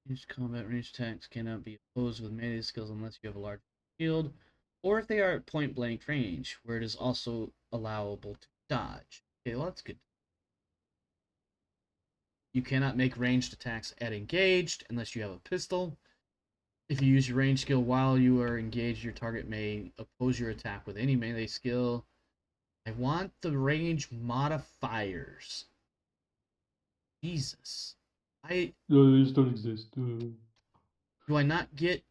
Range combat range attacks cannot be opposed with melee skills unless you have a large shield, or if they are at point blank range, where it is also allowable to dodge. Okay, well that's good. You cannot make ranged attacks at engaged unless you have a pistol. If you use your range skill while you are engaged, your target may oppose your attack with any melee skill. I want the range modifiers. Jesus. No, these don't exist. Do I not get...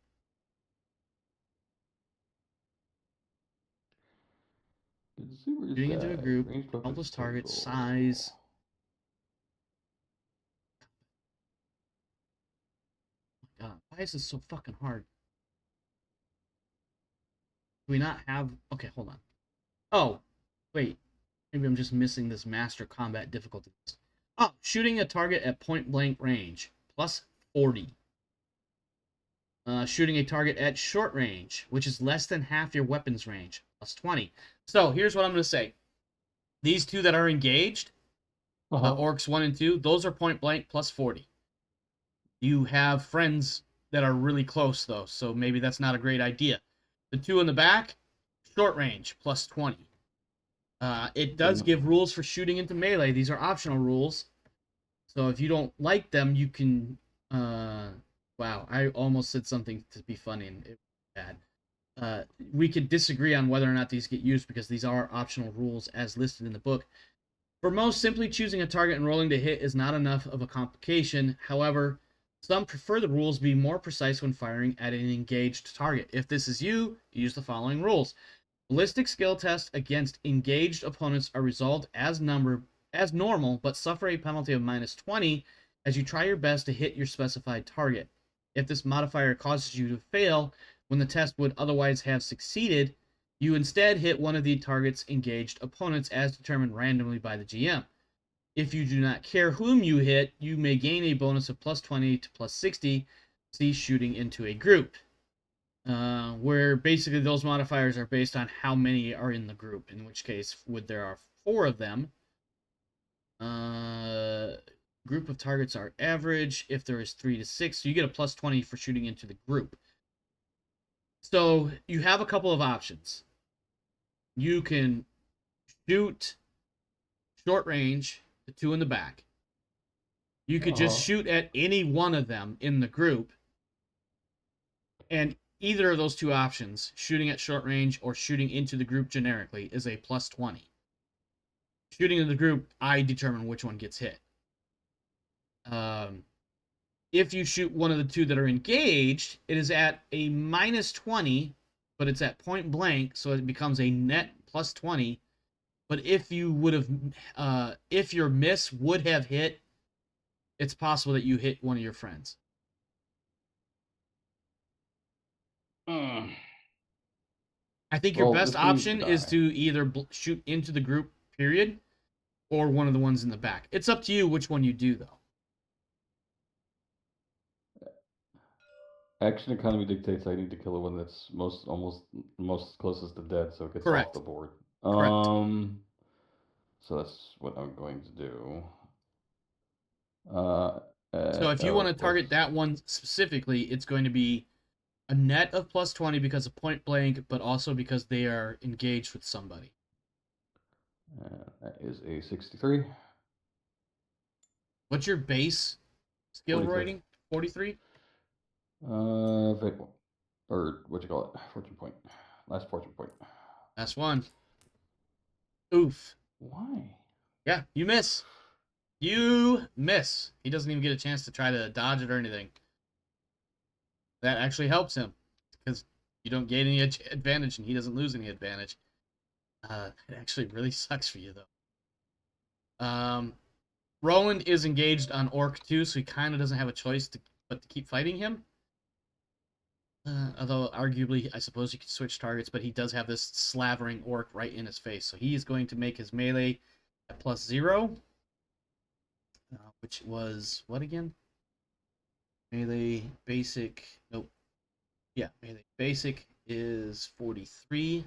Shooting into a group, helpless target, size... Oh my god, why is this so fucking hard? Do we not have... Okay, hold on. Oh, wait. Maybe I'm just missing this master combat difficulties. Oh, shooting a target at point blank range, plus 40. Shooting a target at short range, which is less than half your weapon's range, plus 20. So here's what I'm going to say. These 2 that are engaged, Orcs 1 and 2, those are point blank, plus 40. You have friends that are really close, though, so maybe that's not a great idea. The 2 in the back, short range, plus 20. It does give rules for shooting into melee. These are optional rules. So if you don't like them, you can... wow, I almost said something to be funny and it was bad. We could disagree on whether or not these get used because these are optional rules as listed in the book. For most, simply choosing a target and rolling to hit is not enough of a complication. However, some prefer the rules be more precise when firing at an engaged target. If this is you, use the following rules. Ballistic skill tests against engaged opponents are resolved as normal, but suffer a penalty of minus 20 as you try your best to hit your specified target. If this modifier causes you to fail, when the test would otherwise have succeeded, you instead hit one of the target's engaged opponents as determined randomly by the GM. If you do not care whom you hit, you may gain a bonus of plus 20 to plus 60, see shooting into a group. Where basically those modifiers are based on how many are in the group, in which case, there are 4 of them, group of targets are average. If there is 3 to 6, so you get a plus 20 for shooting into the group. So you have a couple of options. You can shoot short range, the 2 in the back. You could just shoot at any one of them in the group. And either of those 2 options, shooting at short range or shooting into the group generically, is a plus 20. Shooting in the group, I determine which one gets hit. If you shoot one of the 2 that are engaged, it is at a minus 20, but it's at point blank, so it becomes a net plus 20. But if you would have, if your miss would have hit, it's possible that you hit one of your friends. I think your best option is to either shoot into the group, period, or one of the ones in the back. It's up to you which one you do, though. Action economy dictates I need to kill the one that's most closest to dead, so it gets Correct. off the board. Correct. So that's what I'm going to do. So if you want to target that one specifically, it's going to be a net of plus 20 because of point blank, but also because they are engaged with somebody. That is a 63. What's your base skill 43. rating? 43? Fate point. Or what you call it? Fortune point. Last fortune point. That's one. Oof. Why? Yeah, you miss. You miss. He doesn't even get a chance to try to dodge it or anything. That actually helps him because you don't gain any advantage and he doesn't lose any advantage. It actually really sucks for you, though. Roland is engaged on Orc too, so he kind of doesn't have a choice but to keep fighting him. Although, arguably, I suppose you could switch targets, but he does have this slavering Orc right in his face. So he is going to make his melee at plus 0. Which was, what again? Melee basic, nope. Yeah, melee basic is 43.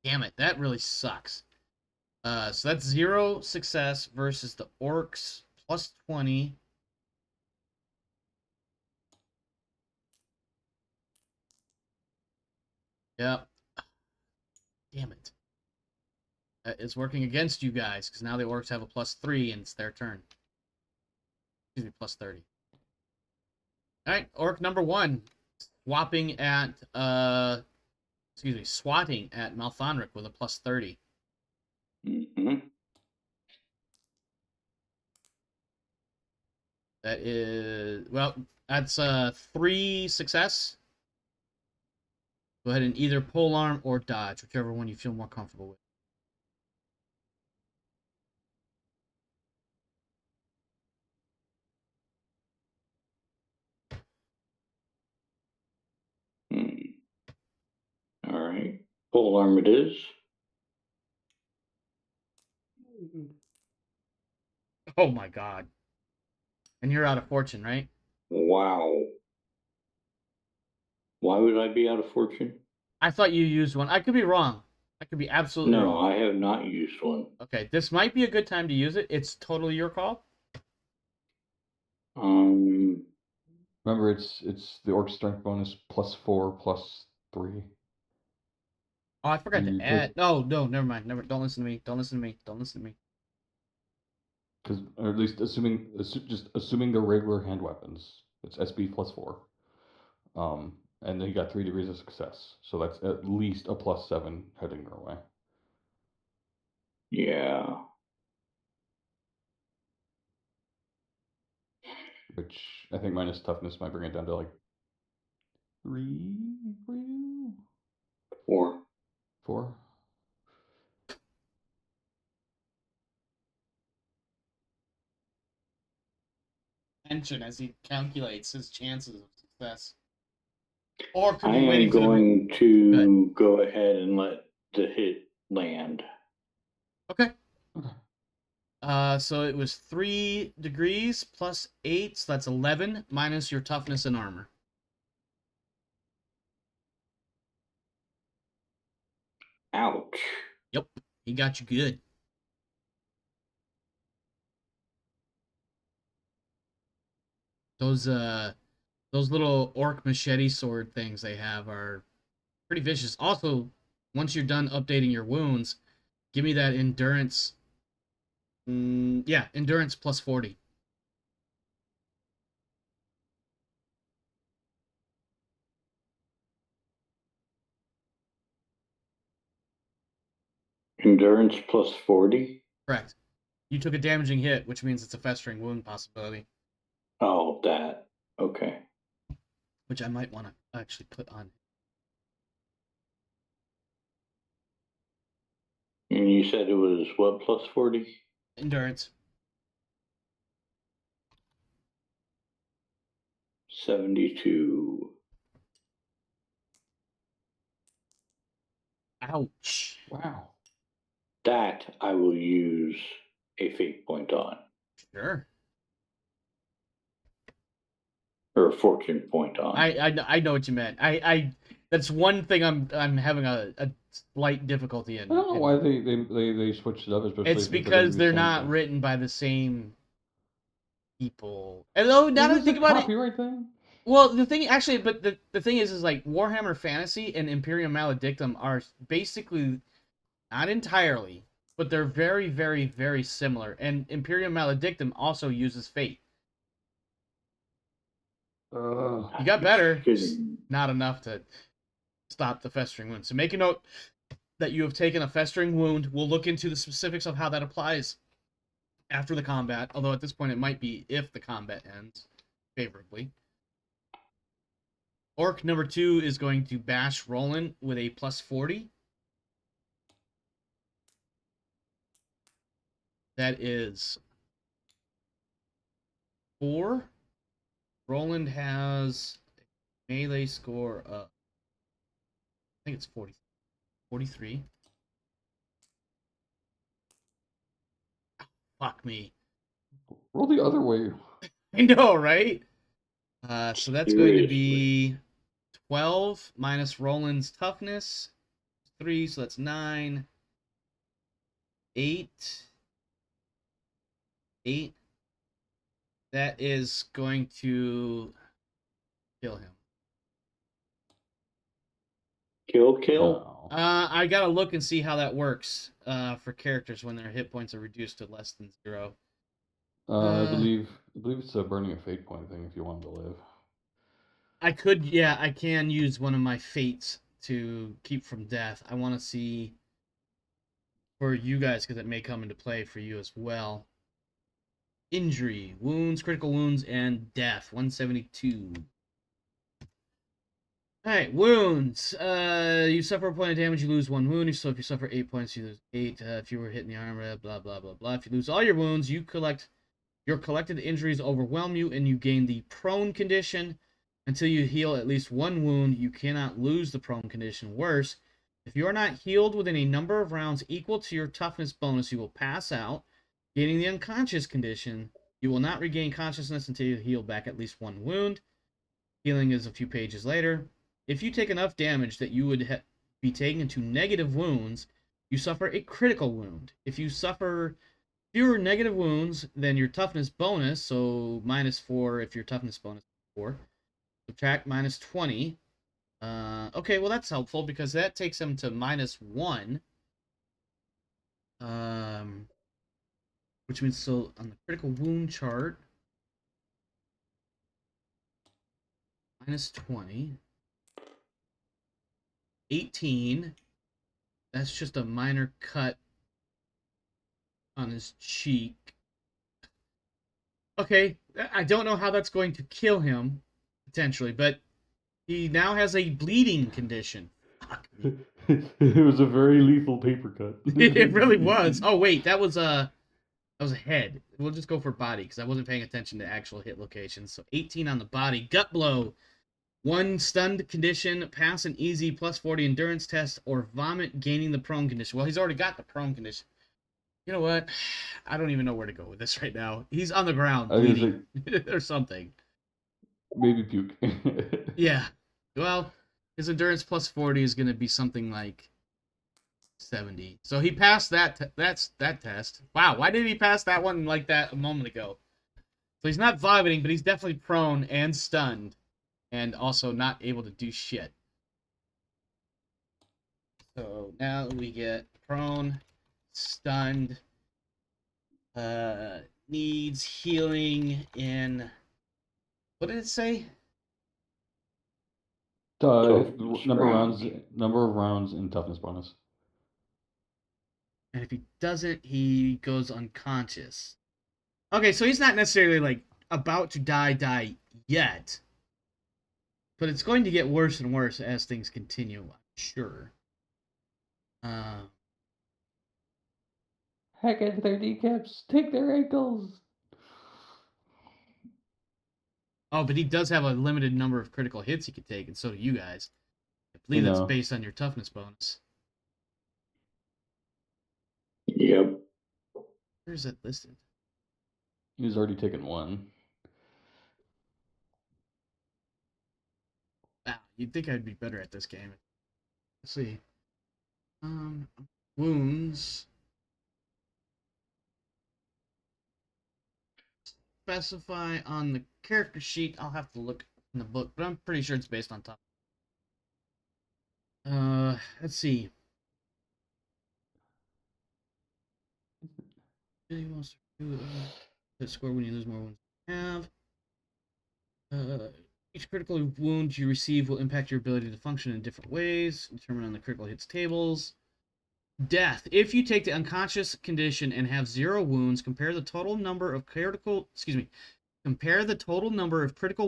Damn it, that really sucks. So that's 0 success versus the Orcs plus 20. Yep. Damn it. It's working against you guys, because now the Orcs have a plus 3, and it's their turn. Excuse me, plus 30. Alright, Orc number 1. Swatting at Malthanric with a plus 30. Mm-hmm. That is, well, that's 3 success. Go ahead and either polearm or dodge, whichever one you feel more comfortable with. All right. Pole arm it is. Oh my god. And you're out of fortune, right? Wow. Why would I be out of fortune? I thought you used one. I could be wrong. I could be absolutely wrong. No, I have not used one. Okay, this might be a good time to use it. It's totally your call. Remember, it's the Orc strength bonus plus 4 plus 3. Oh, I forgot to add. No, never mind. Don't listen to me. Don't listen to me. Don't listen to me. Because, or at least assuming the regular hand weapons, it's SB plus 4. And then you got 3 degrees of success, so that's at least a plus 7 heading your way. Yeah. Which I think minus toughness might bring it down to like 3 for you? 4. 4? attention as he calculates his chances of success. Or could I be am waiting for the... going to go ahead and let the hit land. Okay. So it was 3 degrees plus 8, so that's 11, minus your toughness and armor. Ouch. Yep, he got you good. Those little orc machete sword things they have are pretty vicious. Also, once you're done updating your wounds, give me that endurance. Yeah, endurance plus 40. Endurance plus 40? Correct. You took a damaging hit, which means it's a festering wound possibility. Oh, that. Okay. Which I might want to actually put on. And you said it was what plus 40? Endurance. 72. Ouch. Wow. That I will use a fate point on. Sure. Or a fortune point on. I know what you meant. I that's one thing I'm having a slight difficulty in. I don't know why they switched it up, especially It's if they're because gonna be they're the same not thing. written by the same people. Although now that I Is this think a about it, copyright thing? well, the thing actually, but the thing is like Warhammer Fantasy and Imperium Maledictum are basically not entirely, but they're very, very, very similar. And Imperium Maledictum also uses fate. You got better, just not enough to stop the festering wound. So make a note that you have taken a festering wound. We'll look into the specifics of how that applies after the combat, although at this point it might be if the combat ends favorably. Orc number 2 is going to bash Roland with a plus 40. That is 4. Roland has a melee score of, I think it's 43. Fuck me. Roll the other way. I know, right? So that's going to be 12 minus Roland's toughness. 3, so that's 9. 8. 8. That is going to kill him. Kill? Oh. I gotta look and see how that works for characters when their hit points are reduced to less than 0. I believe it's a burning a fate point thing if you want to live. I can use one of my fates to keep from death. I want to see for you guys because it may come into play for you as well. Injury, wounds, critical wounds, and death. 172. Alright, wounds. You suffer a point of damage, you lose 1 wound. So if you suffer 8 points, you lose 8. If you were hit in the armor, blah, blah, blah, blah. If you lose all your wounds, your collected injuries overwhelm you, and you gain the prone condition. Until you heal at least 1 wound, you cannot lose the prone condition. Worse, if you are not healed within a number of rounds equal to your toughness bonus, you will pass out, gaining the unconscious condition. You will not regain consciousness until you heal back at least 1 wound. Healing is a few pages later. If you take enough damage that you would be taken to negative wounds, you suffer a critical wound. If you suffer fewer negative wounds than your toughness bonus, so -4 if your toughness bonus is 4, subtract -20. Okay, well that's helpful because that takes him to -1. Which means so on the critical wound chart, -20. 18. That's just a minor cut on his cheek. Okay, I don't know how that's going to kill him, potentially, but he now has a bleeding condition. It was a very lethal paper cut. It really was. Oh, wait, that was a... I was ahead. We'll just go for body because I wasn't paying attention to actual hit locations. So 18 on the body. Gut blow. 1 stunned condition, pass an easy +40 endurance test, or vomit gaining the prone condition. Well, he's already got the prone condition. You know what? I don't even know where to go with this right now. He's on the ground I was gonna bleeding or something. maybe puke. Yeah. Well, his endurance +40 is going to be something like 70. So he passed that that test. Wow, why did he pass that one like that a moment ago? So he's not vomiting, but he's definitely prone and stunned and also not able to do shit. So now we get prone, stunned, needs healing in, what did it say? Number rounds. number of rounds and toughness bonus. And if he doesn't, he goes unconscious. Okay, so he's not necessarily like about to die yet. But it's going to get worse and worse as things continue, I'm sure. Heck at their kneecaps, take their ankles. Oh, but he does have a limited number of critical hits he can take, and so do you guys. I believe that's based on your toughness bonus. Yep. Where is that listed? He's already taken 1. Wow, you'd think I'd be better at this game. Let's see. Wounds. Specify on the character sheet. I'll have to look in the book, but I'm pretty sure it's based on top. Let's see. The score when you lose more wounds you have. Each critical wound you receive will impact your ability to function in different ways, determined on the critical hits tables. Death. If you take the unconscious condition and have 0 wounds, compare the total number of critical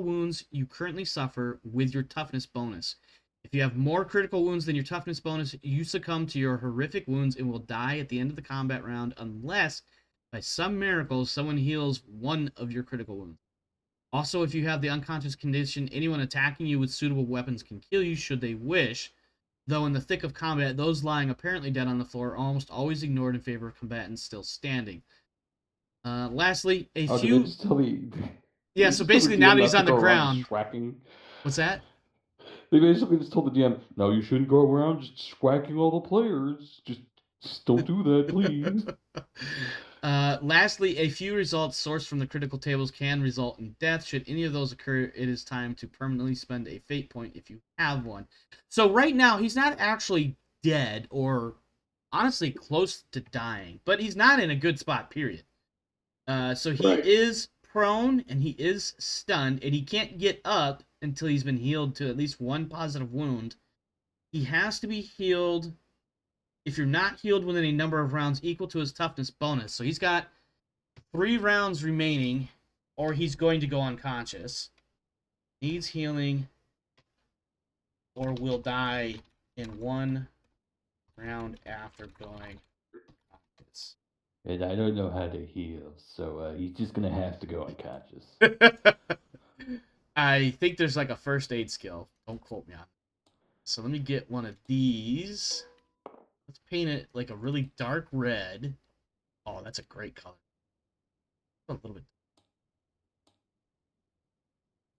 wounds you currently suffer with your toughness bonus. If you have more critical wounds than your toughness bonus, you succumb to your horrific wounds and will die at the end of the combat round unless, by some miracle, someone heals 1 of your critical wounds. Also, if you have the unconscious condition, anyone attacking you with suitable weapons can kill you should they wish. Though in the thick of combat, those lying apparently dead on the floor are almost always ignored in favor of combatants still standing. Lastly, Did they just tell me? Yeah, so basically now that he's on the ground... Swacking? What's that? They basically just told the DM, no, you shouldn't go around just swacking all the players. Just don't do that, please. Lastly, a few results sourced from the critical tables can result in death. Should any of those occur, it is time to permanently spend a fate point if you have one. So right now, he's not actually dead or honestly close to dying, but he's not in a good spot, period. So he is prone and he is stunned, and he can't get up until he's been healed to at least 1 positive wound. He has to be healed if you're not healed within a number of rounds equal to his toughness bonus. So he's got 3 rounds remaining, or he's going to go unconscious. Needs healing, or will die in 1 round after going unconscious. And I don't know how to heal, so he's just going to have to go unconscious. I think there's like a first aid skill. Don't quote me on it. So let me get one of these. Let's paint it like a really dark red. Oh, that's a great color. A little bit.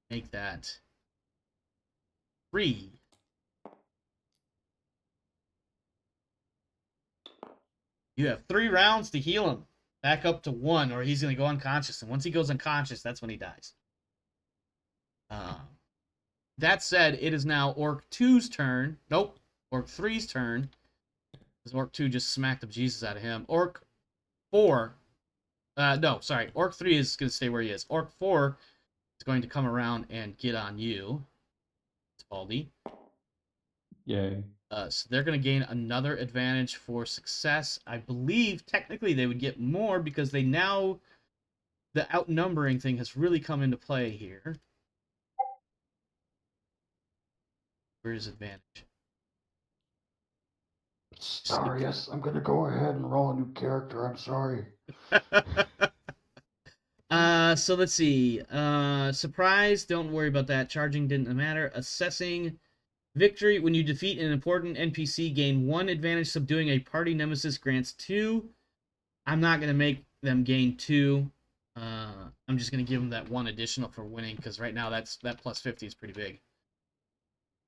Make that 3. You have 3 rounds to heal him. Back up to 1, or he's going to go unconscious. And once he goes unconscious, that's when he dies. That said, it is now Orc 2's turn. Nope. Orc 3's turn. Because Orc 2 just smacked the Jesus out of him. Orc 4. No, sorry. Orc 3 is going to stay where he is. Orc 4 is going to come around and get on you, Svaldi. Yay. So they're going to gain another advantage for success. I believe technically they would get more because they now... The outnumbering thing has really come into play here. Where's advantage? Sorry, yes, I'm gonna go ahead and roll a new character. I'm sorry. So let's see. Surprise, don't worry about that. Charging didn't matter. Assessing victory. When you defeat an important NPC, gain 1 advantage. Subduing a party nemesis grants 2. I'm not going to make them gain 2. I'm just going to give them that 1 additional for winning, because right now that plus 50 is pretty big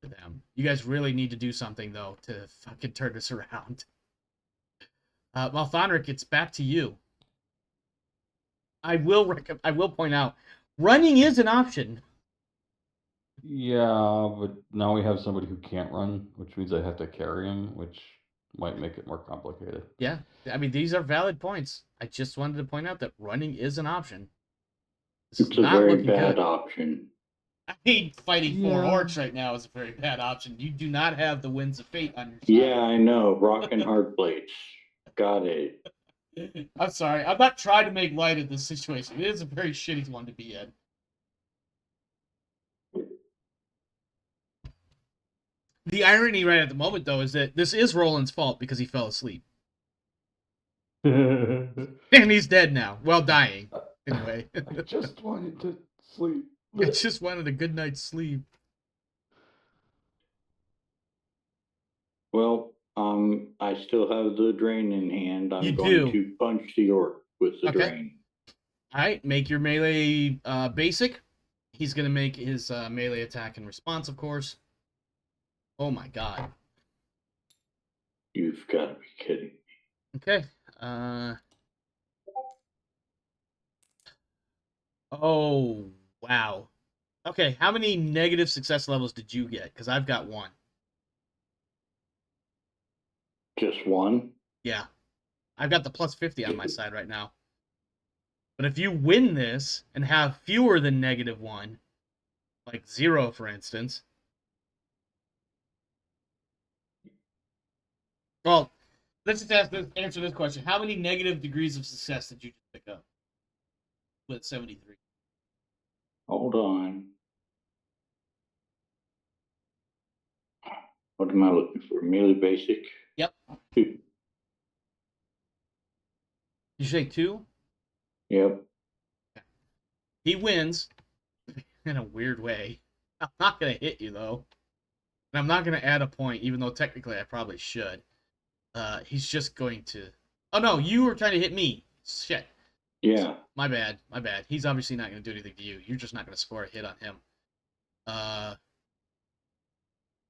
for them. You guys really need to do something, though, to fucking turn this around. Malthanric, it's back to you. I will point out, running is an option. Yeah, but now we have somebody who can't run, which means I have to carry him, which might make it more complicated. Yeah, I mean, these are valid points. I just wanted to point out that running is an option. It's a very bad option. I mean, fighting 4 orcs right now is a very bad option. You do not have the winds of fate on your side. Yeah, I know. Rock and hard plates. Got it. I'm sorry. I'm not trying to make light of this situation. It is a very shitty one to be in. The irony right at the moment, though, is that this is Roland's fault because he fell asleep. And he's dead now. Well, dying. Anyway. I just wanted to sleep. I just wanted a good night's sleep. Well, I still have the drain in hand. I'm going to punch the orc with the drain. Alright, make your melee basic. He's going to make his melee attack in response, of course. Oh my god. You've got to be kidding me. Okay. Oh, wow. Okay, how many negative success levels did you get? Because I've got 1. Just 1? Yeah. I've got the plus 50 on my side right now. But if you win this and have fewer than -1, like 0, for instance. Well, let's just answer this question. How many negative degrees of success did you just pick up with 73? Hold on. What am I looking for? Melee basic? Yep. 2. You say 2? Yep. He wins in a weird way. I'm not going to hit you, though. And I'm not going to add a point, even though technically I probably should. He's just going to... Oh, no, you were trying to hit me. Shit. Yeah. My bad. He's obviously not going to do anything to you. You're just not going to score a hit on him.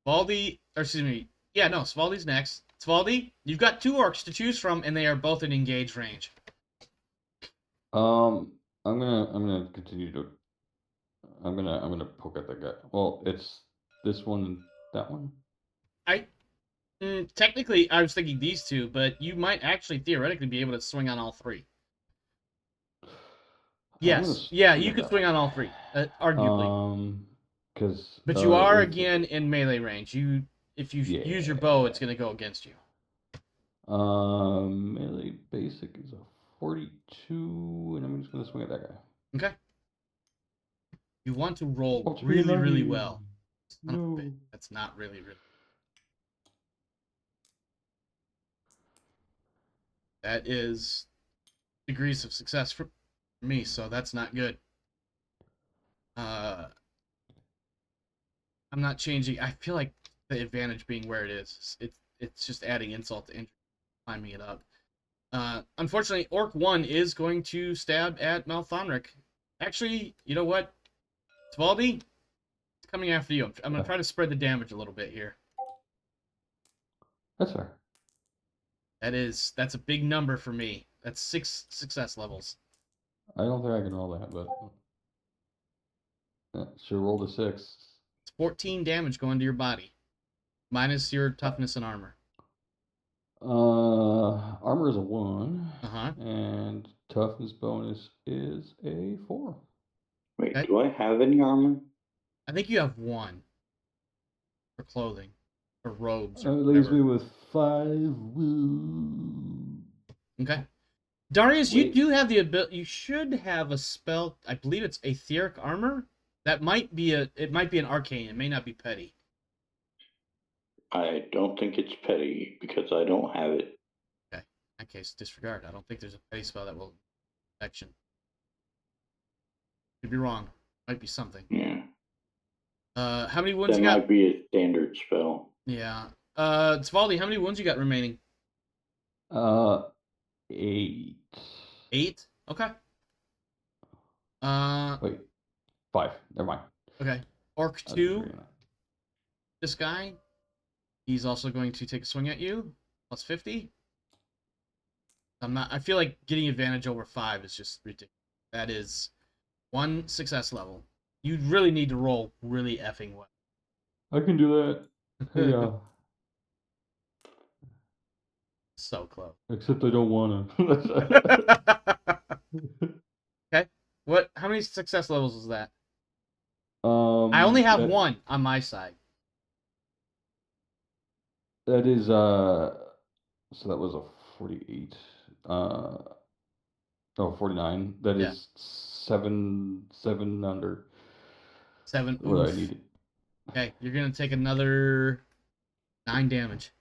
Svaldi... Or excuse me. Yeah, no, Svaldi's next. Svaldi, you've got 2 orcs to choose from, and they are both in engaged range. I'm gonna continue to. I'm gonna poke at the guy. Well, it's this one and that one. Technically, I was thinking these 2, but you might actually theoretically be able to swing on all 3. Yes, yeah, you could swing on all 3, arguably. But you are again in melee range. If you use your bow, it's gonna go against you. Melee basic is a 42, and I'm just gonna swing at that guy. Okay. You want to roll really, really well. No. That's not really. That is degrees of success for me, so that's not good. I'm not changing. I feel like the advantage being where it is. It's just adding insult to injury, climbing it up. Unfortunately, Orc 1 is going to stab at Malthanric. Actually, you know what? Svaldi, it's coming after you. I'm going to try to spread the damage a little bit here. That's fair. That's a big number for me. That's 6 success levels. I don't think I can roll that, but sure rolled a 6. It's 14 damage going to your body, minus your toughness and armor. Armor is a 1. And toughness bonus is a 4. Wait, do I have any armor? I think you have 1 for clothing or robes. It leaves me with 5. Okay. Darius, you do have the ability. You should have a spell. I believe it's etheric armor. That might be it might be an arcane. It may not be petty. I don't think it's petty because I don't have it. Okay. In that case, disregard. I don't think there's a petty spell that will protection. Could be wrong. Might be something. Yeah. How many wounds That you got? might be a standard spell. Yeah. Svaldi, how many wounds you got remaining? 8. 8? Okay. Wait, 5. Never mind. Okay. Orc I was 2, reading that. this guy. He's also going to take a swing at you. Plus 50. I feel like getting advantage over 5 is just ridiculous. That is 1 success level. You really need to roll really effing well. I can do that. Yeah. So close. Except I don't want to. Okay. How many success levels is that? I I only have 1 on my side. That is so that was a 48. 49. That Yeah. is 7 under 7. what I Oof. needed. Okay, you're gonna take another 9 damage.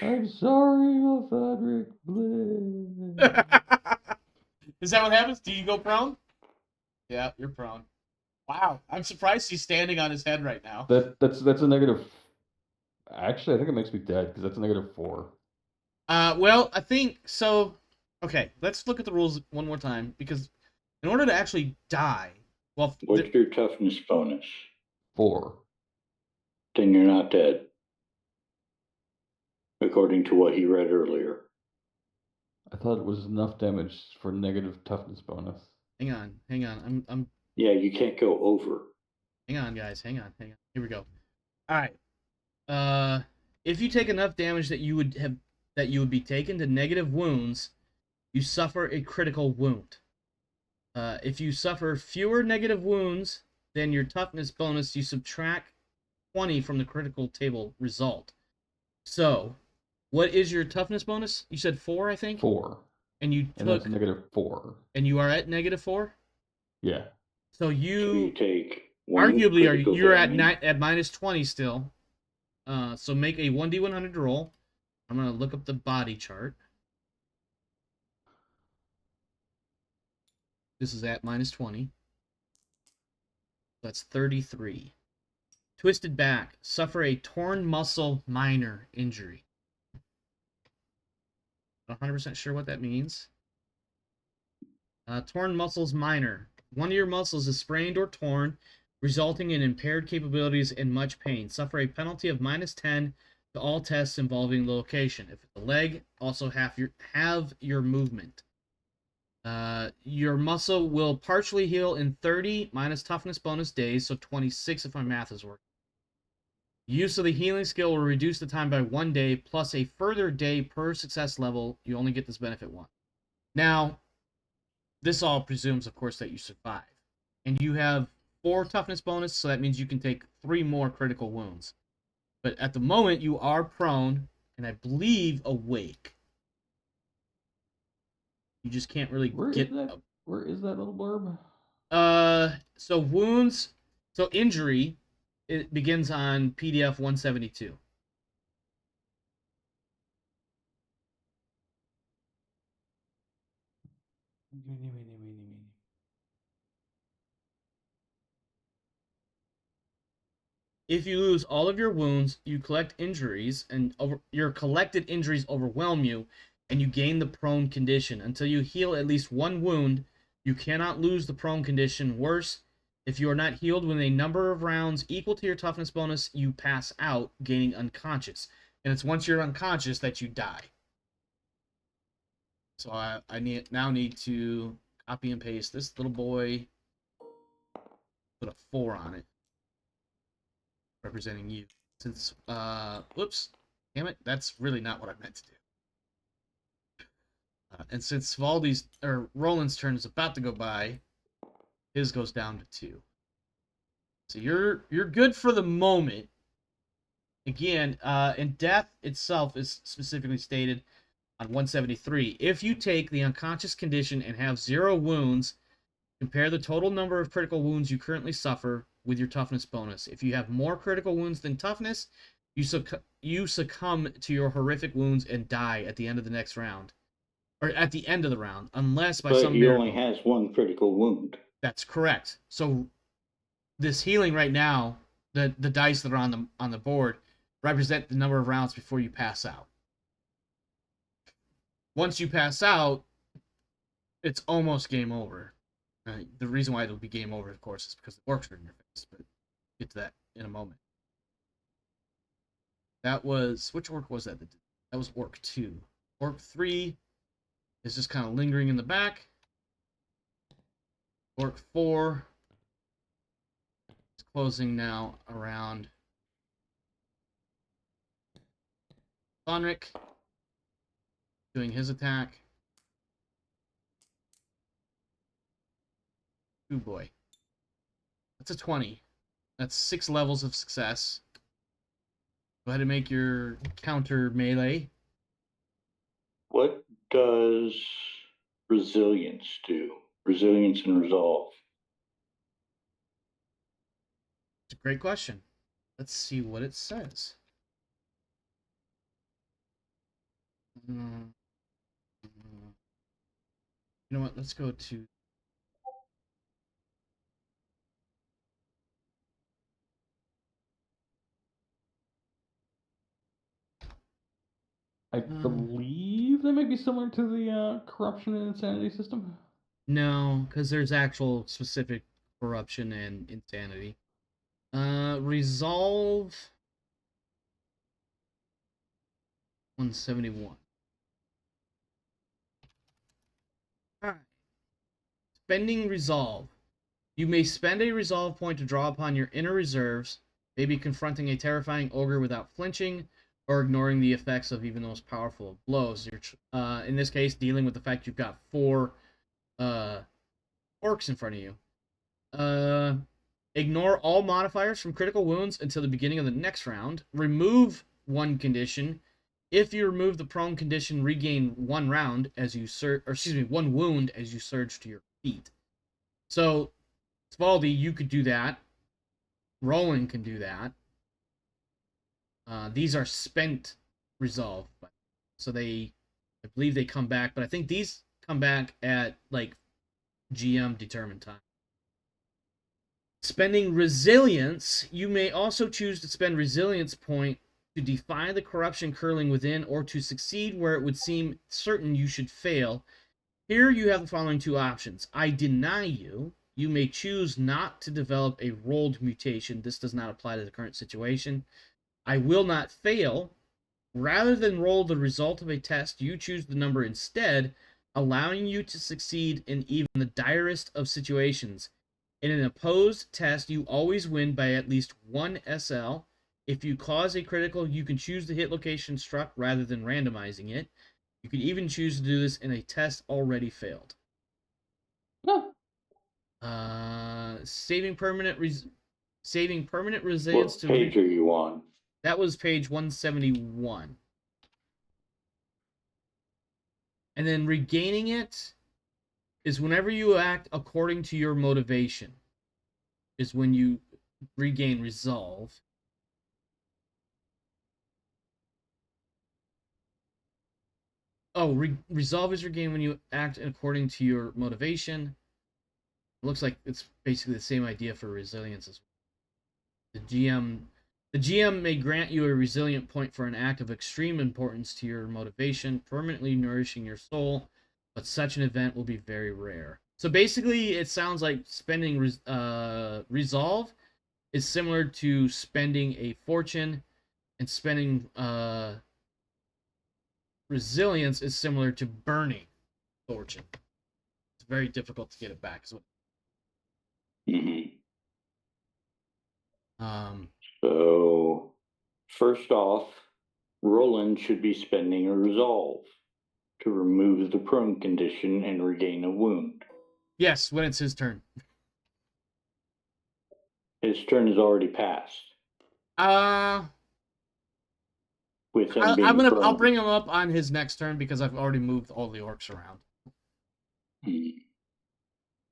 I'm sorry, Malthanric. Is that what happens? Do you go prone? Yeah, you're prone. Wow, I'm surprised he's standing on his head right now. That's a negative. Actually, I think it makes me dead because that's a -4. Well, I think so. Okay, let's look at the rules one more time because in order to actually die, well, What's your toughness bonus? 4. Then you're not dead. According to what he read earlier. I thought it was enough damage for negative toughness bonus. hang on. I'm. Yeah, you can't go over. Hang on, guys. Hang on. Here we go. All right. If you take enough damage that you would be taken to negative wounds, you suffer a critical wound. If you suffer fewer negative wounds than your toughness bonus, you subtract 20 from the critical table result. So, what is your toughness bonus? You said 4, I think? 4. And that's a -4. And you are at -4? Yeah. So So you take arguably you're at damage. -20 still. So make a 1d100 roll. I'm gonna look up the body chart. This is at -20. That's 33. Twisted back. Suffer a torn muscle minor injury. Not 100% sure what that means. Torn muscles minor. One of your muscles is sprained or torn, resulting in impaired capabilities and much pain. Suffer a penalty of -10 to all tests involving the location. If it's a leg, also have your movement. Your muscle will partially heal in 30 minus toughness bonus days, so 26 if my math is working. Use of the healing skill will reduce the time by 1 day, plus a further day per success level. You only get this benefit once. Now, this all presumes, of course, that you survive. And you have 4 toughness bonus, so that means you can take 3 more critical wounds. But at the moment, you are prone, and I believe awake. You just can't really get... Where is that little blurb? So wounds... So injury, it begins on PDF 172. If you lose all of your wounds, you collect injuries, and your collected injuries overwhelm you, and you gain the prone condition. Until you heal at least 1 wound, you cannot lose the prone condition. Worse, if you are not healed within a number of rounds equal to your toughness bonus, you pass out, gaining unconscious. And it's once you're unconscious that you die. So I now need to copy and paste this little boy, put a 4 on it, representing you. Since, whoops, damn it, that's really not what I meant to do. And since Roland's turn is about to go by, his goes down to 2. So you're good for the moment. Again, and death itself is specifically stated on 173. If you take the unconscious condition and have 0 wounds, compare the total number of critical wounds you currently suffer with your toughness bonus. If you have more critical wounds than toughness, you succumb to your horrific wounds and die at the end of the next round. Or at the end of the round, unless by some But he miracle. only has one critical wound. That's correct. So this healing right now, the dice that are on the board represent the number of rounds before you pass out. Once you pass out, it's almost game over. The reason why it'll be game over, of course, is because the orcs are in your face. But we'll get to that in a moment. That was... Which orc was that? That was orc 2. Orc 3 is just kind of lingering in the back. Orc 4 is closing now around Malthanric, doing his attack. Oh boy. That's a 20. That's 6 levels of success. Go ahead and make your counter melee. What does resilience do? Resilience and resolve. It's a great question. Let's see what it says. You know what? Let's go to... I believe that might be similar to the corruption and insanity system. No, because there's actual specific corruption and insanity. Resolve 171. Alright. Spending resolve. You may spend a resolve point to draw upon your inner reserves, maybe confronting a terrifying ogre without flinching, or ignoring the effects of even the most powerful of blows. You're, in this case, dealing with the fact you've got 4 orcs in front of you. Ignore all modifiers from critical wounds until the beginning of the next round. Remove 1 condition. If you remove the prone condition, regain 1 round as you 1 wound as you surge to your feet. So, Svaldi, you could do that. Roland can do that. These are spent resolve, so I believe they come back, but I think these come back at like GM determined time. Spending resilience, you may also choose to spend resilience point to defy the corruption curling within or to succeed where it would seem certain you should fail. Here you have the following 2 options. I deny you. You may choose not to develop a rolled mutation. This does not apply to the current situation. I will not fail. Rather than roll the result of a test, you choose the number instead, allowing you to succeed in even the direst of situations. In an opposed test, you always win by at least 1 SL. If you cause a critical, you can choose the hit location struck rather than randomizing it. You can even choose to do this in a test already failed. No. Saving permanent resilience What to... page are you on? That was page 171. And then regaining it is whenever you act according to your motivation. Is when you regain resolve. Oh, resolve is regained when you act according to your motivation. It looks like it's basically the same idea for resilience as well. The GM may grant you a resilient point for an act of extreme importance to your motivation, permanently nourishing your soul, but such an event will be very rare. So basically, it sounds like spending resolve is similar to spending a fortune, and spending resilience is similar to burning fortune. It's very difficult to get it back. So, first off, Roland should be spending a resolve to remove the prone condition and regain a wound. Yes, when it's his turn. His turn is already passed. With him being prone. I'll bring him up on his next turn because I've already moved all the orcs around.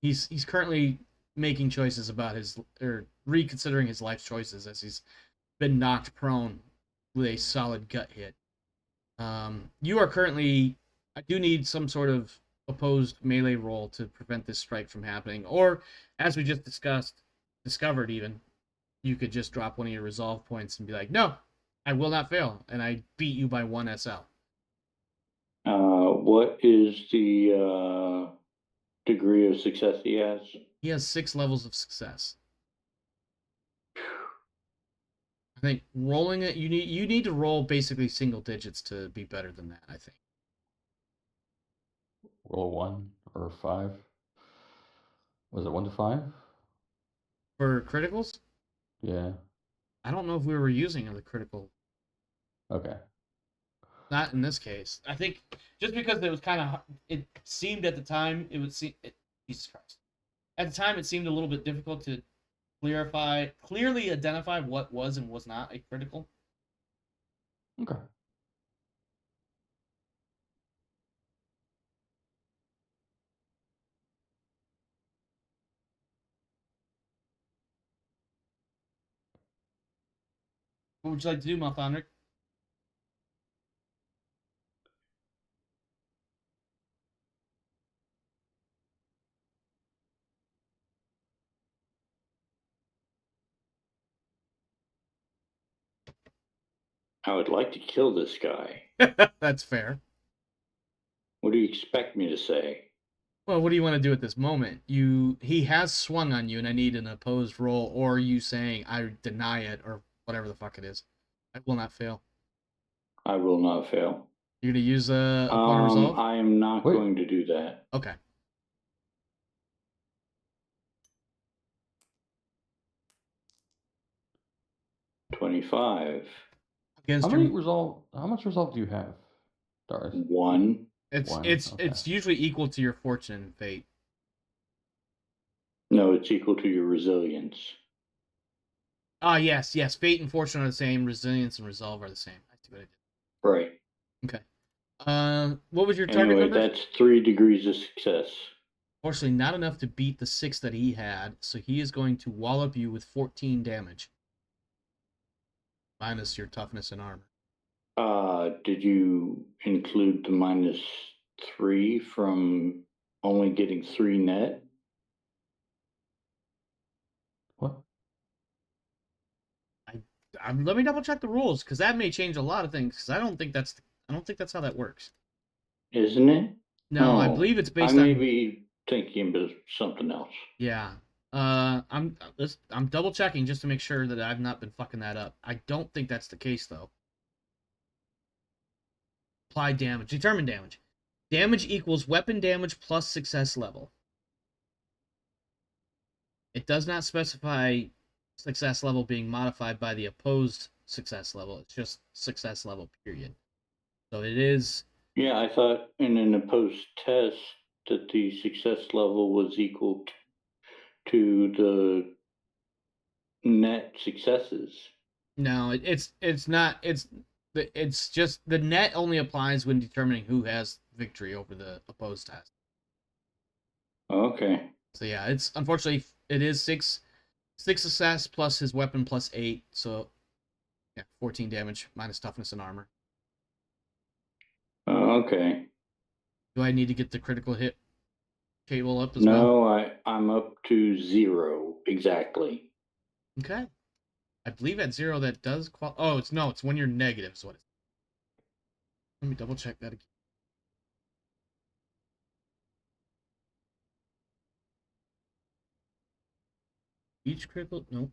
He's currently making choices about reconsidering his life choices as he's been knocked prone with a solid gut hit. You are currently. I do need some sort of opposed melee roll to prevent this strike from happening, or as we just discovered even, you could just drop one of your resolve points and be like, "No, I will not fail," and I beat you by 1 SL. What is the degree of success he has? He has 6 levels of success. I think rolling it, you need to roll basically single digits to be better than that. I think. Roll 1 or 5. Was it 1 to 5? For criticals, Yeah. I don't know if we were using the critical. Okay. Not in this case. I think just because it was kind of, it seemed at the time it would seem. Jesus Christ. At the time, it seemed a little bit difficult to clearly identify what was and was not a critical. Okay. What would you like to do, Malthanric? I would like to kill this guy. That's fair. What do you expect me to say? Well, what do you want to do at this moment? He has swung on you, and I need an opposed roll, or you saying I deny it, or whatever the fuck it is. I will not fail. I will not fail. You're gonna use a point of resolve? I am not Wait. going to do that. Okay. $25. Against How your, much resolve do you have, Doris? 1. it's One, it's okay. it's usually equal to your fortune and fate. No, it's equal to your resilience. Ah, yes. Fate and fortune are the same. Resilience and resolve are the same. I see what I did. Right. Okay. What was your target Anyway, number? that's 3 degrees of success. Fortunately, not enough to beat the 6 that he had, so he is going to wallop you with 14 damage. Minus your toughness and armor. Did you include the -3 from only getting 3 net? What? Let me double check the rules, because that may change a lot of things. Because I don't think that's how that works. Isn't it? No, I believe it's based I may on. be thinking of something else. Yeah. I'm double checking just to make sure that I've not been fucking that up. I don't think that's the case though. Apply damage. Determine damage. Damage equals weapon damage plus success level. It does not specify success level being modified by the opposed success level. It's just success level, period. So it is. Yeah, I thought in an opposed test that the success level was equal to the net successes. No, it's not. It's just the net only applies when determining who has victory over the opposed test. Okay. So yeah, it's unfortunately it is six success plus his weapon plus 8. So yeah, 14 damage minus toughness and armor. Okay. Do I need to get the critical hit table up as well? No, I'm up to 0 exactly. Okay. I believe at 0 that does oh, it's when you're negative is what it's. Let me double check that again. Each critical nope.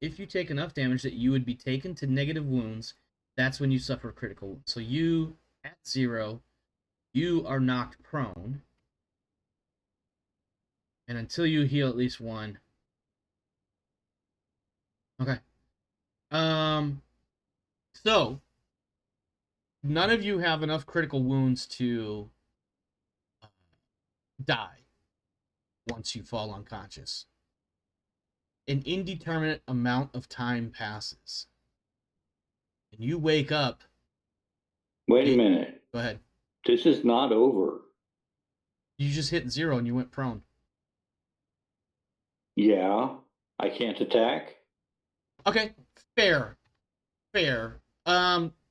If you take enough damage that you would be taken to negative wounds, that's when you suffer critical wounds. So you at 0, you are knocked prone. And until you heal at least 1. Okay. So none of you have enough critical wounds to die once you fall unconscious. An indeterminate amount of time passes. And you wake up. Wait a minute. Go ahead. This is not over. You just hit 0 and you went prone. Yeah, I can't attack. Okay, fair.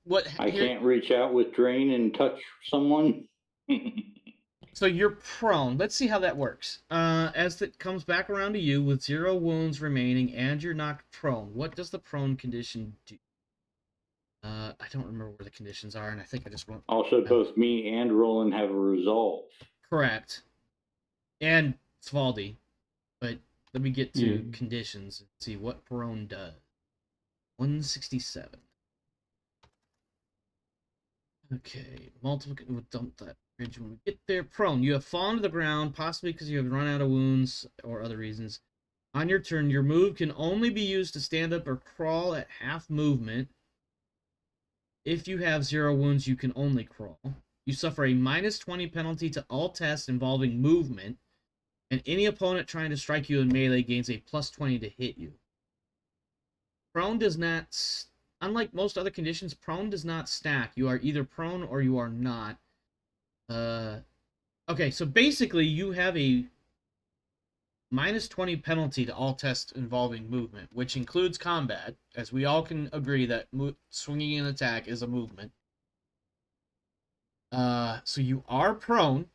What I here? can't reach out with drain and touch someone. So you're prone. Let's see how that works. As it comes back around to you with 0 wounds remaining and you're knocked prone, what does the prone condition do? I don't remember where the conditions are, and I think I just went. Also, both me and Roland have a resolve. Correct. And Svaldi. But let me get to Yeah. conditions and see what prone does. 167. Okay, multiple. We'll dump that bridge when we get there. Prone. You have fallen to the ground, possibly because you have run out of wounds or other reasons. On your turn, your move can only be used to stand up or crawl at half movement. If you have 0 wounds, you can only crawl. You suffer a -20 penalty to all tests involving movement, and any opponent trying to strike you in melee gains a +20 to hit you. Prone does not, unlike most other conditions, prone does not stack. You are either prone or you are not. Okay, so basically you have a -20 penalty to all tests involving movement, which includes combat, as we all can agree that swinging an attack is a movement. So you are prone.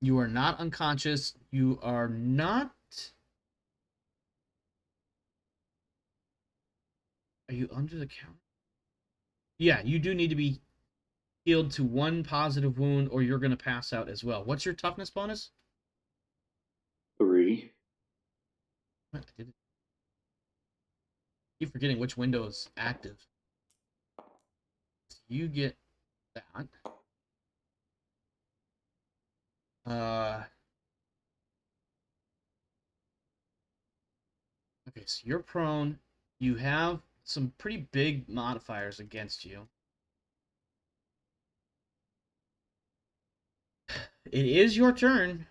You are not unconscious. You are not. Are you under the counter? Yeah, you do need to be healed to 1 positive wound, or you're going to pass out as well. What's your toughness bonus? 3. What? I keep forgetting which window is active. You get that. Okay, so you're prone. You have some pretty big modifiers against you. It is your turn.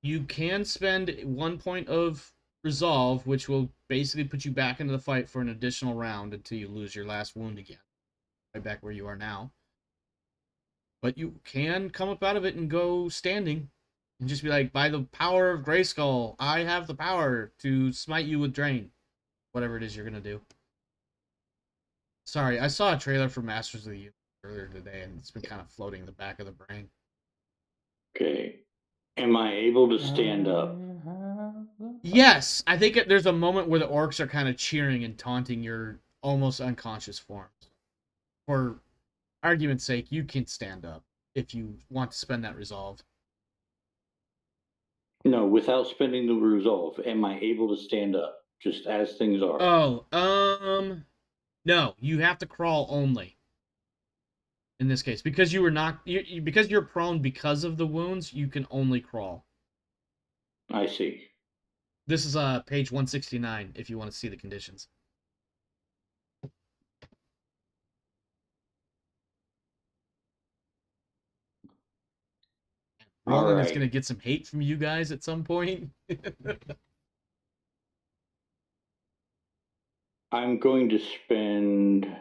You can spend 1 point of resolve, which will basically put you back into the fight for an additional round until you lose your last wound again. Right back where you are now. But you can come up out of it and go standing. And just be like, by the power of Grayskull, I have the power to smite you with Drain. Whatever it is you're going to do. Sorry, I saw a trailer for Masters of the Universe earlier today, and it's been kind of floating in the back of the brain. Okay. Am I able to stand up? Yes, I think there's a moment where the orcs are kind of cheering and taunting your almost unconscious forms. For argument's sake, you can stand up if you want to spend that resolve. No, without spending the resolve, am I able to stand up? Just as things are. Oh, no, you have to crawl only. In this case, because you were not, because you're prone because of the wounds, you can only crawl. I see. This is page 169 if you want to see the conditions. Roland is going to get some hate from you guys at some point. I'm going to spend...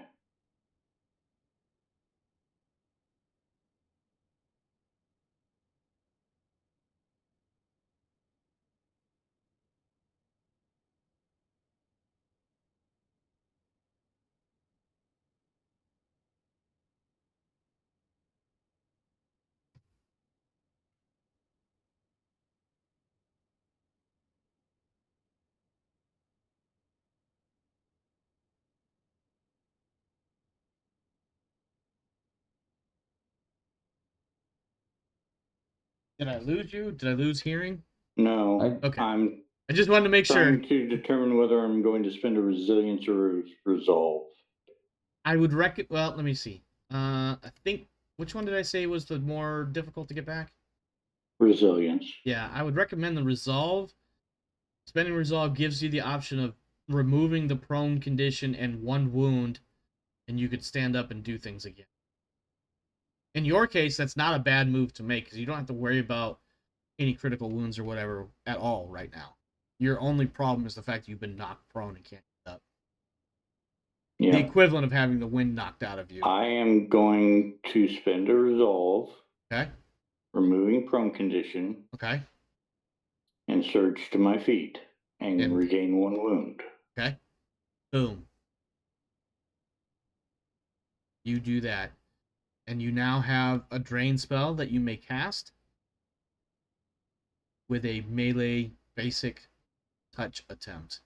Did I lose you? Did I lose hearing? No. Okay. I'm I just wanted to make sure. trying to determine whether I'm going to spend a resilience or a resolve. I would well, let me see. I think, which one did I say was the more difficult to get back? Resilience. Yeah, I would recommend the resolve. Spending resolve gives you the option of removing the prone condition and 1 wound, and you could stand up and do things again. In your case, that's not a bad move to make, because you don't have to worry about any critical wounds or whatever at all right now. Your only problem is the fact that you've been knocked prone and can't get up. Yeah. The equivalent of having the wind knocked out of you. I am going to spend a resolve. Okay. Removing prone condition. Okay. and surge to my feet and regain 1 wound. Okay. Boom. You do that. And you now have a drain spell that you may cast with a melee basic touch attempt.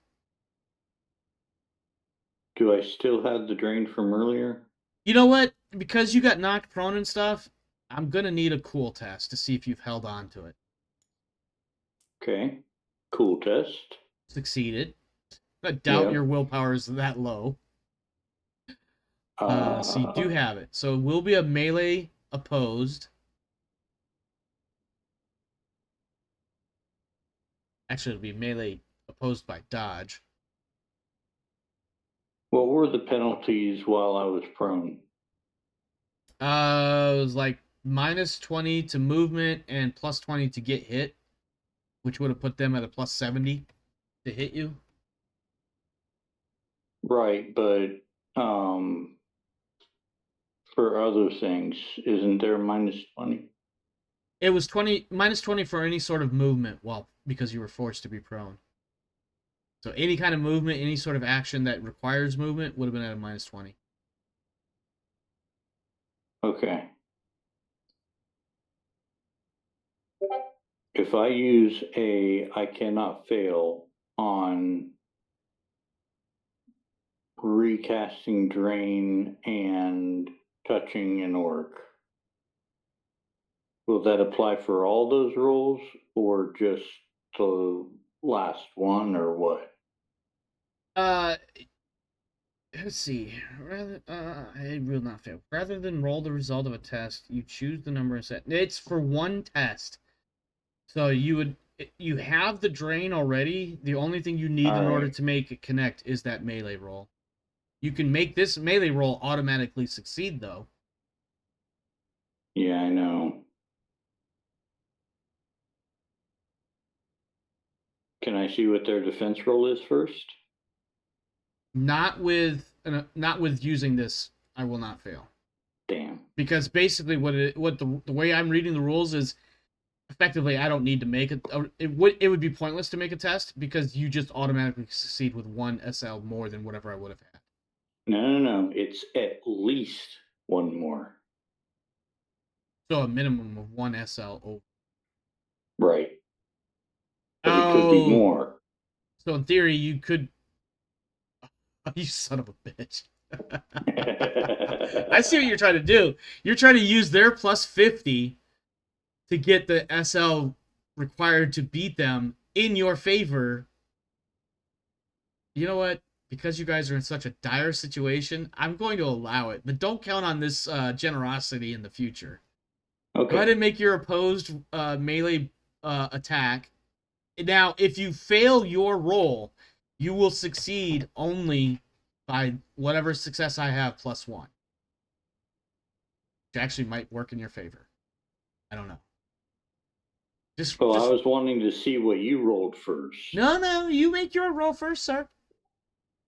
Do I still have the drain from earlier? You know what? Because you got knocked prone and stuff, I'm going to need a cool test to see if you've held on to it. Okay. Cool test. Succeeded. I doubt your willpower is that low. So you do have it. So it will be a melee opposed. Actually, it'll be melee opposed by dodge. What were the penalties while I was prone? It was like minus 20 to movement and plus 20 to get hit, which would have put them at a plus 70 to hit you. Right, but for other things, isn't there minus 20? It was minus 20 for any sort of movement, because you were forced to be prone. So any kind of movement, any sort of action that requires movement would have been at a minus 20. Okay. If I use I cannot fail on recasting drain and touching an orc, will that apply for all those rolls or just the last one or what? Let's see. I will not fail. Rather than roll the result of a test, you choose the number and set. It's for one test. So you have the drain already. The only thing you need in order to make it connect is that melee roll. You can make this melee roll automatically succeed, though. Yeah, I know. Can I see what their defense roll is first? Not with using this. I will not fail. Damn. Because basically, the way I'm reading the rules is, effectively, I don't need to make it. It would be pointless to make a test because you just automatically succeed with 1 SL more than whatever I would have had. No. It's at least 1 more. So a minimum of 1 SL over. Right. But it could be more. So in theory, you could. Oh, you son of a bitch. I see what you're trying to do. You're trying to use their plus 50 to get the SL required to beat them in your favor. You know what? Because you guys are in such a dire situation, I'm going to allow it. But don't count on this generosity in the future. Okay. Go ahead and make your opposed melee attack. Now, if you fail your roll, you will succeed only by whatever success I have plus 1. Which actually might work in your favor. I don't know. I was wanting to see what you rolled first. No, you make your roll first, sir.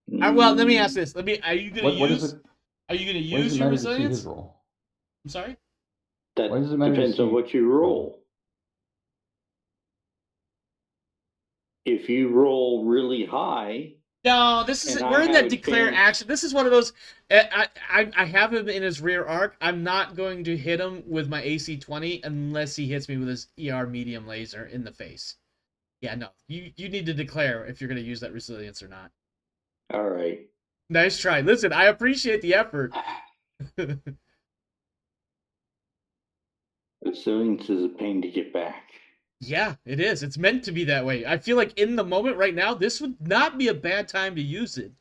Well, let me ask this. Are you going to use your resilience? His roll? I'm sorry? That depends on what you roll. If you roll really high. No, we're in that declare action. This is one of those. I have him in his rear arc. I'm not going to hit him with my AC 20 unless he hits me with his ER medium laser in the face. Yeah, no. You need to declare if you're going to use that resilience or not. All right. Nice try. Listen, I appreciate the effort. Resilience is a pain to get back. Yeah, it is. It's meant to be that way. I feel like in the moment right now, this would not be a bad time to use it.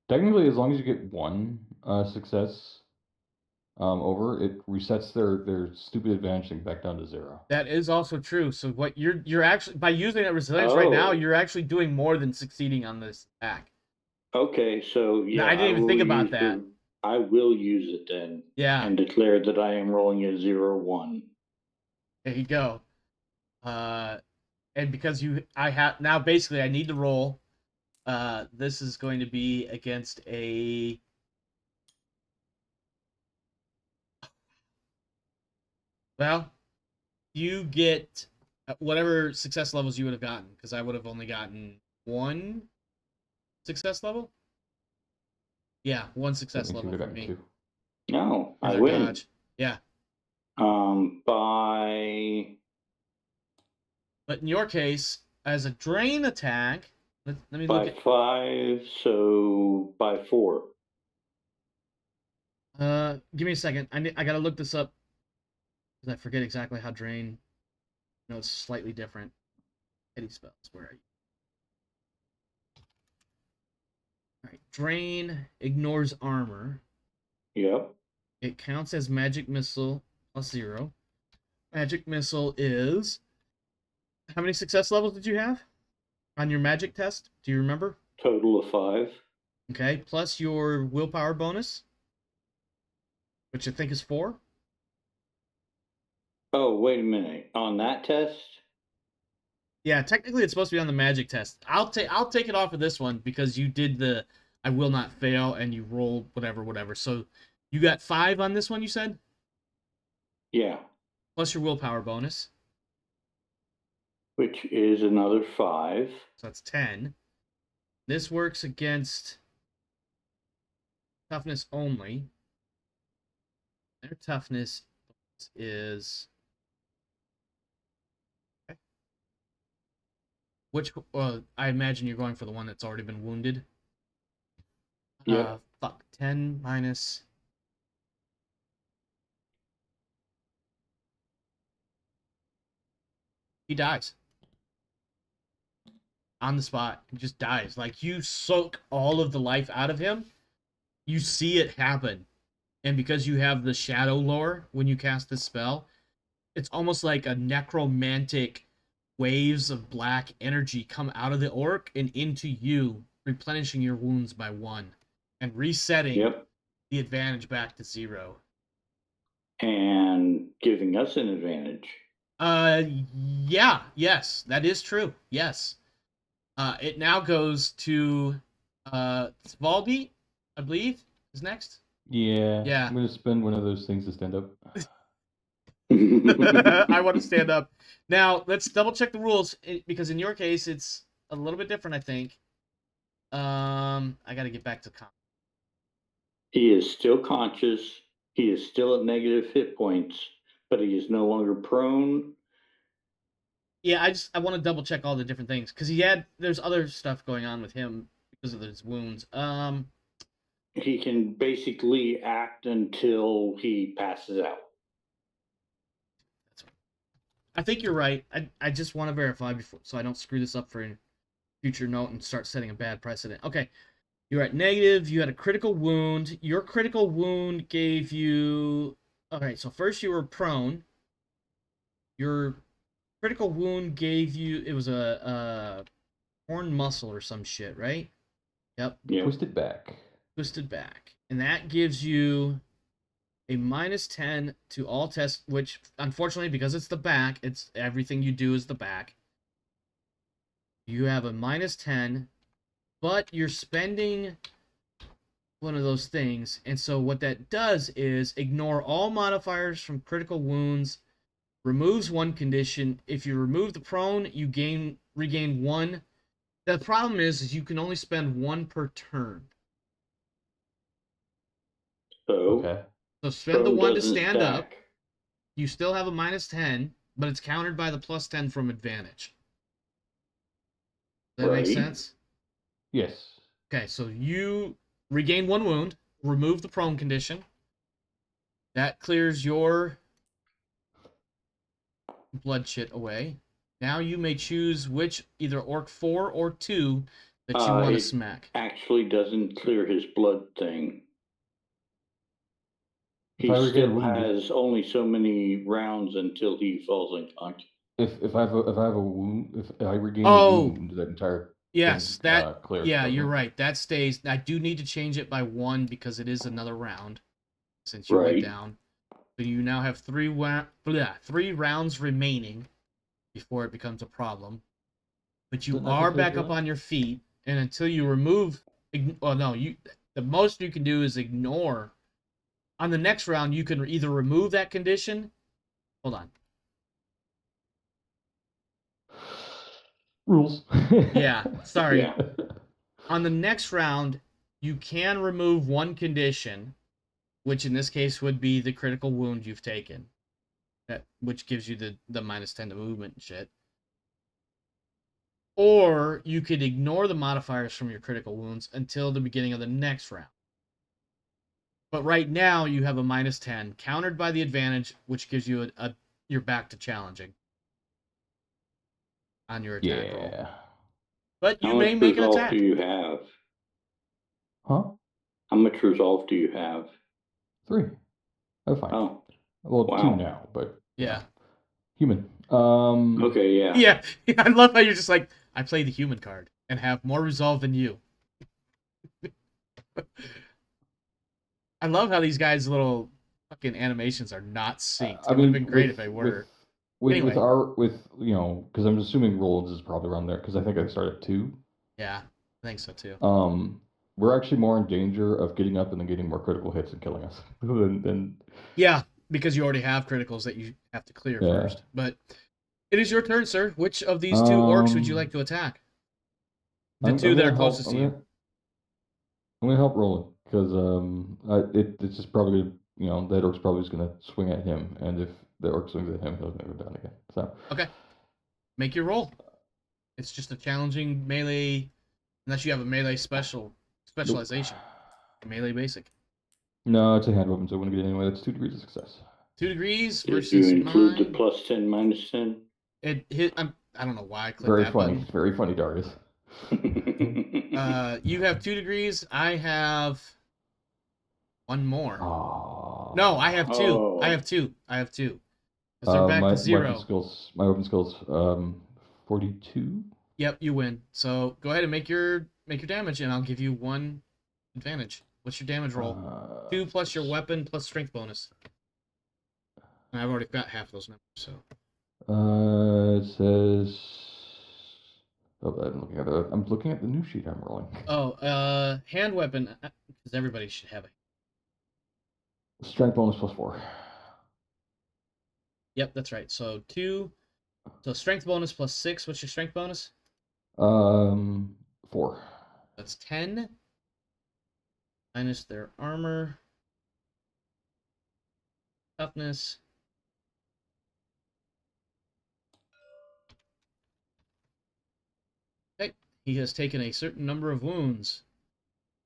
Technically, as long as you get 1 success over, it resets their stupid advantage thing back down to 0. That is also true. So what you're actually, by using that resilience right now, you're actually doing more than succeeding on this attack. Okay, so yeah, I didn't even think about that. I will use it then. Yeah. And declare that I am rolling a 0-1. There you go. And because now basically I need to roll This is going to be against a... Well, you get whatever success levels you would have gotten, because I would have only gotten 1 success level. Yeah, 1 success That means you level would for have me. gotten 2. No, For I their win. dodge. Yeah. By... But in your case, as a drain attack, let me look By at... 5, so by 4. Give me a second. I gotta look this up, because I forget exactly how drain... No, it's slightly different. Petty spells, where are you? Alright, drain ignores armor. Yep. It counts as magic missile plus 0. Magic missile is... How many success levels did you have on your magic test? Do you remember? Total of 5. Okay, plus your willpower bonus, which I think is 4. Oh, wait a minute. On that test? Yeah, technically it's supposed to be on the magic test. I'll take it off of this one because you did the I will not fail and you rolled whatever. So you got 5 on this one, you said? Yeah. Plus your willpower bonus. Which is another 5. So that's 10. This works against toughness only. Their toughness is... Okay. Which, I imagine you're going for the one that's already been wounded. Yep. Fuck. 10 minus... He dies. On the spot. He just dies. Like, you soak all of the life out of him. You see it happen. And because you have the shadow lore when you cast this spell, it's almost like a necromantic waves of black energy come out of the orc and into you, replenishing your wounds by 1 and resetting Yep. the advantage back to 0. And giving us an advantage. Yes, that is true. Yes. It now goes to Svaldi, I believe, is next. Yeah. Yeah. I'm gonna spend one of those things to stand up. I want to stand up. Now, let's double check the rules, because in your case, it's a little bit different, I think. I got to get back to comp. He is still conscious. He is still at negative hit points, but he is no longer prone. Yeah, I want to double check all the different things, because there's other stuff going on with him because of his wounds. He can basically act until he passes out. I think you're right. I just want to verify before, so I don't screw this up for a future note and start setting a bad precedent. Okay, you're at negative. You had a critical wound. Your critical wound gave you... Okay, so first you were prone. Your critical wound gave you... It was a torn muscle or some shit, right? Yep. Twisted back. Twisted back. And that gives you a -10 to all tests, which, unfortunately, because it's the back, it's everything you do is the back. You have a -10, but you're spending one of those things, and so what that does is ignore all modifiers from critical wounds, removes 1 condition. If you remove the prone, you regain 1. The problem is you can only spend 1 per turn. Okay. So spend the 1 to stand stack. up. You still have a -10, but it's countered by the +10 from advantage. Does that make sense? Yes. Okay, so you regain 1 wound, remove the prone condition. That clears your blood shit away. Now you may choose which, either Orc 4 or 2, that you want to smack. Actually doesn't clear his blood thing. He If I regain still wounded, has only so many rounds until he falls unconscious. if I have a wound, if I regain a wound, that entire yes, thing, that clears. yeah, you're right. That stays. I do need to change it by 1 because it is another round since you went down. So you now have 3 rounds remaining before it becomes a problem. But you are back up on your feet. and until you remove, well, no, the most you can do is ignore. On the next round, you can either remove that condition. Hold on. Rules. Yeah, sorry. Yeah. On the next round, you can remove one condition, which in this case would be the critical wound you've taken, which gives you the -10 to movement and shit. Or you could ignore the modifiers from your critical wounds until the beginning of the next round. But right now, you have a -10, countered by the advantage, which gives you you're back to challenging on your attack roll. Yeah. But you How may much make an resolve attack. do you have? Huh? How much resolve do you have? 3. Oh, fine. Oh, Well, wow. 2 now, but Yeah. human. Okay, yeah. Yeah. I love how you're just like, I play the human card and have more resolve than you. I love how these guys' little fucking animations are not synced. It would have been great if they were. Anyway. With because I'm assuming Rollins is probably around there because I think I started at 2. Yeah, I think so too. We're actually more in danger of getting up and then getting more critical hits and killing us than Yeah, because you already have criticals that you have to clear first. But it is your turn, sir. Which of these two orcs would you like to attack? The two that are closest to you. I'm gonna help Roland because it's just probably that orc's probably just gonna swing at him, and if the orc swings at him, he'll never go down again. So okay, make your roll. It's just a challenging melee, unless you have a melee specialization. Nope. Melee basic. No, it's a hand weapon, so I wouldn't get it anyway. That's 2 degrees of success. 2 degrees Did versus you include mine. the +10, -10? It hit. I don't know why I clicked Very that funny. button. Very funny, Darius. You have 2 degrees. I have one more. Oh. No, I have 2. Oh. I have 2. Because they're back to 0. My weapon skills, 42. Yep, you win. So go ahead and make your damage, and I'll give you 1 advantage. What's your damage roll? 2 plus your weapon plus strength bonus. And I've already got half those numbers. So. It says. Oh, I'm looking at the new sheet I'm rolling. Oh, hand weapon, because everybody should have it. Strength bonus +4. Yep, that's right. So 2. So strength bonus +6. What's your strength bonus? 4. That's 10. Minus their armor. Toughness. Okay. He has taken a certain number of wounds.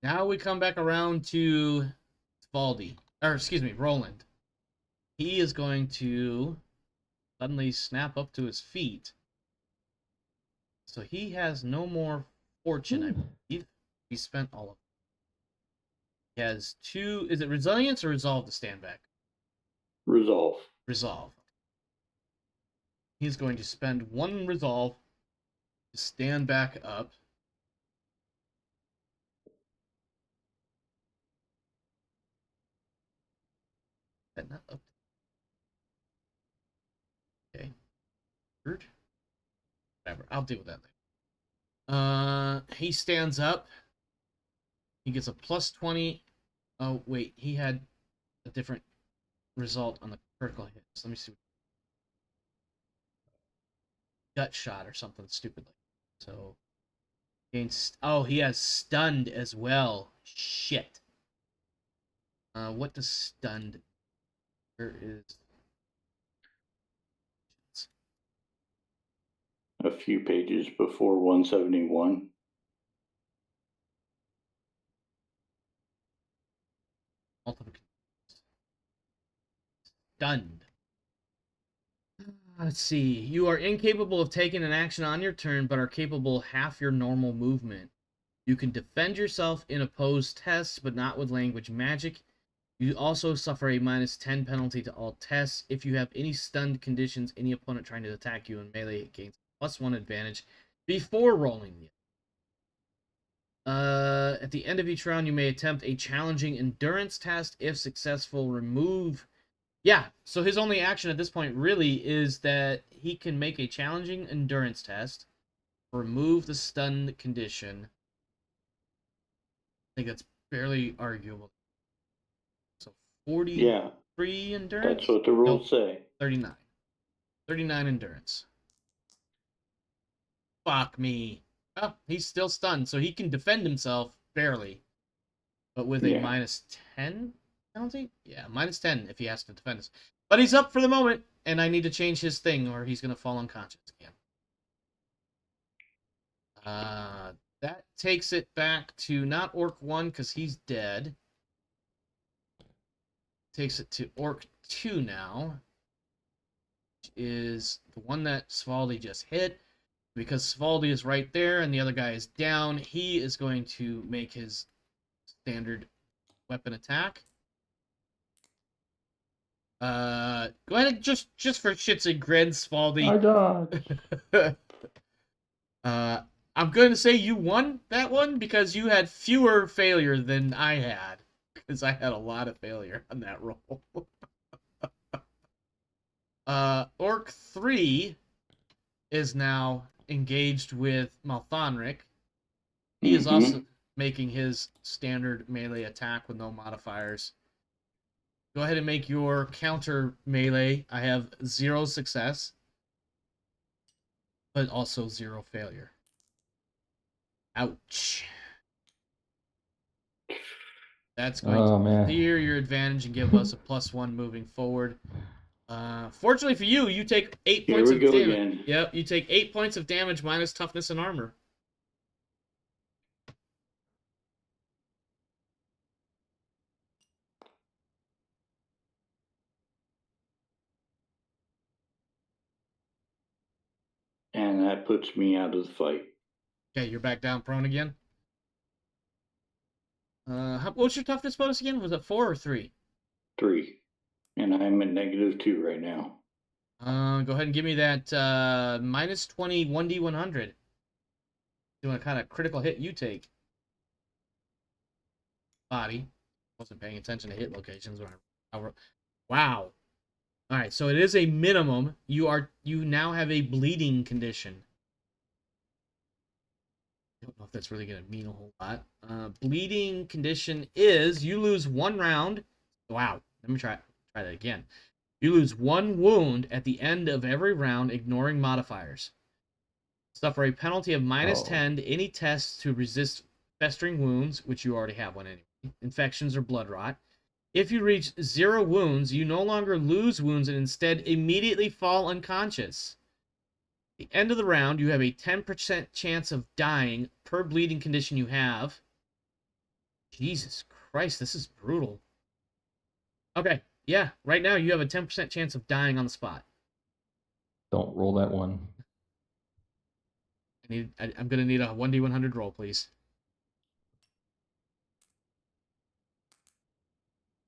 Now we come back around to Svaldi. Or, excuse me, Roland. He is going to suddenly snap up to his feet. So he has no more fortune, I believe. He spent all of it. He has 2. Is it resilience or resolve to stand back? Resolve. Resolve. He's going to spend 1 resolve to stand back up. That not up. Okay. Weird. Whatever. I'll deal with that later. He stands up. He gets a +20. Oh, wait. He had a different result on the critical hits. Let me see. Gut shot or something stupidly. So, he has stunned as well. Shit. What does stunned? Where is? A few pages before 171. Stunned. Let's see. You are incapable of taking an action on your turn, but are capable half your normal movement. You can defend yourself in opposed tests, but not with language magic. You also suffer a -10 penalty to all tests. If you have any stunned conditions, any opponent trying to attack you in melee gains +1 advantage before rolling the. At the end of each round, you may attempt a challenging endurance test. If successful, remove. Yeah, so his only action at this point really is that he can make a challenging endurance test, remove the stunned condition, think that's barely arguable. So 43 Yeah, endurance? that's what the rules Nope, say. 39. 39 endurance. Fuck me. Oh, he's still stunned, so he can defend himself barely. But with a Yeah. minus 10 penalty? Yeah, minus 10 if he has to defend us. But he's up for the moment, and I need to change his thing or he's going to fall unconscious again. That takes it back to not Orc 1 because he's dead. Takes it to Orc 2 now. Which is the one that Svaldi just hit. Because Svaldi is right there and the other guy is down, he is going to make his standard weapon attack. Go ahead and just for shits and grins, Svaldi. I dodge. I'm going to say you won that one because you had fewer failure than I had. Because I had a lot of failure on that roll. Orc 3 is now engaged with Malthanric. He is also making his standard melee attack with no modifiers. Go ahead and make your counter melee. I have 0 success, but also 0 failure. Ouch. That's going to clear your advantage and give us a +1 moving forward. Fortunately for you, you take 8 points of damage. Again. Yep, you take 8 points of damage minus toughness and armor. And that puts me out of the fight. Okay, you're back down prone again. What's your toughness bonus again? Was it 4 or 3? 3. And I'm at -2 right now. Go ahead and give me that minus 20 1d100. Doing a kind of critical hit you take. Body. Wasn't paying attention to hit locations. Wow. All right, so it is a minimum. You now have a bleeding condition. I don't know if that's really going to mean a whole lot. Bleeding condition is you lose 1 round. Wow. Let me try that again. You lose 1 wound at the end of every round, ignoring modifiers. Suffer a penalty of -10 to any tests to resist festering wounds, which you already have one anyway, infections or blood rot. If you reach 0 wounds, you no longer lose wounds and instead immediately fall unconscious. At the end of the round, you have a 10% chance of dying per bleeding condition you have. Jesus Christ, this is brutal. Okay, yeah, right now you have a 10% chance of dying on the spot. Don't roll that one. I'm going to need a 1d100 roll, please.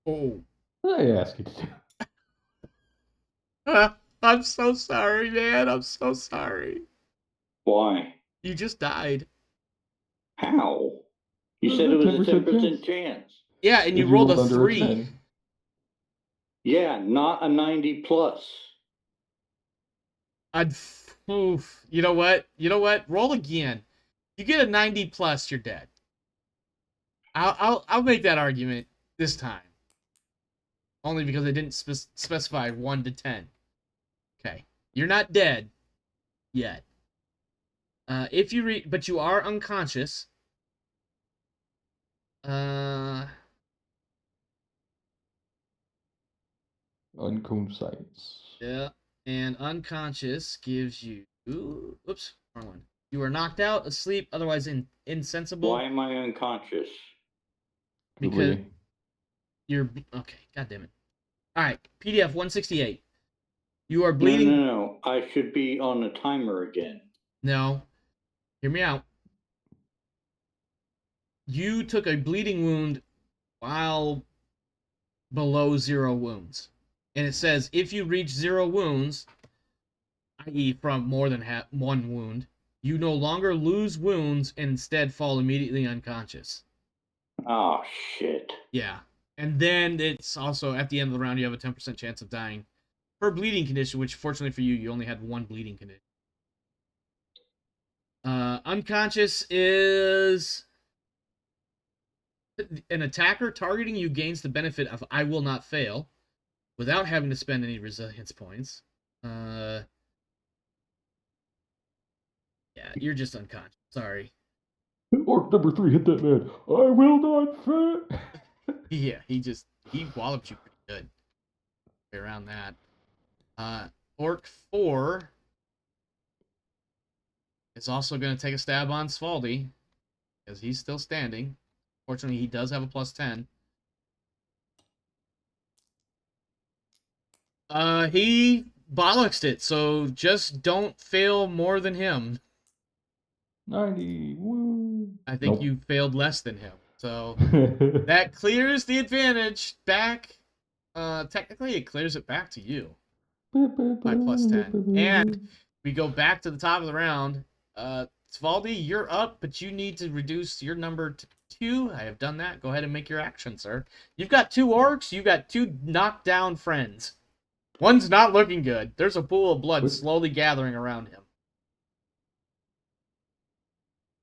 Oh. What did I ask you to do? I'm so sorry, man. I'm so sorry. Why? You just died. How? You said it was a 10% chance. Yeah, and you rolled a 3. Yeah, not a 90 plus. You know what? Roll again. You get a 90 plus, you're dead. I'll make that argument this time. Only because I didn't specify 1 to 10. Okay, you're not dead yet. If you but you are unconscious. Unconscious. Yeah, and unconscious gives you. Oops, wrong one. You are knocked out, asleep, otherwise insensible. Why am I unconscious? Because you're okay. God damn it! All right, PDF 168. You are bleeding. No. I should be on a timer again. No, hear me out. You took a bleeding wound while below 0 wounds. And it says if you reach 0 wounds, i.e. from more than 1 wound, you no longer lose wounds and instead fall immediately unconscious. Oh, shit. Yeah. And then it's also, at the end of the round, you have a 10% chance of dying per bleeding condition, which fortunately for you, you only had 1 bleeding condition. Unconscious is An attacker targeting you gains the benefit of I will not fail without having to spend any resilience points. Yeah, you're just unconscious. Sorry. Orc number 3 hit that man. I will not fail. Yeah, he walloped you pretty good. Around that. Orc 4 is also going to take a stab on Svaldi because he's still standing. Fortunately, he does have a +10. He bollocksed it, so just don't fail more than him. 90. Woo. I think Nope. you failed less than him. So that clears the advantage back. Technically, it clears it back to you by +10. And we go back to the top of the round. Svaldi, you're up, but you need to reduce your number to 2. I have done that. Go ahead and make your action, sir. You've got 2 orcs. You've got 2 knocked down friends. One's not looking good. There's a pool of blood slowly gathering around him.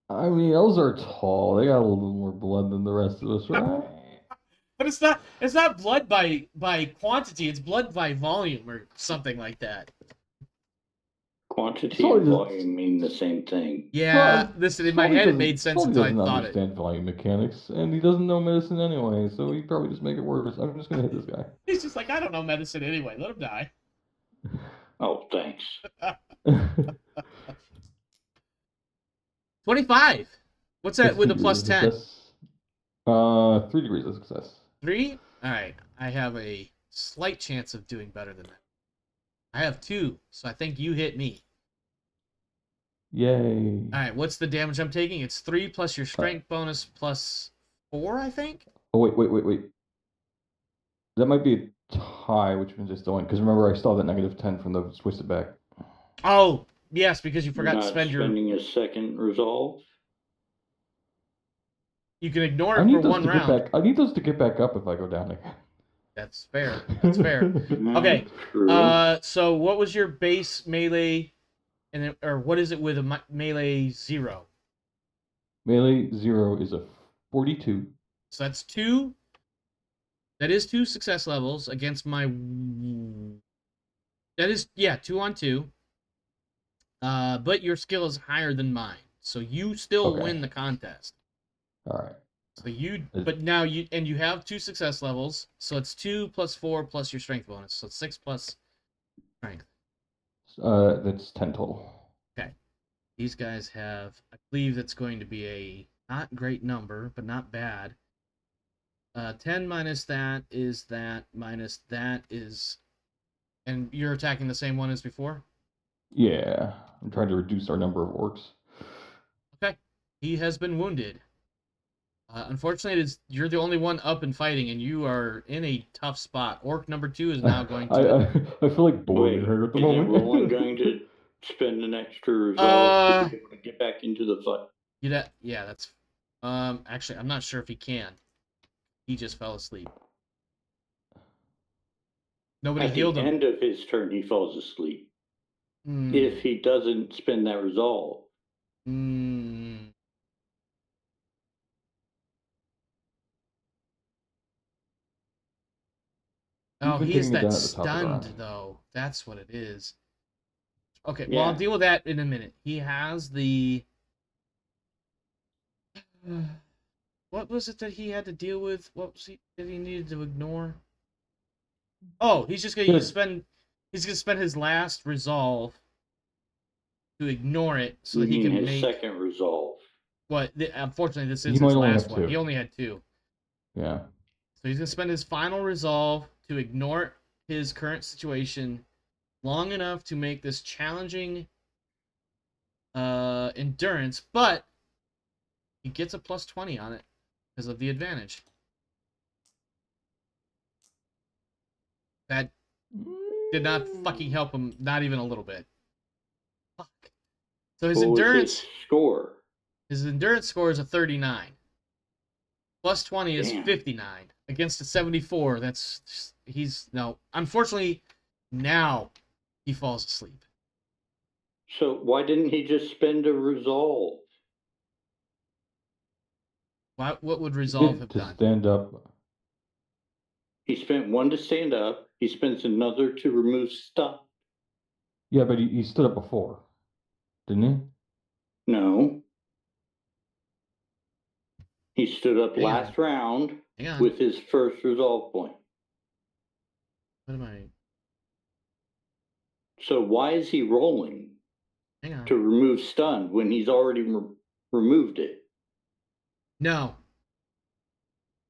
I mean, those are tall. They got a little more blood than the rest of us, right? But it's not blood by quantity, it's blood by volume or something like that. Quantity and volume mean the same thing. Yeah, listen, in my head it made sense until I thought it. He doesn't understand volume mechanics, and he doesn't know medicine anyway, so he probably just make it worse. I'm just gonna hit this guy. He's just like, I don't know medicine anyway. Let him die. Oh, thanks. 25. What's that with a +10? 3 degrees of success. 3? Alright. I have a slight chance of doing better than that. I have 2, so I think you hit me. Yay. Alright, what's the damage I'm taking? It's 3 plus your strength bonus plus 4, I think? Oh, wait. That might be a tie, which means I still win. Because remember, I still have that -10 from the twisted back. Oh, yes, because you forgot to spend spending a second resolve. You can ignore it for 1 round. I need those to get back up if I go down again. That's fair. That's fair. Okay. So what was your base melee, or what is it with a melee 0? Melee 0 is a 42. So that's 2. That is 2 success levels against my. That is 2 on 2. But your skill is higher than mine, so you still win the contest. All right. So but now you have 2 success levels, so it's 2 plus 4 plus your strength bonus, so it's 6 plus strength. That's 10 total. Okay. These guys have, I believe that's going to be a not great number, but not bad. 10 minus that is that, minus that is, and you're attacking the same one as before? Yeah, I'm trying to reduce our number of orcs. Okay. He has been wounded. Unfortunately, you're the only one up and fighting, and you are in a tough spot. Orc number 2 is now going to... I feel like blowing her at the moment. Is everyone going to spend an extra resolve to be able to get back into the fight? Yeah, that's... Actually, I'm not sure if he can. He just fell asleep. Nobody healed him. At the end of his turn, he falls asleep. If he doesn't spend that resolve. Oh, he is that stunned, though. That's what it is. Okay, well, I'll deal with that in a minute. He has the... What was it that he had to deal with? What was that he needed to ignore? Oh, he's just going to spend... He's going to spend his last resolve to ignore it so that he can make... his second resolve. What? Unfortunately, this is his last one. He only had 2. Yeah. So he's going to spend his final resolve to ignore his current situation long enough to make this challenging endurance, but he gets a +20 on it because of the advantage. That did not fucking help him, not even a little bit. Fuck. So his endurance score. His endurance score is a 39. +20 is 59 against a 74. Unfortunately, now he falls asleep. So why didn't he just spend a resolve? What would resolve have To done? stand up. He spent 1 to stand up. He spends another to remove stun. Yeah, but he stood up before, didn't he? No. He stood up Hang on. last round Hang on. with his first resolve point. What am I? So why is he rolling Hang on. to remove stun when he's already removed it? No.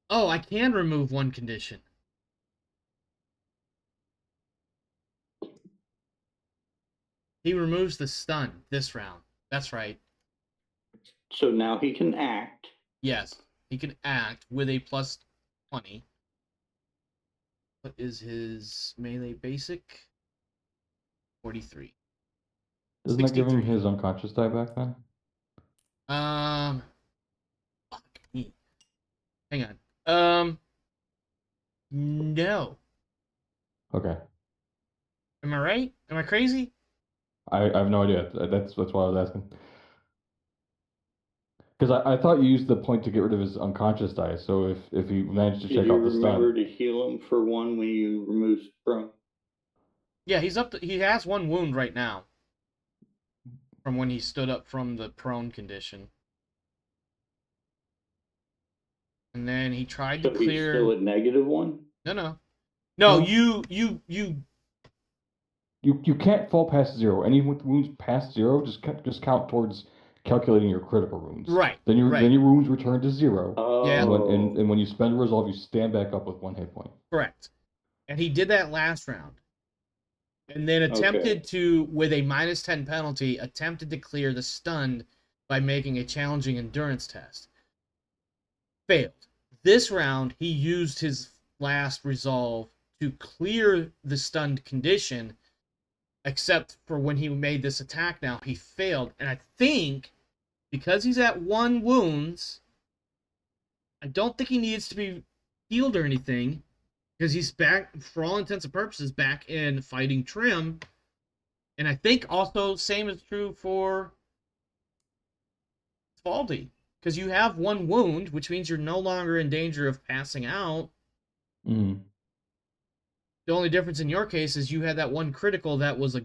Oh, I can remove one condition. He removes the stun this round. That's right. So now he can act. Yes, he can act with a plus 20. What is his melee basic? 43. Doesn't that give him 63. his unconscious die back then? Fuck me. Hang on. No. Okay. Am I right? Am I crazy? I have no idea. That's why I was asking. Because I thought you used the point to get rid of his unconscious die. So if he managed to Did check you off the remember stun, to heal him for 1 when you remove prone? Yeah, he's up to, he has one wound right now. From when he stood up from the prone condition. And then he tried to So clear. he's still at -1? No. No. You can't fall past 0. Any wounds past 0 just count towards calculating your critical wounds. Right. Then your right. wounds return to 0. Yeah. And when you spend a resolve, you stand back up with 1 hit point. Correct. And he did that last round. And then attempted to, with a -10 penalty, attempted to clear the stunned by making a challenging endurance test. Failed. This round, he used his last resolve to clear the stunned condition, except for when he made this attack now, he failed. And I think, because he's at 1 wounds, I don't think he needs to be healed or anything, because he's back, for all intents and purposes, back in fighting trim. And I think also same is true for Svaldi, because you have 1 wound, which means you're no longer in danger of passing out. Mm. The only difference in your case is you had that 1 critical that was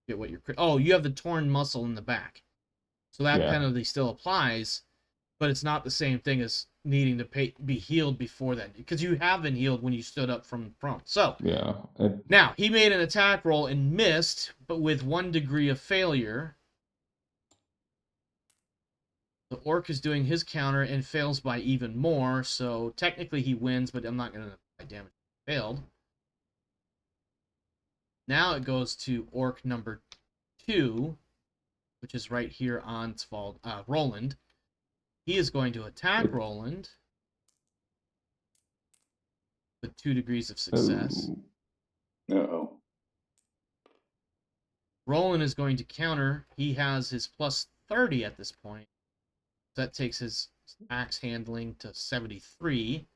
get what your you have the torn muscle in the back, so that penalty still applies, but it's not the same thing as needing to be healed before that, because you have been healed when you stood up from prone. So now he made an attack roll and missed, but with 1 degree of failure. The orc is doing his counter and fails by even more, so technically he wins, but I'm not going to apply damage. Failed. Now it goes to orc number 2, which is right here on Roland. He is going to attack Roland with 2 degrees of success. Uh-oh. Roland is going to counter. He has his plus 30 at this point. That takes his axe handling to 73.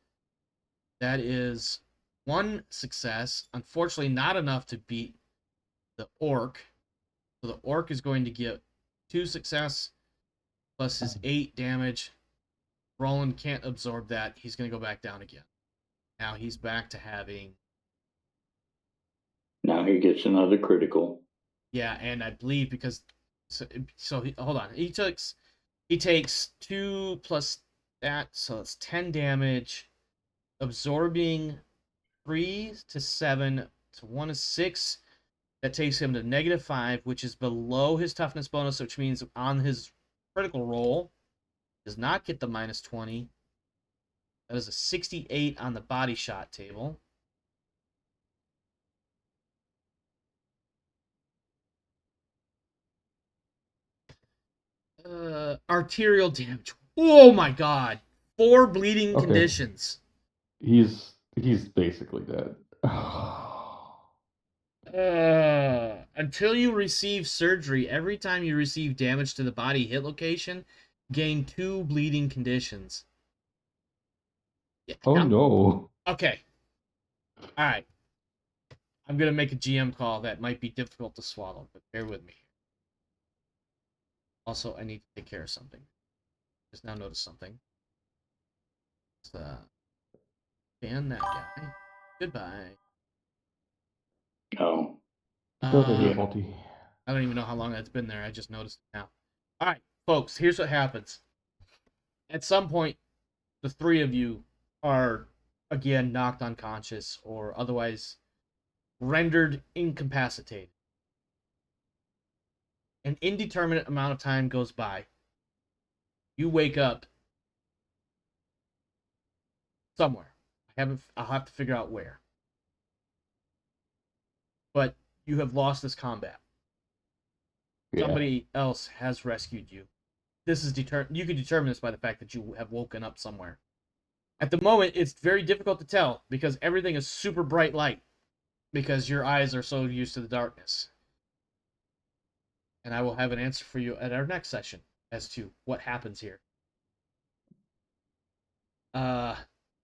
That is 1 success. Unfortunately, not enough to beat the orc. So the orc is going to get 2 success plus his 8 damage. Roland can't absorb that. He's going to go back down again. Now he's back to having... Now he gets another critical. Yeah, and I believe because... hold on. He takes 2 plus that, so it's 10 damage. Absorbing 3 to 7 to 1 to 6. That takes him to -5, which is below his toughness bonus, which means on his critical roll, does not get the -20. That is a 68 on the body shot table. Arterial damage. Oh my god. 4 bleeding conditions. He's basically dead. Until you receive surgery, every time you receive damage to the body hit location, gain 2 bleeding conditions. Yeah, no. Okay. Alright. I'm going to make a GM call that might be difficult to swallow, but bear with me. Also, I need to take care of something. Just now noticed something. Let's ban that guy. Goodbye. Oh. Go there, Yeah. faulty. I don't even know how long that's been there. I just noticed it now. All right, folks, here's what happens. At some point, the three of you are, again, knocked unconscious or otherwise rendered incapacitated. An indeterminate amount of time goes by. You wake up somewhere. I'll have to figure out where. But you have lost this combat. Yeah. Somebody else has rescued you. This is you can determine this by the fact that you have woken up somewhere. At the moment, it's very difficult to tell because everything is super bright light because your eyes are so used to the darkness. And I will have an answer for you at our next session as to what happens here.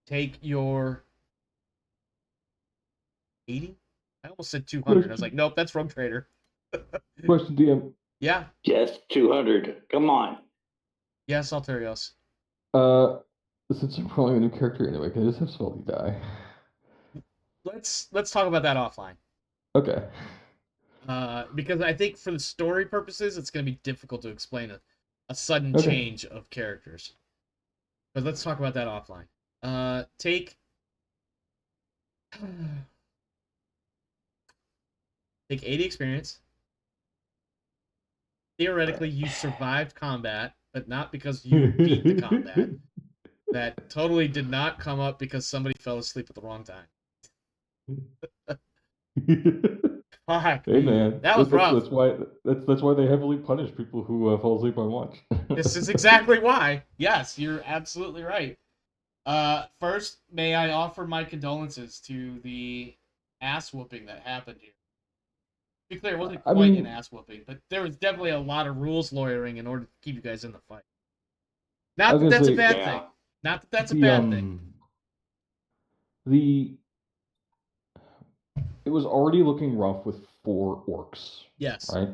Take your 80? I almost said 200. I was like, nope, that's Rogue Trader. Question, DM. Yeah. Yes, 200. Come on. Yes, Alturios. Since I'm probably a new character anyway, can I just have Svaldi die? Let's talk about that offline. Okay. Because I think for the story purposes, it's going to be difficult to explain a sudden change of characters. But let's talk about that offline. Take 80 experience. Theoretically, you survived combat, but not because you beat the combat. That totally did not come up because somebody fell asleep at the wrong time. Fuck. Hey man, that was rough. That's why they heavily punish people who fall asleep on watch. This is exactly why. Yes, you're absolutely right. First, may I offer my condolences to the ass whooping that happened here. To be clear, it wasn't quite an ass whooping, but there was definitely a lot of rules lawyering in order to keep you guys in the fight. Not that that's a bad thing. Not that that's a bad thing. It was already looking rough with 4 orcs. Yes. Right?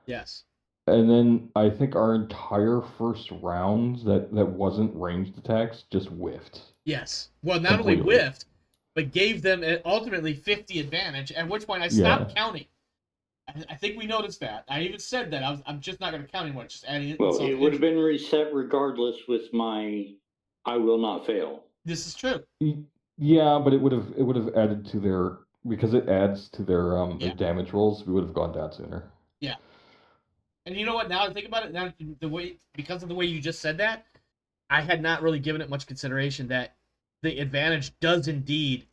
Yes. And then I think our entire first round that wasn't ranged attacks just whiffed. Yes. Well, not only whiffed, but gave them ultimately 50 advantage, at which point I stopped counting. I think we noticed that. I even said that. I'm just not going to count anymore, just adding it. Well, it would have been reset regardless with my I will not fail. This is true. Yeah, but it would have added to their, because it adds to their damage rolls, we would have gone down sooner. Yeah. And you know what? Now I think about it, because of the way you just said that, I had not really given it much consideration that the advantage does indeed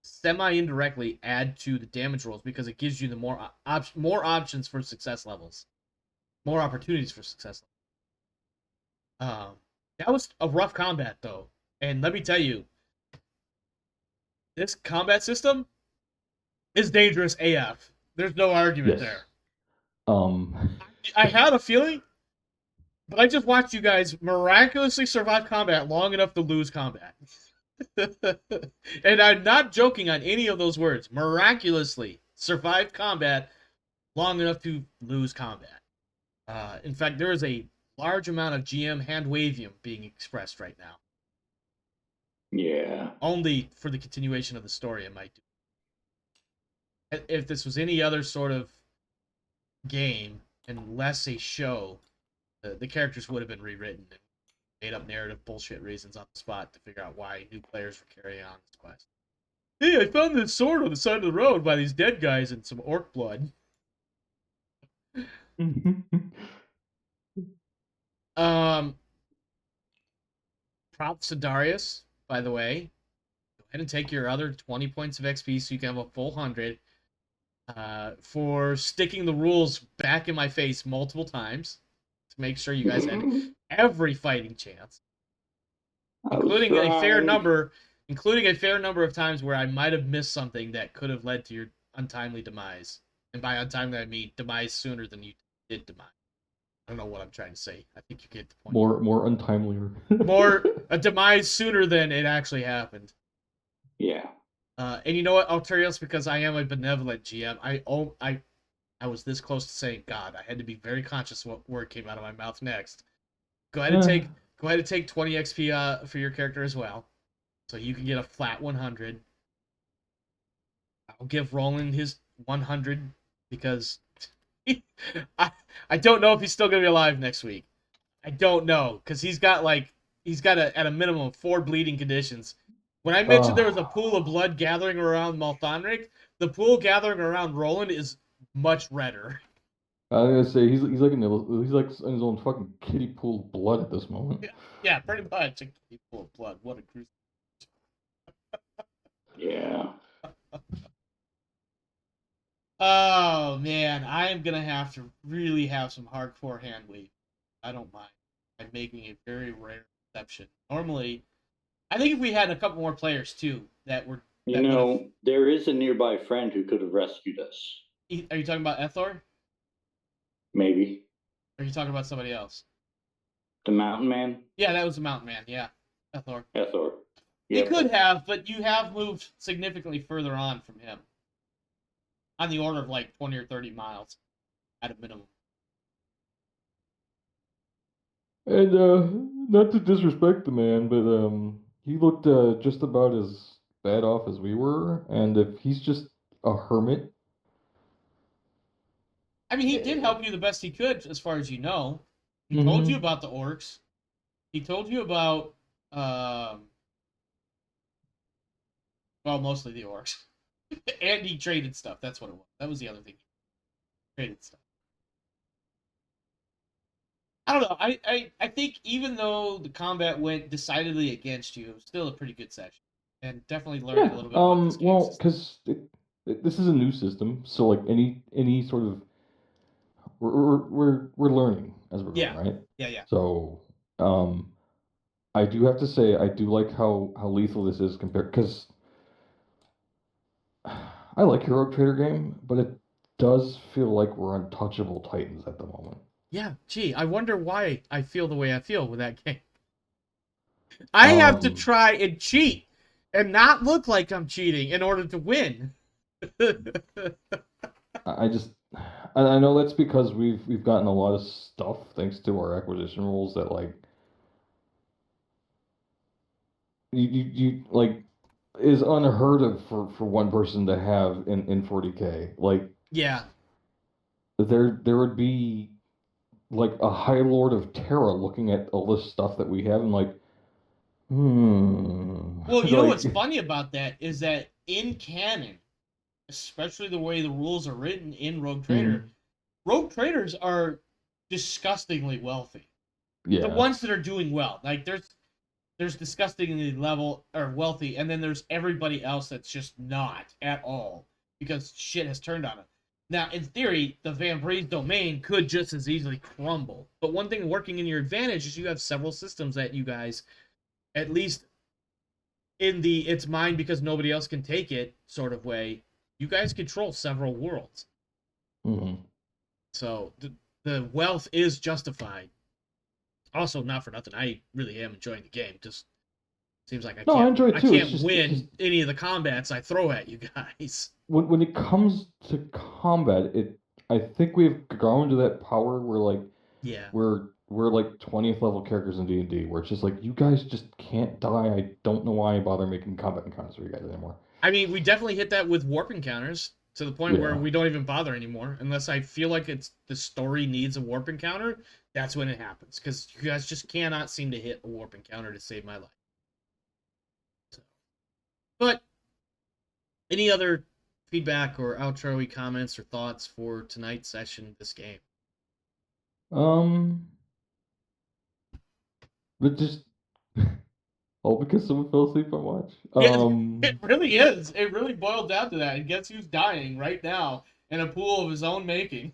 semi-indirectly add to the damage rolls because it gives you the more options for success levels, more opportunities for success levels. That was a rough combat though, and let me tell you, this combat system is dangerous AF. There's no argument there. I had a feeling, but I just watched you guys miraculously survive combat long enough to lose combat. And I'm not joking on any of those words. Miraculously survived combat long enough to lose combat. In fact, there is a large amount of GM hand wavium being expressed right now. Yeah. Only for the continuation of the story, it might do. If this was any other sort of game and less a show, the characters would have been rewritten and made up narrative bullshit reasons on the spot to figure out why new players were carrying on this quest. Hey, I found this sword on the side of the road by these dead guys and some orc blood. Props to Darius, by the way. Go ahead and take your other 20 points of XP so you can have a full 100. For sticking the rules back in my face multiple times to make sure you guys had every fighting chance, including a fair number of times where I might have missed something that could have led to your untimely demise. And by untimely, I mean demise sooner than you did demise. I don't know what I'm trying to say. I think you get the point. More untimely. More a demise sooner than it actually happened. Yeah. And you know what, Alturios, because I am a benevolent GM, I was this close to saying God. I had to be very conscious of what word came out of my mouth next. Go ahead and go ahead and take 20 XP for your character as well. So you can get a flat 100. I'll give Roland his 100 because I don't know if he's still going to be alive next week. I don't know because he's got at a minimum 4 bleeding conditions. When I mentioned there was a pool of blood gathering around Malthanric, the pool gathering around Roland is much redder. I was gonna say he's like in his own fucking kiddie pool of blood at this moment. Yeah, pretty much a pool of blood. What a gruesome. Yeah. Oh man, I am gonna have to really have some hardcore hand wave. I don't mind. I'm making a very rare exception. Normally, I think if we had a couple more players too that were, there is a nearby friend who could have rescued us. Are you talking about Ethor? Maybe. Or are you talking about somebody else? The Mountain Man? Yeah, that was the Mountain Man. Yeah, Ethor. Ethor. He could have, but you have moved significantly further on from him. On the order of like 20 or 30 miles at a minimum. And not to disrespect the man, but he looked just about as bad off as we were. And if he's just a hermit, I mean, he did help you the best he could, as far as you know. He told you about the orcs. He told you about, well, mostly the orcs. And he traded stuff. That's what it was. That was the other thing. He traded stuff. I don't know. I think even though the combat went decidedly against you, it was still a pretty good session. And definitely learned a little bit about this game well, system. because this is a new system, so like any sort of we're learning as we're going, right? Yeah. So I do have to say I do like how lethal this is compared, because I like Hero Trader game, but it does feel like we're untouchable titans at the moment. Yeah, gee, I wonder why I feel the way I feel with that game. I have to try and cheat and not look like I'm cheating in order to win. I know that's because we've gotten a lot of stuff thanks to our acquisition rules that like you like is unheard of for one person to have in 40K. Like, yeah, there would be like a High Lord of Terra looking at all this stuff that we have and like, Well, you know what's funny about that is that in canon, especially the way the rules are written in Rogue Trader, Rogue Traders are disgustingly wealthy. Yeah. The ones that are doing well, like there's disgustingly wealthy, and then there's everybody else that's just not at all because shit has turned on it. Now, in theory, the Van Breeze domain could just as easily crumble. But one thing working in your advantage is you have several systems that you guys, at least in the it's mine because nobody else can take it sort of way, you guys control several worlds. So the wealth is justified. Also, not for nothing, I really am enjoying the game. Just seems like I can't win any of the combats I throw at you guys. When it comes to combat, I think we've grown to that power where like we're like 20th level characters in D&D, where it's just like you guys just can't die. I don't know why I bother making combat encounters for you guys anymore. I mean, we definitely hit that with warp encounters to the point where we don't even bother anymore unless I feel like the story needs a warp encounter. That's when it happens because you guys just cannot seem to hit a warp encounter to save my life. So, but any other feedback or outro-y comments or thoughts for tonight's session of this game? But just all because someone fell asleep on watch. It really is. It really boiled down to that. And guess who's dying right now in a pool of his own making?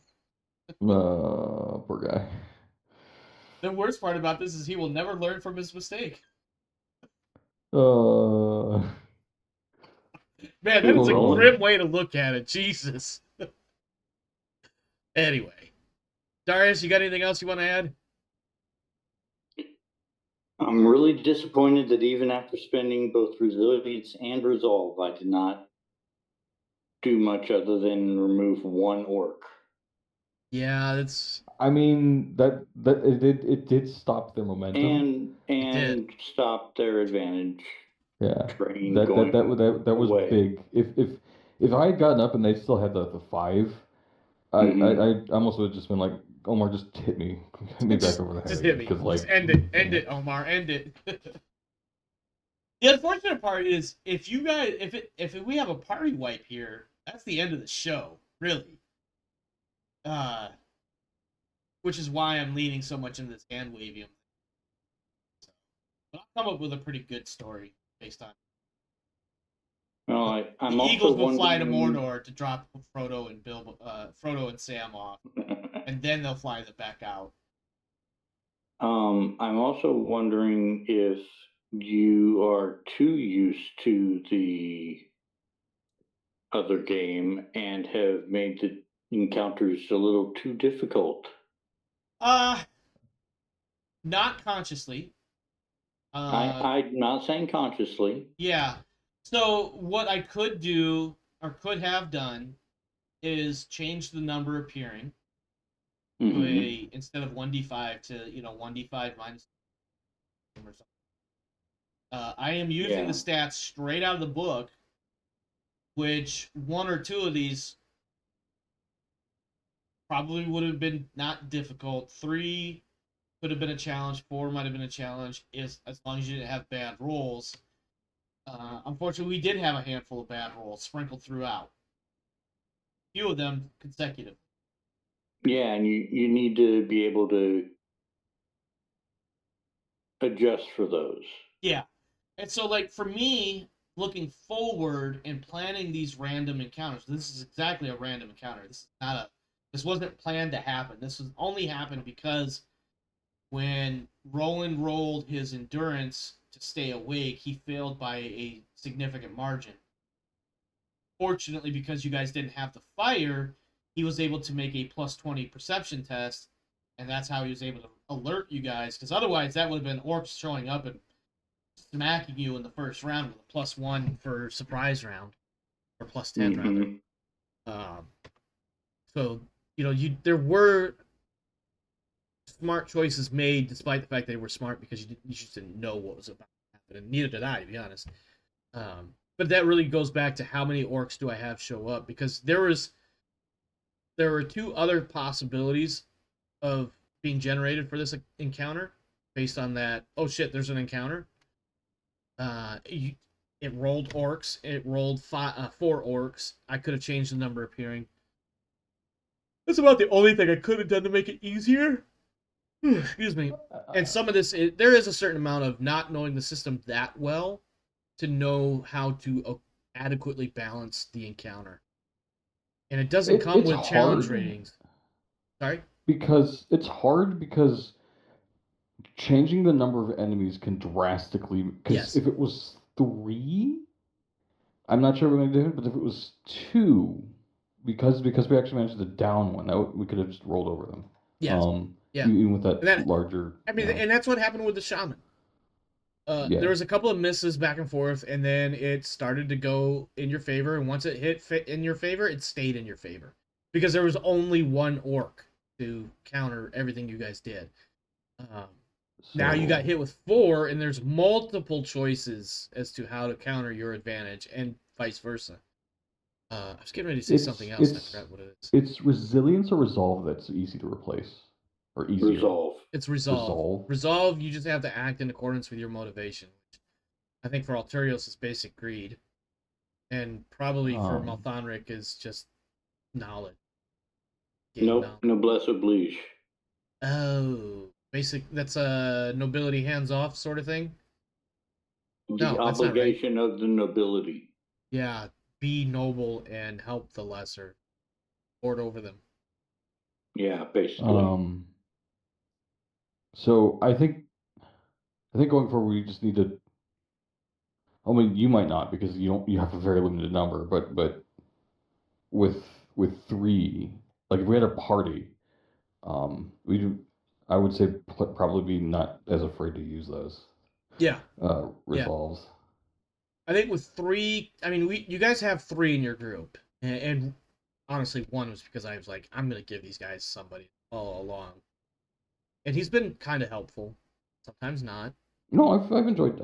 Poor guy. The worst part about this is he will never learn from his mistake. Man, that is a grim way to look at it. Jesus. Anyway. Darius, you got anything else you want to add? I'm really disappointed that even after spending both resilience and resolve, I did not do much other than remove one orc. Yeah, that's. I mean that it did stop their momentum. It did. And stop their advantage Yeah, train going that was away. big. If I had gotten up and they still had the five, Hmm. I almost would have just been like, Omar, just hit me back over the Just head, hit me. because Just like, end yeah. it, Omar, end it. The unfortunate part is if you guys if we have a party wipe here, that's the end of the show, really. Uh, which is why I'm leaning so much into this hand wavium. So, but I'll come up with a pretty good story based on Well, the I'm also Eagles will fly to wondering. Mordor to drop Frodo and Sam off, and then they'll fly them back out. I'm also wondering if you are too used to the other game and have made the encounters a little too difficult. Uh, not consciously. Uh, I'm not saying consciously. yeah. So what I could do or could have done is change the number appearing to Hmm. a instead of 1d5 to 1d5 minus or something. I am using the Yeah. stats straight out of the book, which one or two of these probably would have been not difficult. Three could have been a challenge. Four might have been a challenge, is as long as you didn't have bad rolls. Unfortunately, we did have a handful of bad rolls sprinkled throughout. A few of them consecutive. Yeah, and you need to be able to adjust for those. Yeah, and so like for me, looking forward and planning these random encounters. This is exactly a random encounter. This is not a. This wasn't planned to happen. This was only happened because when Roland rolled his endurance to stay awake, he failed by a significant margin. Fortunately, because you guys didn't have the fire, he was able to make a plus 20 perception test, and that's how he was able to alert you guys. Because otherwise, that would have been orcs showing up and smacking you in the first round with a +1 for surprise round, or +10 rather. Hmm. Um, so there were smart choices made, despite the fact they were smart because you just didn't know what was about to happen, and neither did I, to be honest. But that really goes back to how many orcs do I have show up, because there were two other possibilities of being generated for this encounter based on that. Oh shit, there's an encounter. It rolled orcs. It rolled four orcs. I could have changed the number appearing. That's about the only thing I could have done to make it easier. Excuse me. And some of this, there is a certain amount of not knowing the system that well to know how to adequately balance the encounter. And it doesn't come It's with challenge hard ratings. Sorry? because changing the number of enemies can drastically, because Yes. if it was three, I'm not sure what made a difference, but if it was two, because we actually managed to down one, we could have just rolled over them. Yes. Yeah. Even with that And that, larger, I mean, and that's what happened with the shaman. There yeah. was a couple of misses back and forth, and then it started to go in your favor. And once it hit in your favor, it stayed in your favor because there was only one orc to counter everything you guys did. Um, Now you got So hit with four, and there's multiple choices as to how to counter your advantage, and vice versa. I was getting ready to say something it's else, and I it's forgot what it is. it's resilience or resolve that's easy to replace, or easier. Resolve. It's resolve. Resolve. Resolve. You just have to act in accordance with your motivation. I think for Alturios is basic greed, and probably for Um, Malthanric is just knowledge, gain Nope. knowledge. Noblesse oblige. Oh, basic. That's a nobility hands off sort of thing. The No, that's not right. obligation of the nobility. Yeah, be noble and help the lesser, lord over them. Yeah, basically. um, so I think going forward we just need to. I mean, you might not because you have a very limited number, but with three, like if we had a party, we do. I would say probably be not as afraid to use those Yeah, yeah. resolves. I think with three, I mean, you guys have three in your group, and honestly, one was because I was like, I'm gonna give these guys somebody. all along, and he's been kind of helpful. Sometimes not. No, I've enjoyed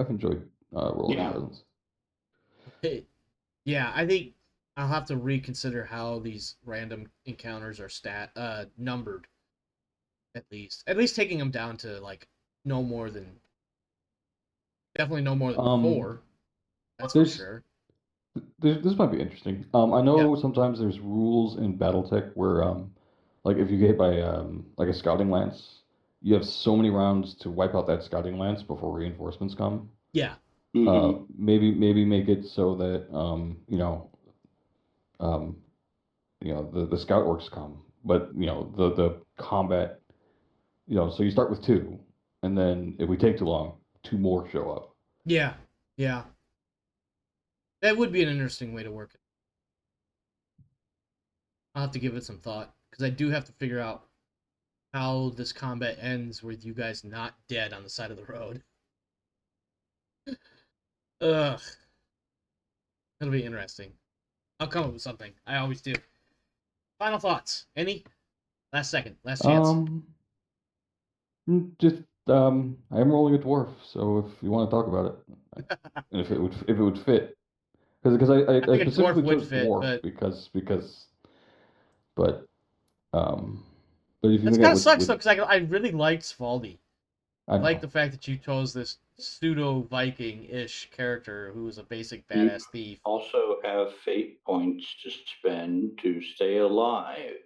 rolling Yeah. presence. Yeah, I think I'll have to reconsider how these random encounters are numbered. At least taking them down to like no more than definitely no more than Um, 4. That's for there's sure. this might be interesting. I Yeah, know sometimes there's rules in BattleTech where like if you get hit by like a scouting lance, you have so many rounds to wipe out that scouting lance before reinforcements come. yeah, Maybe make it so that um the scout orcs come, but the combat, so you start with 2, and then if we take too long, 2 more show up. yeah, yeah. That would be an interesting way to work it. I'll have to give it some thought because I do have to figure out how this combat ends with you guys not dead on the side of the road. Ugh, it'll be interesting. I'll come up with something. I always do. Final thoughts? Any? Last second. Last chance. Just I am rolling a dwarf, so if you want to talk about it, and if it would fit, because I I think a dwarf specifically would chose fit, dwarf but because but um but if you that's think kind that of sucks though would because I really liked Svaldi. I I like the know. fact that you chose this pseudo Viking-ish character who is a basic You badass thief. also have fate points to spend to stay alive.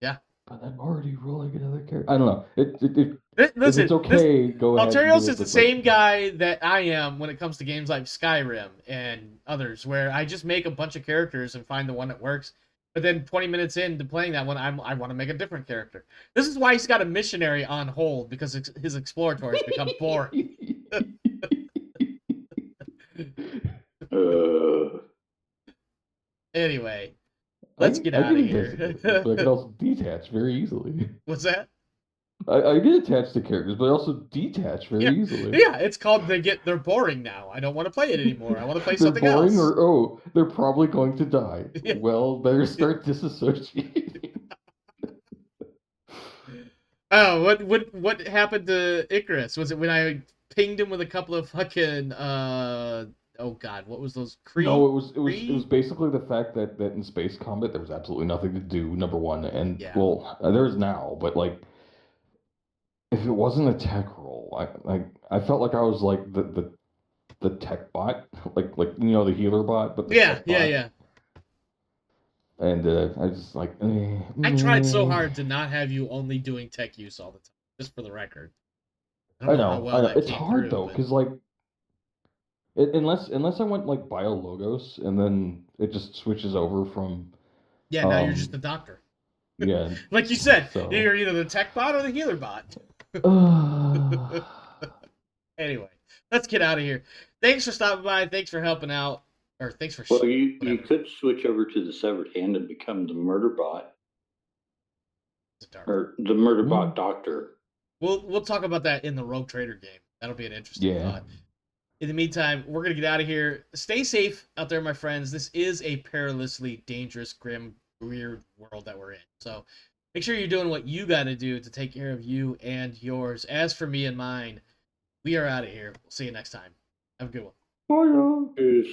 Yeah. But I'm already rolling another character. I don't know. If it's Listen, this okay, go ahead and do Alturios it. is the But like, same guy that I am when it comes to games like Skyrim and others, where I just make a bunch of characters and find the one that works. But then 20 minutes into playing that one, I want to make a different character. This is why he's got a missionary on hold because his exploratories become boring. Uh, Anyway, let's get I out get of attached to characters, here. but I can also detach very easily. What's that? I get attached to characters, but I also detach Yeah, very easily. yeah. It's called they're boring now. I don't want to play it anymore. I want to play They're something boring, else. or oh, they're probably going to die. Yeah. Well, better start disassociating. Oh, what happened to Icarus? Was it when I pinged him with a couple of fucking oh god, what was those No, Krieg? it was Krieg? basically the fact that in space combat there was absolutely nothing to do. Number one, and Yeah. well, there is now, but like if it wasn't a tech role, I felt like I was like the tech bot, like the healer bot, but the Yeah, tech yeah, bot. yeah. And I just like, I tried so hard to not have you only doing tech use all the time, just for the record. I don't know how I well know. that It's came hard through, though, but because like unless I went like bio logos and then it just switches over from yeah, now you're just um the doctor. yeah, Like you said, so you're either the tech bot or the healer bot. uh, Anyway, let's get out of here. Thanks for stopping by. Thanks for helping out. Or thanks for well, you whatever. could switch over to the severed hand and become the murder bot or the murder bot doctor. We'll talk about that in the Rogue Trader game. That'll be an interesting yeah. thought. In the meantime, we're gonna get out of here. Stay safe out there, my friends. This is a perilously dangerous, grim, weird world that we're in. So make sure you're doing what you got to do to take care of you and yours. As for me and mine, we are out of here. We'll see you next time. Have a good one. Oh yeah. Is